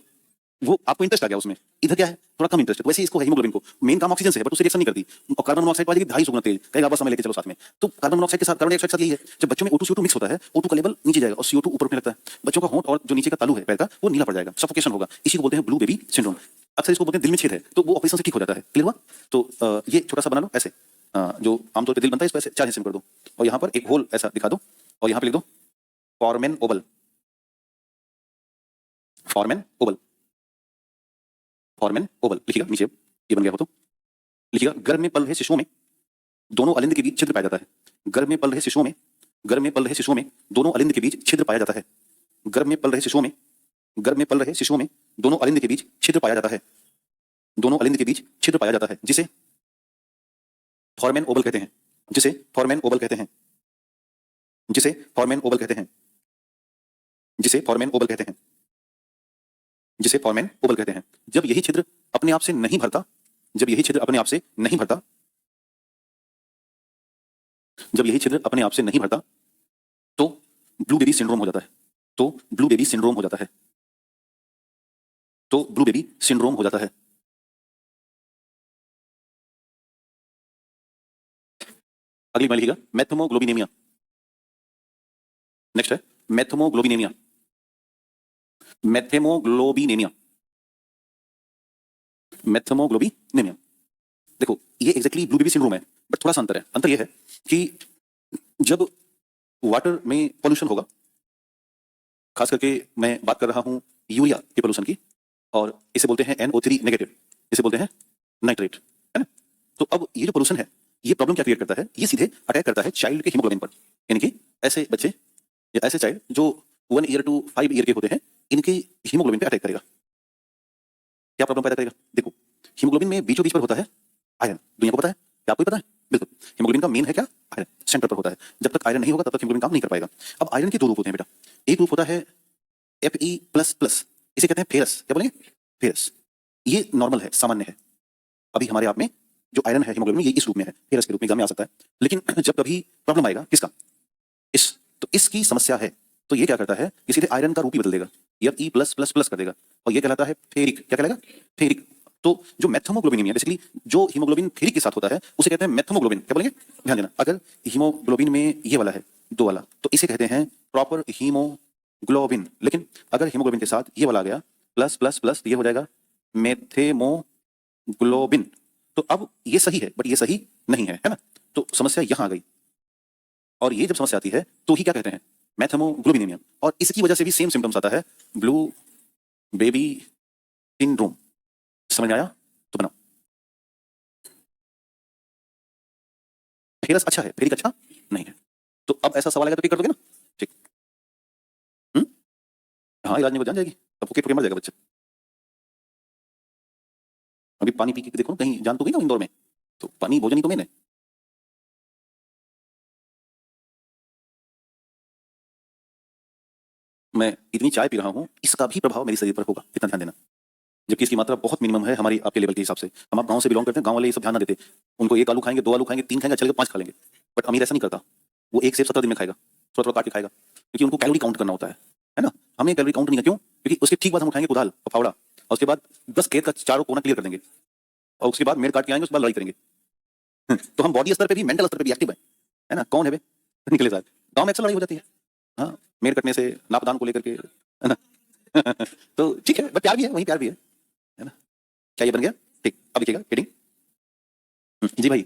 वो आपको इंटरेस्ट आ गया उसमें। इधर क्या है, थोड़ा कम इंटरेस्ट है। वैसे इसको हीमोग्लोबिन को मेन काम ऑक्सीजन से है, बट उससे रिएक्शन नहीं करती। और कार्बन मोनोऑक्साइड पाएगी 250 गुना तेज, कई बार समय लेके चलो साथ में। तो कार्बन मोनोऑक्साइड के साथ कार्बन डाइऑक्साइड के साथ यही है, जब बच्चों में O2 CO2 मिक्स होता है, O2 का लेवल नीचे जाएगा और CO2 ऊपर उठने लगता है। बच्चों का होंठ और जो नीचे का तालू है पैर का वो नीला पड़ जाएगा, सफोकेशन होगा। इसी को बोलते हैं ब्लू बेबी सिंड्रोम। अक्सर इसको बोलते हैं दिल में छेद है, तो वो ऑपरेशन से ठीक हो जाता है। क्लियर हुआ? तो ये छोटा सा बना लो ऐसे, जो आमतौर पर दिल बनता है, इसको ऐसे 4 हिस्से में कर दो और यहाँ पर एक होल ऐसा दिखा दो और यहाँ पे लिख दो foramen Oval. Foramen Oval, foramen Oval लिखिएगा नीचे, ये बन गया हो तो लिखिएगा। गर्भ में पल रहे शिशुओं में दोनों अलिंद के बीच छिद्र पाया जाता है। गर्भ में पल रहे शिशुओं में, गर्भ में पल रहे शिशुओं में दोनों अलिंद के बीच छिद्र पाया जाता है। गर्भ में पल रहे शिशुओं में, गर्भ में पल रहे शिशुओं में दोनों अलिंद के बीच छिद्र पाया जाता है। दोनों अलिंद के बीच छिद्र पाया जाता है, जिसे फॉरमेन ओवल कहते हैं। जिसे फॉरमेन ओवल कहते हैं। जिसे फॉरमेन ओवल कहते हैं। जिसे फॉरमेन ओवल कहते हैं। जिसे फॉरमेन ओवल कहते हैं। जब यही छिद्र अपने आप से नहीं भरता, जब यही छिद्र अपने आप से नहीं भरता, जब यही छिद्र अपने आप से नहीं भरता, तो ब्लू बेबी सिंड्रोम हो जाता है। तो ब्लू बेबी सिंड्रोम हो जाता है। तो ब्लू बेबी सिंड्रोम हो जाता है। अगली मैं लिखिएगा मैथमोग्लोबिनेमिया। नेक्स्ट है मैथमोग्लोबिनेमिया। मैथेमोग्लोबिनेमिया, मैथमोग्लोबिनेमिया। देखो, ये एग्जैक्टली ब्लू बेबी सिंड्रोम है, बट थोड़ा सा अंतर है। अंतर ये है कि जब वाटर में पोल्यूशन होगा, खास करके मैं बात कर रहा हूं यूरिया के पोल्यूशन की, और इसे बोलते हैं NO3 नेगेटिव, इसे बोलते हैं नाइट्रेट, है ना। तो अब ये जो पोल्यूशन है ये प्रॉब्लम क्या क्रिएट करता है? ये सीधे अटैक करता है चाइल्ड के हीमोग्लोबिन पर। यानी कि ऐसे बच्चे या ऐसे चाइल्ड जो 1 ईयर टू 5 ईयर के होते हैं, इनके हीमोग्लोबिन पे अटैक करेगा। क्या प्रॉब्लम पैदा करेगा? देखो, हीमोग्लोबिन में बीचों बीच पर होता है आयरन। दुनिया को पता है? क्या आपको भी पता है? बिल्कुल। हीमोग्लोबिन का मेन है क्या? आयरन। सेंटर पर होता है। जब तक आयरन नहीं होगा तब तक हीमोग्लोबिन काम नहीं कर पाएगा। अब आयरन के 2 रूप होते हैं बेटा। एक रूप होता है Fe++, इसे कहते हैं फेरस। क्या बोलेंगे? फेरस। ये नॉर्मल है, सामान्य है। अभी हमारे आप में जो आयरन है हीमोग्लोबिन में, ये इस रूप में है, फेरस के रूप में एग्जाम में आ सकता है। लेकिन जब कभी प्रॉब्लम आएगा किसका? इस, तो इसकी समस्या है, तो ये क्या करता है? ये सीधे आयरन का रूप ही बदल देगा, Fe+++ कर देगा, और ये कहलाता है फेरिक। क्या कहलाएगा? फेरिक। तो जो मैथमोग्लोबिनेमिया बेसिकली जो हीमोग्लोबिन फेरिक के साथ होता है उसे कहते हैं मैथमोग्लोबिन। क्या बोलेंगे? ध्यान देना, अगर हीमोग्लोबिन में ये वाला है 2 वाला, तो इसे कहते हैं प्रॉपर हीमोग्लोबिन। लेकिन अगर हीमोग्लोबिन के साथ ये वाला आ गया प्लस, ये हो जाएगा मेथेमोग्लोबिन। तो अब ये सही है, बट ये सही नहीं है, है ना। तो समस्या यहां आ गई, और ये जब समस्या आती है तो ही क्या कहते हैं? मैथेमोग्लोबिनेमिया, और इसकी वजह से भी सेम सिम्टम्स आता है, ब्लू बेबी सिंड्रोम। समझ में आया? तो बनाओ। फेरस अच्छा है, फेरिक अच्छा नहीं है। तो अब ऐसा सवाल आएगा तो टिक कर दोगे ना? ठीक। हाँ, इलाज नहीं हो जान जाएगी, सफोकेट होके मर जाएगा बच्चा। अभी पानी पी के देखो कहीं जान तो गई ना इंदौर में, तो पानी भोजन ही तो मेन है। मैं इतनी चाय पी रहा हूँ, इसका भी प्रभाव मेरे शरीर पर होगा, इतना ध्यान देना। जबकि इसकी मात्रा बहुत मिनिमम है हमारी आपके लेवल के हिसाब से। हम आप गांव से बिलोंग करते हैं, गांव वाले ये सब ध्यान ना देते। उनको एक आलू खाएंगे, 2 आलू खाएंगे, 3 खाएंगे, चलेगा 5 खा लेंगे। बट अमीर ऐसा नहीं करता, वो 1 सेब 17 दिन में खाएगा, थोड़ा थोड़ा काट के खाएगा, क्योंकि उनको कैलोरी काउंट करना होता है ना। हमें कैलोरी काउंट नहीं है, क्यों? क्योंकि उसके ठीक बाद हम उठाएंगे कुदाल और फावड़ा, और उसके बाद 10 खेत का चारों कोना क्लियर कर देंगे, और उसके बाद मेड़ काट के आएंगे, उसके बाद लड़ाई करेंगे। तो हम बॉडी स्तर पे भी, मेंटल स्तर पे भी एक्टिव है ना। कौन है बे निकले साहब, गांव में अक्सर लड़ाई हो जाती है, हाँ, मेड़ कटने से, नापदान को लेकर के, है ना। तो ठीक है, बट प्यार भी है, वही प्यार भी है ना। क्या ये बन गया? ठीक, अब लिखिएगा हेडिंग। जी भाई।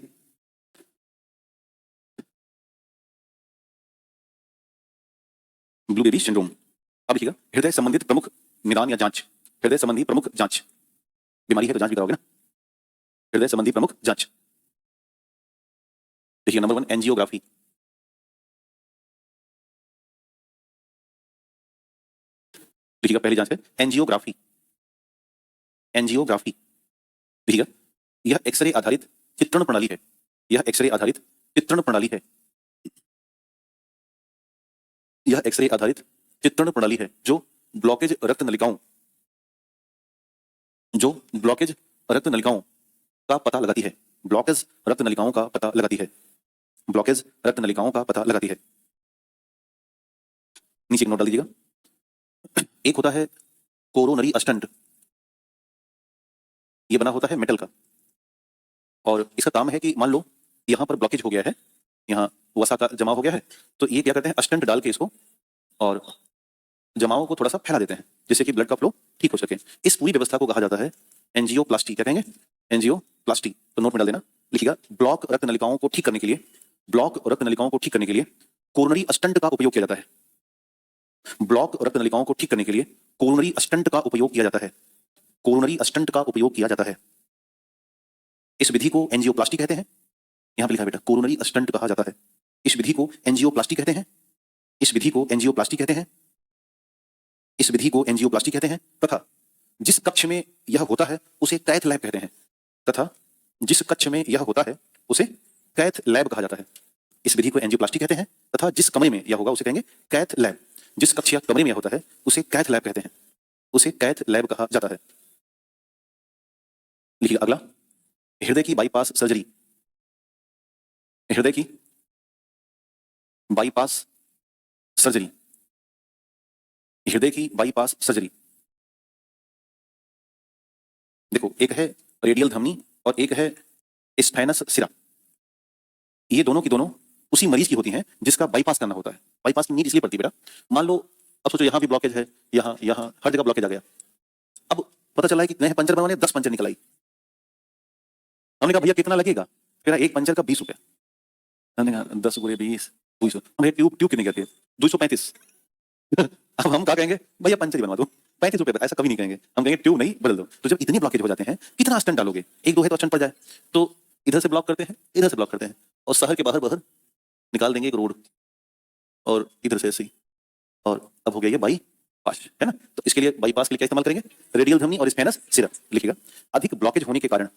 Blue baby syndrome. अब लिखिएगा हृदय संबंधित प्रमुख निदान या जांच। हृदय संबंधी प्रमुख जांच, बीमारी है तो जांच भी कराओगे ना। हृदय संबंधी प्रमुख जांच देखिए, नंबर 1 एंजियोग्राफी। लिखिएगा पहली जांच है एंजियोग्राफी। एंजियोग्राफी लिखिएगा, यह एक्सरे आधारित चित्रण प्रणाली है। यह एक्सरे आधारित चित्रण प्रणाली है। यह एक्सरे आधारित चित्रण प्रणाली है जो ब्लॉकेज रक्त नलिकाओं का पता लगाती है। ब्लॉकेज रक्त नलिकाओं का पता लगाती है। ब्लॉकेज रक्त नलिकाओं का पता लगाती है। नीचे एक नोट डाल दीजिएगा। एक होता है कोरोनरी स्टंट, ये बना होता है मेटल का, और इसका काम है कि मान लो यहां पर ब्लॉकेज हो गया है, यहां वसा का जमाव हो गया है, तो ये क्या करते हैं, स्टंट डाल के इसको और जमाव को थोड़ा सा फैला देते हैं, जिससे कि ब्लड का फ्लो ठीक हो सके। इस पूरी व्यवस्था को कहा जाता है एंजियोप्लास्टी। क्या कहेंगे? एंजियोप्लास्टी। तो नोट में डाल देना, लिखिएगा ब्लॉक रक्त नलिकाओं को ठीक करने के लिए, ब्लॉक रक्त नलिकाओं को ठीक करने के लिए कोरोनरी स्टंट का उपयोग किया जाता है। ब्लॉक रक्त नलिकाओं को ठीक करने के लिए कोरोनरी स्टंट का उपयोग किया जाता है। कोरोनरी स्टंट का उपयोग किया जाता है। इस विधि को एंजियोप्लास्टी कहते हैं। यहां पर लिखा है बेटा, कोरोनरी स्टंट कहा जाता है। इस विधि को एंजियोप्लास्टी कहते हैं। इस विधि को एंजियोप्लास्टी कहते हैं। इस विधि को एंजियोप्लास्टी कहते हैं। तथा जिस कक्ष में यह होता है उसे कैथ लैब कहते हैं। तथा जिस कक्ष में यह होता है उसे कैथ लैब कहा जाता है। इस विधि को एंजियोप्लास्टी कहते हैं तथा जिस कमरे में यह होगा उसे कहेंगे कैथ लैब। जिस कक्ष या कमरे में यह होता है उसे कैथ लैब कहते हैं। उसे कैथ लैब कहा जाता है। लिखिए अगला, हृदय की बाईपास सर्जरी। हृदय की बाईपास सर्जरी। हृदय की बाईपास सर्जरी देखो, एक है रेडियल धमनी और एक है स्फेनस सिरा। ये दोनों की दोनों उसी मरीज की होती हैं जिसका बाईपास करना होता है। बाईपास की नीड इसलिए पड़ती है बेटा, मान लो अब सोचो यहां भी ब्लॉकेज है, यहां यहां हर जगह ब्लॉकेज आ गया। अब पता चला है कि नए पंचर बनवाने 10 पंचर निकल आई। हमने कहा भैया कितना लगेगा? फिर एक पंचर का 20 रुपया। हमने कहा 10 गुणे 20 200। हमें ट्यूब ट्यूब कितने कहते हैं? 235। अब हम क्या कहेंगे, भैया पंचर ही बनवा दो 35 रुपए। ऐसा कभी नहीं कहेंगे, हम कहेंगे ट्यूब नहीं बदल दो। तो जब इतने ब्लॉकेज हो जाते हैं, कितना स्टंट डालोगे? एक दो है तो स्टंट पड़ जाए, तो इधर से ब्लॉक करते हैं, इधर से ब्लॉक करते हैं, और शहर के बाहर बाहर निकाल देंगे एक रोड, और इधर से ऐसे ही, और अब हो गया ये बाईपास, है ना। तो इसके लिए बाईपास के लिए क्या इस्तेमाल करेंगे? रेडियल धमनी और स्फेनस सिरा। लिखिएगा, अधिक ब्लॉकेज होने के कारण,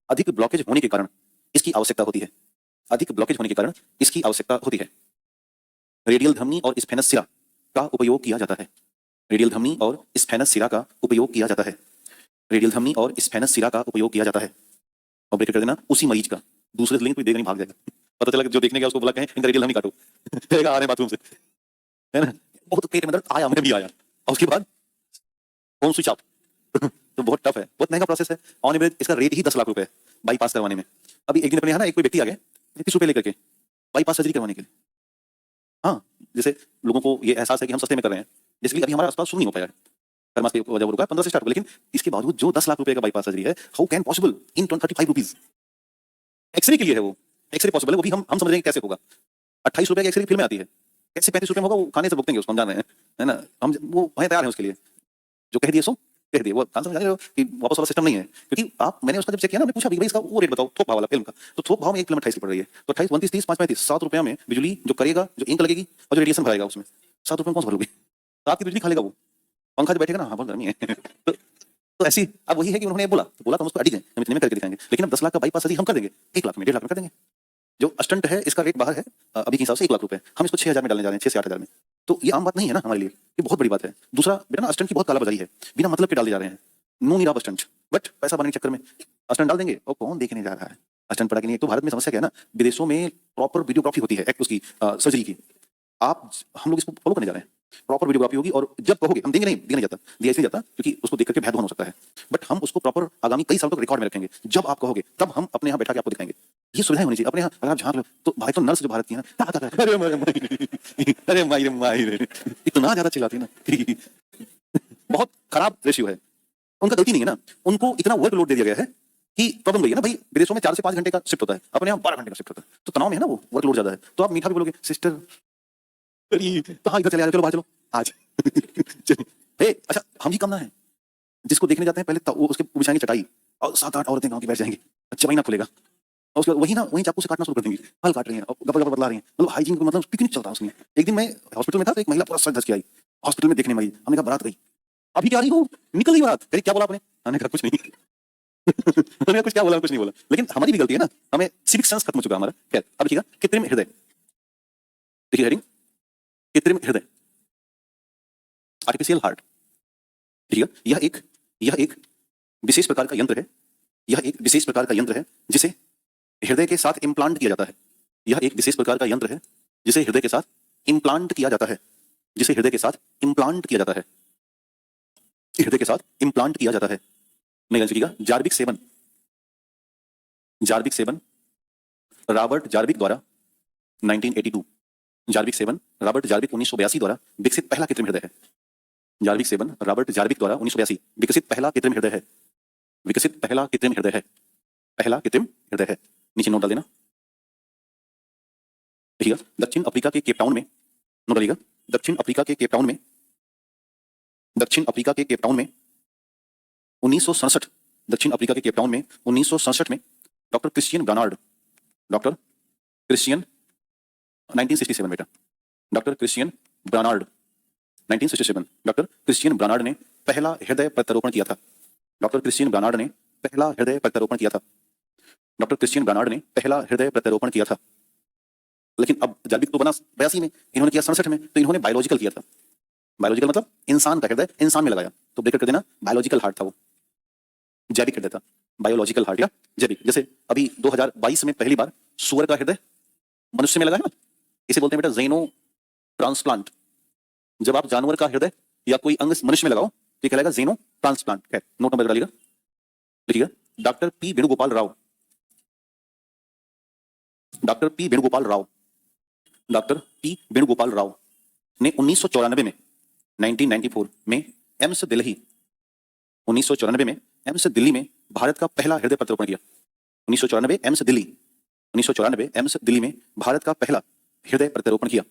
अधिक ब्लॉकेज होने के कारण इसकी आवश्यकता होती है। अधिक ब्लॉकेज होने के कारण इसकी आवश्यकता होती है। रेडियल धमनी और स्फेनस सिरा का उपयोग किया जाता है। रेडियल धमनी और स्फेनस सिरा का उपयोग किया जाता है। रेडियल धमनी और स्फेनस सिरा का उपयोग किया जाता है। और ब्रेक कर देना उसी मरीज का, दूसरे से लिंक कोई देगा नहीं, भाग जाएगा। पता चला कि जो देखने गया उसको बोला कहें इनका रेडियल धमनी काटो, आ रहे बाथरूम से, है ना। बहुत पेट में दर्द आया, मुझे भी आया, और उसके बाद फोन स्विच ऑफ। तो बहुत टफ है, बहुत महंगा प्रोसेस है। ऑन एवरेज इसका रेट ही 10 लाख रुपए है बाईपास करवाने में। अभी एक दिन अपने यहाँ ना एक कोई व्यक्ति आ गया 30 रुपए लेकर के बाईपास सर्जरी करवाने के लिए। हाँ, जैसे लोगों को ये एहसास है कि हम सस्ते में कर रहे हैं, जैसे कि अभी हमारा अस्पताल शुरू नहीं हो पाया है, फरमास की वजह वो रुका है, 15 से स्टार्ट हुआ, लेकिन इसके बावजूद जो 10 लाख रुपए का बाईपास सर्जरी है, how can possible in 35 rupees? X-ray के लिए है वो, एक्सरे पॉसिबल है, वो भी हम समझ रहे हैं कैसे होगा। 28 रुपए की एक्सरे की फिल्म आती है, कैसे 35 रुपए में होगा, वो खाने से भुगतेंगे उसको, हम जान रहे हैं, है ना, हम वो वहीं तैयार है उसके लिए, जो कह दिए सो कह दिए। वो आंसर समझ रहे हो कि वापस वाला सिस्टम नहीं है, क्योंकि आप मैंने उसका जब चेक किया ना, मैंने पूछा भाई इसका वो रेट बताओ थोक भाव वाला फिल्म का, तो थोक भाव में 1 फिल्म 28 की पड़ रही है, तो 28 29 30 5 35 7 रुपये में बिजली जो करेगा, जो इंक लगेगी और जो रेडिएशन भरेगा उसमें 7 रुपये में कौन सा भरोगे? रात की बिजली खा लेगा वो, पंखा जो बैठेगा ना, हाँ बहुत गर्मी है तो ऐसी अब वही है कि उन्होंने बोला तो हम उसको अड़ी दें, हम इतने में करके दिखाएंगे, लेकिन अब 10 लाख का बाईपास सर्जरी हम कर देंगे 1 लाख में 1.5 लाख में कर देंगे। जो स्टंट है इसका रेट बाहर है अभी के हिसाब से 1 लाख रुपए, हम इसको 6,000 में डालने जा रहे हैं, 6 से 8,000 में, तो ये आम बात नहीं है ना हमारे लिए, ये बहुत बड़ी बात है। दूसरा बेटा ना, स्टंट की बहुत कालाबाजारी है, बिना मतलब के डाले जा रहे हैं, no need of stent, but पैसा बनाने के चक्कर में स्टंट डाल देंगे और कौन देखने जा रहा है स्टंट पड़ा कि नहीं। तो भारत में समस्या क्या है ना, विदेशों में प्रॉपर वीडियोग्राफी होती है एक उसकी सर्जरी की, आप हम लोग इसको फॉलो करने जा रहे हैं, प्रॉपर वीडियोग्राफी होगी और जब कहोगे हम देंगे, नहीं दिया नहीं जाता, दिया इसलिए जाता क्योंकि उसको देख करके भय हो सकता है, बट हम उसको प्रॉपर आगामी कई साल तक रिकॉर्ड में रखेंगे, जब आप कहोगे तब हम अपने यहाँ बैठा के आपको दिखाएंगे। ये सुविधाएं होनी चाहिए अपने यहाँ, अगर आप झांक लो तो भाई तो नर्स जो भारत की है ना, अरे माई रे इतना ज्यादा चिल्लाती है ना बहुत खराब रेशियो है, उनका गलती नहीं है ना, उनको इतना वर्कलोड दे दिया गया है कि प्रॉब्लम वही है ना भाई, विदेशों में 4 से 5 घंटे का शिफ्ट होता है, अपने यहाँ 12 घंटे का शिफ्ट होता है, तो तनाव में है ना वो, वर्कलोड ज्यादा है, तो आप मीठा भी बोलोगे सिस्टर तो हाँ इधर चले आ जाओ, चलो बाहर चलो आज चलिए अच्छा हम ही कम ना है, जिसको देखने जाते हैं पहले वो उसके बिछाएंगे चटाई और 7-8 औरतें गांव की बैठ जाएंगी, अच्छा महीना खुलेगा और उसके बाद वही ना वहीं चाकू से काटना शुरू कर देंगी, फल काट रही हैं और गपर गपर बदला रही हैं, मतलब हाइजीन को मतलब पिकनिक चल रहा है उसमें। एक दिन मैं हॉस्पिटल में था तो एक महिला पूरा सज धज के आई हॉस्पिटल में देखने में आई, हमने कहा बारात गई, अभी क्या रही हो, निकल गई बारात, कही क्या बोला आपने, हमने कहा कुछ नहीं हमने कुछ क्या बोला, कुछ नहीं बोला, लेकिन हमारी भी गलती है ना, हमें सिविक सेंस खत्म हो चुका हमारा। खैर अब देखिएगा कृत्रिम हृदय, देखिए हेडिंग कृत्रिम हृदय आर्टिफिशियल हार्ट, देखिएगा यह एक विशेष प्रकार का यंत्र है, यह एक विशेष प्रकार का यंत्र है जिसे हृदय के साथ इम्प्लांट किया जाता है, यह एक विशेष प्रकार का यंत्र है जिसे हृदय के साथ इम्प्लांट किया जाता है, जिसे हृदय के साथ इम्प्लांट किया जाता है, हृदय के साथ इम्प्लांट किया जाता है। मैं लिखिएगा जार्विक 7 रॉबर्ट जार्विक द्वारा 1982, जार्विक 7 रॉबर्ट जार्विक 1982 द्वारा विकसित पहला कृत्रिम हृदय है, जार्विक 7 रॉबर्ट जार्विक द्वारा 1982 विकसित पहला कृत्रिम हृदय है, विकसित पहला कृत्रिम हृदय है, पहला कृत्रिम हृदय है, नीचे नोट डाल देना। देखिएगा दक्षिण अफ्रीका के केप टाउन में, नोट डालिएगा दक्षिण अफ्रीका के केप टाउन में, दक्षिण अफ्रीका के केप टाउन में 1967, दक्षिण अफ्रीका के केप टाउन में 1967 में डॉक्टर क्रिश्चियन ब्रानार्ड, डॉक्टर क्रिश्चियन 1967 बेटा, डॉक्टर क्रिश्चियन ब्रानार्ड 1967, डॉक्टर क्रिश्चियन ब्रानार्ड ने पहला हृदय प्रत्यारोपण किया था, डॉक्टर क्रिश्चियन ब्रानार्ड ने पहला हृदय प्रत्यारोपण किया था, डॉक्टर क्रिश्चियन ब्रानार्ड ने पहला हृदय प्रत्यारोपण किया था। लेकिन अब जार्विक तो बना 82 में, इन्होंने किया 67 में, तो इन्होंने बायोलॉजिकल किया था, बायोलॉजिकल मतलब इंसान का हृदय इंसान में लगाया, तो ब्रेकेट कर देना बायोलॉजिकल हार्ट था वो, जैविक हृदय था, बायोलॉजिकल हार्ट या जैविक। जैसे अभी 2022 में पहली बार सुअर का हृदय मनुष्य में लगा है ना, इसे बोलते हैं बेटा जेनो ट्रांसप्लांट, जब आप जानवर का हृदय या कोई अंग मनुष्य में लगाओ तो ये कहलाएगा जेनो ट्रांसप्लांट। है नोट नंबर डालिएगा, लिखिएगा doctor P Venugopal Rao, doctor P Venugopal Rao, doctor P Venugopal Rao ने 1994 में 1994 में एम्स दिल्ली, 1994 में एम्स दिल्ली में भारत का पहला हृदय प्रत्यारोपण किया, 1994 एम्स दिल्ली, 1994 एम्स दिल्ली में भारत का पहला हृदय प्रत्यारोपण किया,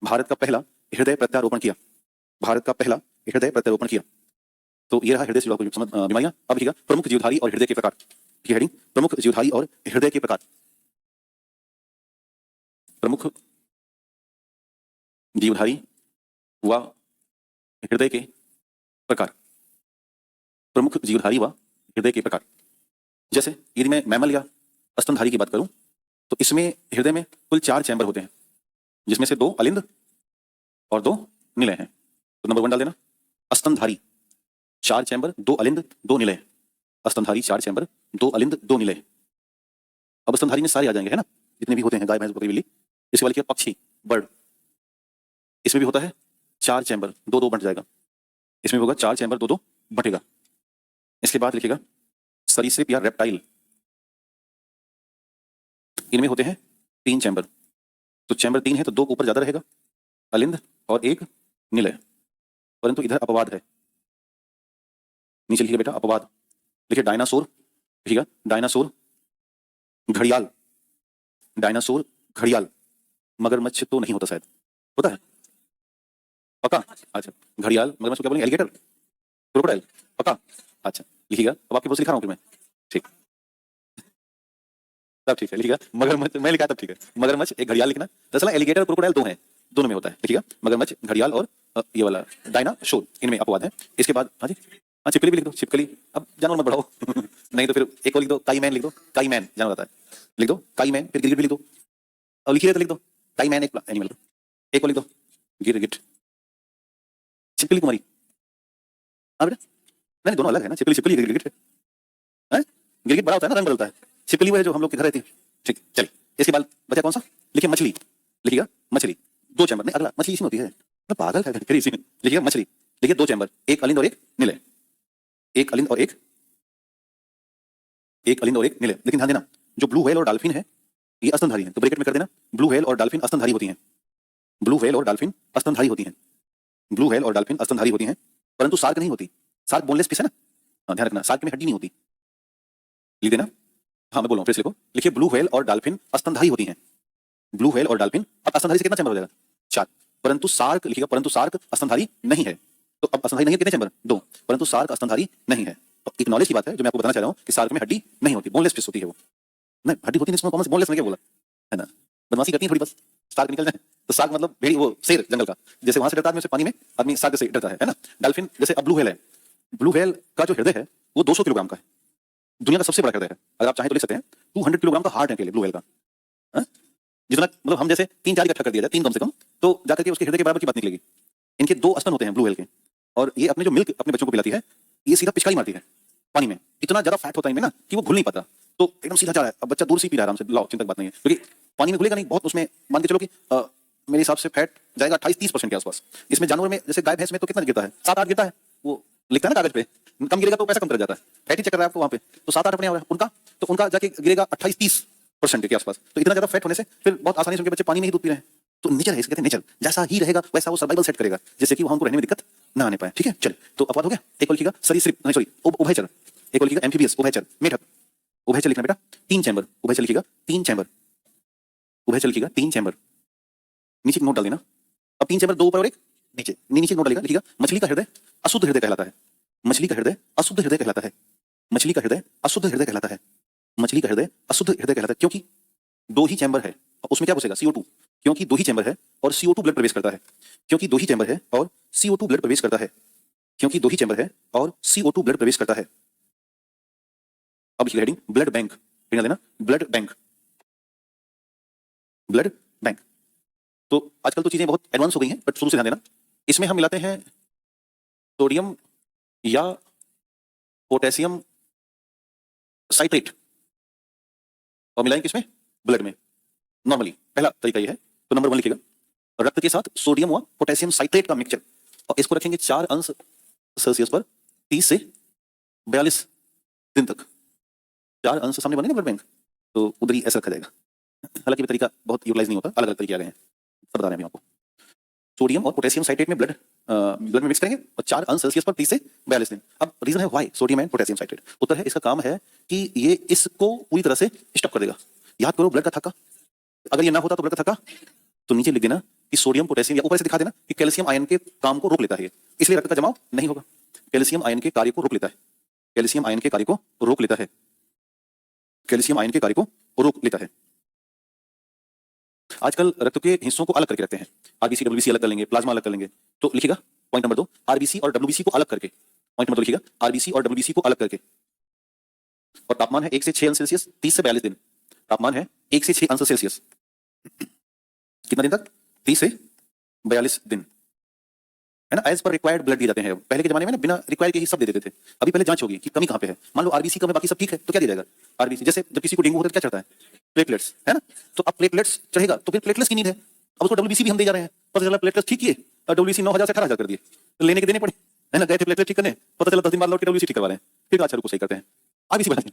भारत का पहला हृदय प्रत्यारोपण किया, भारत का पहला हृदय प्रत्यारोपण किया। तो ये रहा हृदय से जुड़ी बीमारियां। अब देखिएगा प्रमुख जीवधारी और हृदय के प्रकार, हेडिंग प्रमुख जीवधारी और हृदय के प्रकार, प्रमुख जीवधारी व हृदय के प्रकार, प्रमुख जीवधारी व हृदय के प्रकार। जैसे यदि मैं मैमल या स्तनधारी की बात करूं तो इसमें हृदय में कुल 4 चैम्बर होते हैं, जिसमें से 2 अलिंद और 2 निलय हैं। तो नंबर 1 डाल देना, स्तनधारी 4 चैम्बर 2 अलिंद 2 निलय, स्तनधारी 4 चैम्बर 2 अलिंद 2 निलय। अब स्तनधारी में सारे आ जाएंगे है ना, जितने भी होते हैं गाय भैंस बकरी बिल्ली। इसके वाले क्या पक्षी बर्ड, इसमें भी होता है 4 चैम्बर 2-2 बंट जाएगा, इसमें भी होगा 4 चैम्बर 2-2 बटेगा। इसके बाद लिखिएगा सरीसृप या रेप्टाइल, इनमें होते हैं 3 चैम्बर, तो चैम्बर 3 है तो 2 ऊपर ज्यादा रहेगा, अलिंद और 1 निलय। परंतु इधर अपवाद है, नीचे लिखिए बेटा अपवाद, लिखिए डायनासोर, लिखिएगा डायनासोर घड़ियाल, डायनासोर घड़ियाल, मगरमच्छ तो नहीं होता शायद, होता है पक्का? अच्छा, घड़ियाल, मगरमच्छ को क्या बोलेंगे? एलिगेटर, क्रोकोडाइल, पक्का? अच्छा, लिखिएगा। अब आपके बहुत से लिखा रहा हूँ फिर मैं। ठीक, तब ठीक है, लिखिएगा। मगरमच्छ मैं लिखा तब ठीक है। मगरमच्छ एक घड़ियाल लिखना। दरअसल एलिगेटर और क्रोकोडाइल दो हैं, दोनों में होता है। लिखिएगा मगरमच्छ, घड़ियाल और ये वाला डायनासोर, इनमें अपवाद है। इसके बाद हाँ जी, हाँ छिपकली भी लिख दो, छिपकली। अब जानवर मत बढ़ाओ नहीं तो फिर एक और लिख दो, काईमैन लिख दो। काईमैन जानवर आता है, लिख दो काईमैन। फिर गिरगिट भी लिख दो, और लिखिए तो लिख दो काईमैन एक एनिमल। एक और लिख दो गिरगिट। छिपकली कुमारी, हाँ बेटा, नहीं दोनों अलग है ना, छिपकली छिपकली, गिरगिट है। गिरगिट बड़ा होता है ना, रंग बदलता है। छिपकली वो है जो हम लोग के घर रहती है। ठीक, चलिए। इसके बाद बचा कौन सा? लिखिए मछली। लिखिएगा मछली, दो चैम्बर। नहीं, अगला मछली इसी में होती है ना, पागल है फिर इसी में। लिखिएगा मछली, लिखिए दो चैम्बर, एक अलिंद और एक निलय। एक अलिंद और एक अलिंद और एक निलय। लेकिन ध्यान देना, जो ब्लू व्हेल और डॉल्फिन है ये स्तनधारी है, तो ब्रैकेट में कर देना ब्लू व्हेल और डॉल्फिन स्तनधारी होती हैं। ब्लू व्हेल और डॉल्फिन स्तनधारी होती हैं। ब्लू व्हेल और डॉल्फिन स्तनधारी होती हैं, परंतु शार्क नहीं होती। शार्क बोनलेस फिश है ना, हाँ, ध्यान रखना, शार्क में हड्डी नहीं होती। लिख देना। हाँ मैं बोल रहा हूँ, फिर से लिखो। लिखिए ब्लू व्हेल और डॉल्फिन स्तनधारी होती हैं। ब्लू व्हेल और डॉल्फिन, अब स्तनधारी से कितना चैम्बर हो जाएगा? 4। परंतु शार्क, लिखिएगा परंतु शार्क स्तनधारी नहीं है। तो अब स्तनधारी नहीं है, कितने चैम्बर? 2। परंतु शार्क स्तनधारी नहीं है। तो एक नॉलेज की बात है जो मैं आपको बताना चाह रहा हूँ कि शार्क में हड्डी नहीं होती, बोनलेस फिश होती है वो। नहीं हड्डी होती नहीं, इसमें कॉमन बोनलेस में क्या बोला है ना, बदमाशी करती है थोड़ी बस, शार्क निकल जाए तो। शार्क मतलब भेड़ी, वो शेर जंगल का, जैसे वहां से डरता है आदमी, वैसे पानी में आदमी शार्क से डरता है ना। डॉल्फिन जैसे, अब ब्लू व्हेल है, ब्लू व्हेल का जो हृदय है वो 200 किलोग्राम का है, दुनिया का सबसे बड़ा हृदय है। अगर आप चाहें तो लिख सकते हैं 200 किलोग्राम का हार्ट है अकेले ब्लू व्हेल का। हाँ? जितना मतलब हम जैसे 3-4 इकट्ठा कर दिया जाए, 3 कम से कम, तो जाकर के उसके हृदय के बराबर की बात निकलेगी। इनके 2 स्तन होते हैं ब्लू व्हेल के, और ये अपने जो मिल्क अपने बच्चों को पिलाती है, ये सीधा पिचकारी मारती है पानी में। इतना ज्यादा फैट होता है इनमें ना कि वो घुल नहीं पाता, तो एकदम सीधा जा रहा है। अब बच्चा दूर से पी रहा है आराम से, लाओ चिंता की बात नहीं है, क्योंकि पानी में घुलेगा नहीं बहुत। उसमें मान के चलो कि मेरे हिसाब से फैट जाएगा 28-30% के आसपास। इसमें जानवर में जैसे गाय भैंस में तो कितना गिरता है? 7-8 गिरता है, वो लिखता है ना कागज पे, कम गिरेगा तो पैसा कम कर जाता है। फैट ही चेक कर रहा है आपको वहां पे, तो 7-8 अपने उनका, तो उनका जाके गिरेगा 28-30% के आसपास। तो इतना ज्यादा फैट होने से फिर बहुत आसानी से उनके बच्चे पानी में ही दूध पी रहे हैं। तो नेचर है, इसे कहते हैं नेचर, जैसा ही रहेगा वैसा वो सर्वाइवल सेट करेगा, जैसे कि वहां उनको रहने में दिक्कत ना आने पाए। ठीक है, चलिए, तो अपवाद हो गया। एक और लिखिएगा सरीसृप, नहीं सॉरी उभयचर। एक और लिखिएगा एम्फीबियस, उभयचर, मेढक। उभयचर लिखना बेटा, 3 चैम्बर। उभयचर लिखिएगा 3 चैम्बर। उभयचर लिखिएगा 3 चैम्बर। नीचे नोट डाल देना। अब 3 चैम्बर, 2 ऊपर और 1 नीचे, नीचे नोट डालेगा। लिखिएगा मछली का हृदय अशुद्ध हृदय कहलाता है। मछली का हृदय अशुद्ध हृदय कहलाता है। मछली का हृदय अशुद्ध हृदय कहलाता है। मछली का हृदय अशुद्ध हृदय कहलाता है, क्योंकि 2 ही चैम्बर है, उसमें क्या घुसेगा? CO2। क्योंकि 2 ही चैम्बर है और CO2 ब्लड प्रवेश करता है। क्योंकि 2 ही चैम्बर है और CO2 ब्लड प्रवेश करता है। क्योंकि 2 ही चैम्बर है और CO2 ब्लड प्रवेश करता है। अब लिखिए हेडिंग ब्लड बैंक, लिख देना ब्लड बैंक, ब्लड बैंक। तो आजकल तो चीजें बहुत एडवांस हो गई हैं, बट शुरू से ध्यान देना, इसमें हम मिलाते हैं सोडियम या पोटेशियम साइट्रेट, और मिलाएंगे किसमें? ब्लड में। नॉर्मली पहला तरीका ये है, तो नंबर 1 लिखिएगा, रक्त के साथ सोडियम व पोटेशियम साइट्रेट का मिक्सचर, और इसको रखेंगे 4 अंश सेल्सियस पर 30 से 42 दिन तक। 4 अंश सामने बने ना ब्लड बैंक, तो उधर ही ऐसा रखा जाएगा। हालांकि ये तरीका बहुत यूटिलाइज नहीं होता, अलग अलग तरीके आ गए हैं, बता रहे हैं आपको। सोडियम और पोटेशियम साइट्रेट में ब्लड में मिक्स करेंगे, और 4 अंश सेल्सियस पर 30 से 42 दिन। अब रीजन है why sodium and potassium citrate, उत्तर है इसका काम है कि ये इसको पूरी तरह से स्टॉप कर देगा। याद करो ब्लड का थक्का, अगर ये ना होता तो ब्लड का थक्का, तो नीचे लिख देना कि सोडियम पोटेशियम, या ऊपर से दिखा देना कि कैल्शियम आयन के काम को रोक लेता है ये, इसलिए रक्त का जमाव नहीं होगा। कैल्शियम आयन के कार्य को रोक लेता है। कैल्शियम आयन के कार्य को रोक लेता है। कैल्शियम आयन के कार्य को रोक लेता है। आजकल रक्त के हिस्सों को अलग करके रखते हैं, आरबीसी डब्ल्यूबीसी अलग कर लेंगे, प्लाज्मा अलग कर लेंगे। तो लिखिएगा पॉइंट नंबर 2, आरबीसी और डब्ल्यूबीसी को अलग करके। पॉइंट नंबर 2 लिखिएगा आरबीसी और डब्ल्यूबीसी को अलग करके। और तापमान है 1 से 6 अंश सेल्सियस, 30 से 42 दिन। तापमान है 1 से 6 अंश सेल्सियस, कितना दिन तक? 30 से 42 दिन, है ना। एज पर रिक्वायर्ड ब्लड दिए जाते हैं। पहले के जमाने में ना बिना रिक्वायर के ही सब दे देते थे। अभी पहले जांच होगी कि कमी कहाँ पे है। मान लो आरबीसी कम है, बाकी सब ठीक है, तो क्या दिया जाएगा? आरबीसी। जैसे जब किसी को डेंगू होता है तो क्या चढ़ता है? प्लेटलेट्स, है ना। तो अब प्लेटलेट्स चढ़ेगा तो फिर प्लेटलेट्स की नीड है, अब उसको डब्ल्यूबीसी भी हम दे जा रहे हैं। पता चला प्लेटलेट्स ठीक किए, डब्ल्यूबीसी 9000 से 18000 कर दिए, तो लेने के देने पड़े, है ना। गए थे प्लेटलेट ठीक करने, पता चला 10 दिन बाद लौट के डब्ल्यूबीसी ठीक करवा रहे हैं, फिर अच्छा रुको सही करते हैं, आरबीसी बढ़ा दिए,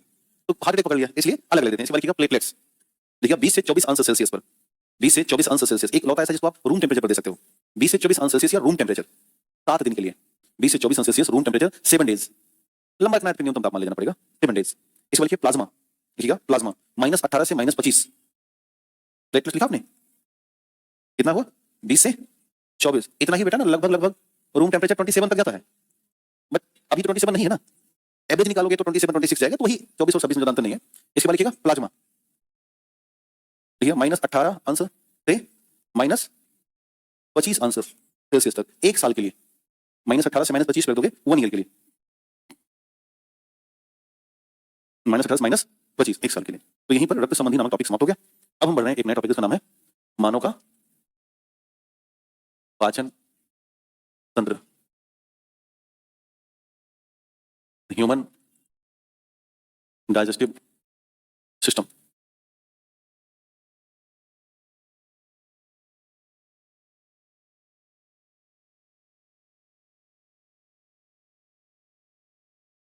तो हार्ट अटैक पकड़ लिया, इसलिए अलग ले देते हैं। इस बार लिखिएगा प्लेटलेट्स, लिखिएगा 20 से 24 अंश सेल्सियस पर। 20 से 24 अंश सेल्सियस एक लौटा ऐसा जिसको आप रूम टेम्परेचर पर दे सकते हो। 20 से 24 अंश सेल्सियस या रूम टेम्परेचर 7 दिन के लिए। 20 से 24 अंश सेल्सियस रूम टेम्परेचर 7 डेज। लंबा इतना न्यूनतम तापमान ले जाना पड़ेगा, 7 डेज। इसको लिखिए प्लाज्मा, लिखिएगा प्लाज्मा -18 से -25। प्लेटलेट्स लिखा आपने, कितना हुआ? 20 से 24, इतना ही बेटा ना, लगभग लगभग रूम टेम्परेचर 27 तक जाता है, बट अभी तो 27 नहीं है ना, एवरेज निकालोगे तो 27 26 जाएगा, तो वही 24 और 26 में ज्यादा अंतर नहीं है। इसके बाद लिखिएगा प्लाज्मा, देखिए -18 अंश से -25 अंश सेल्सियस तक 1 साल के लिए, -18 से -25 कर दोगे 1 ईयर के लिए, -18 से -25 1 साल के लिए। तो यहीं पर रक्त संबंधी नामक टॉपिक समाप्त हो गया। अब हम बढ़ रहे हैं एक नया टॉपिक, जिसका नाम है मानव का पाचन तंत्र, ह्यूमन डाइजेस्टिव सिस्टम।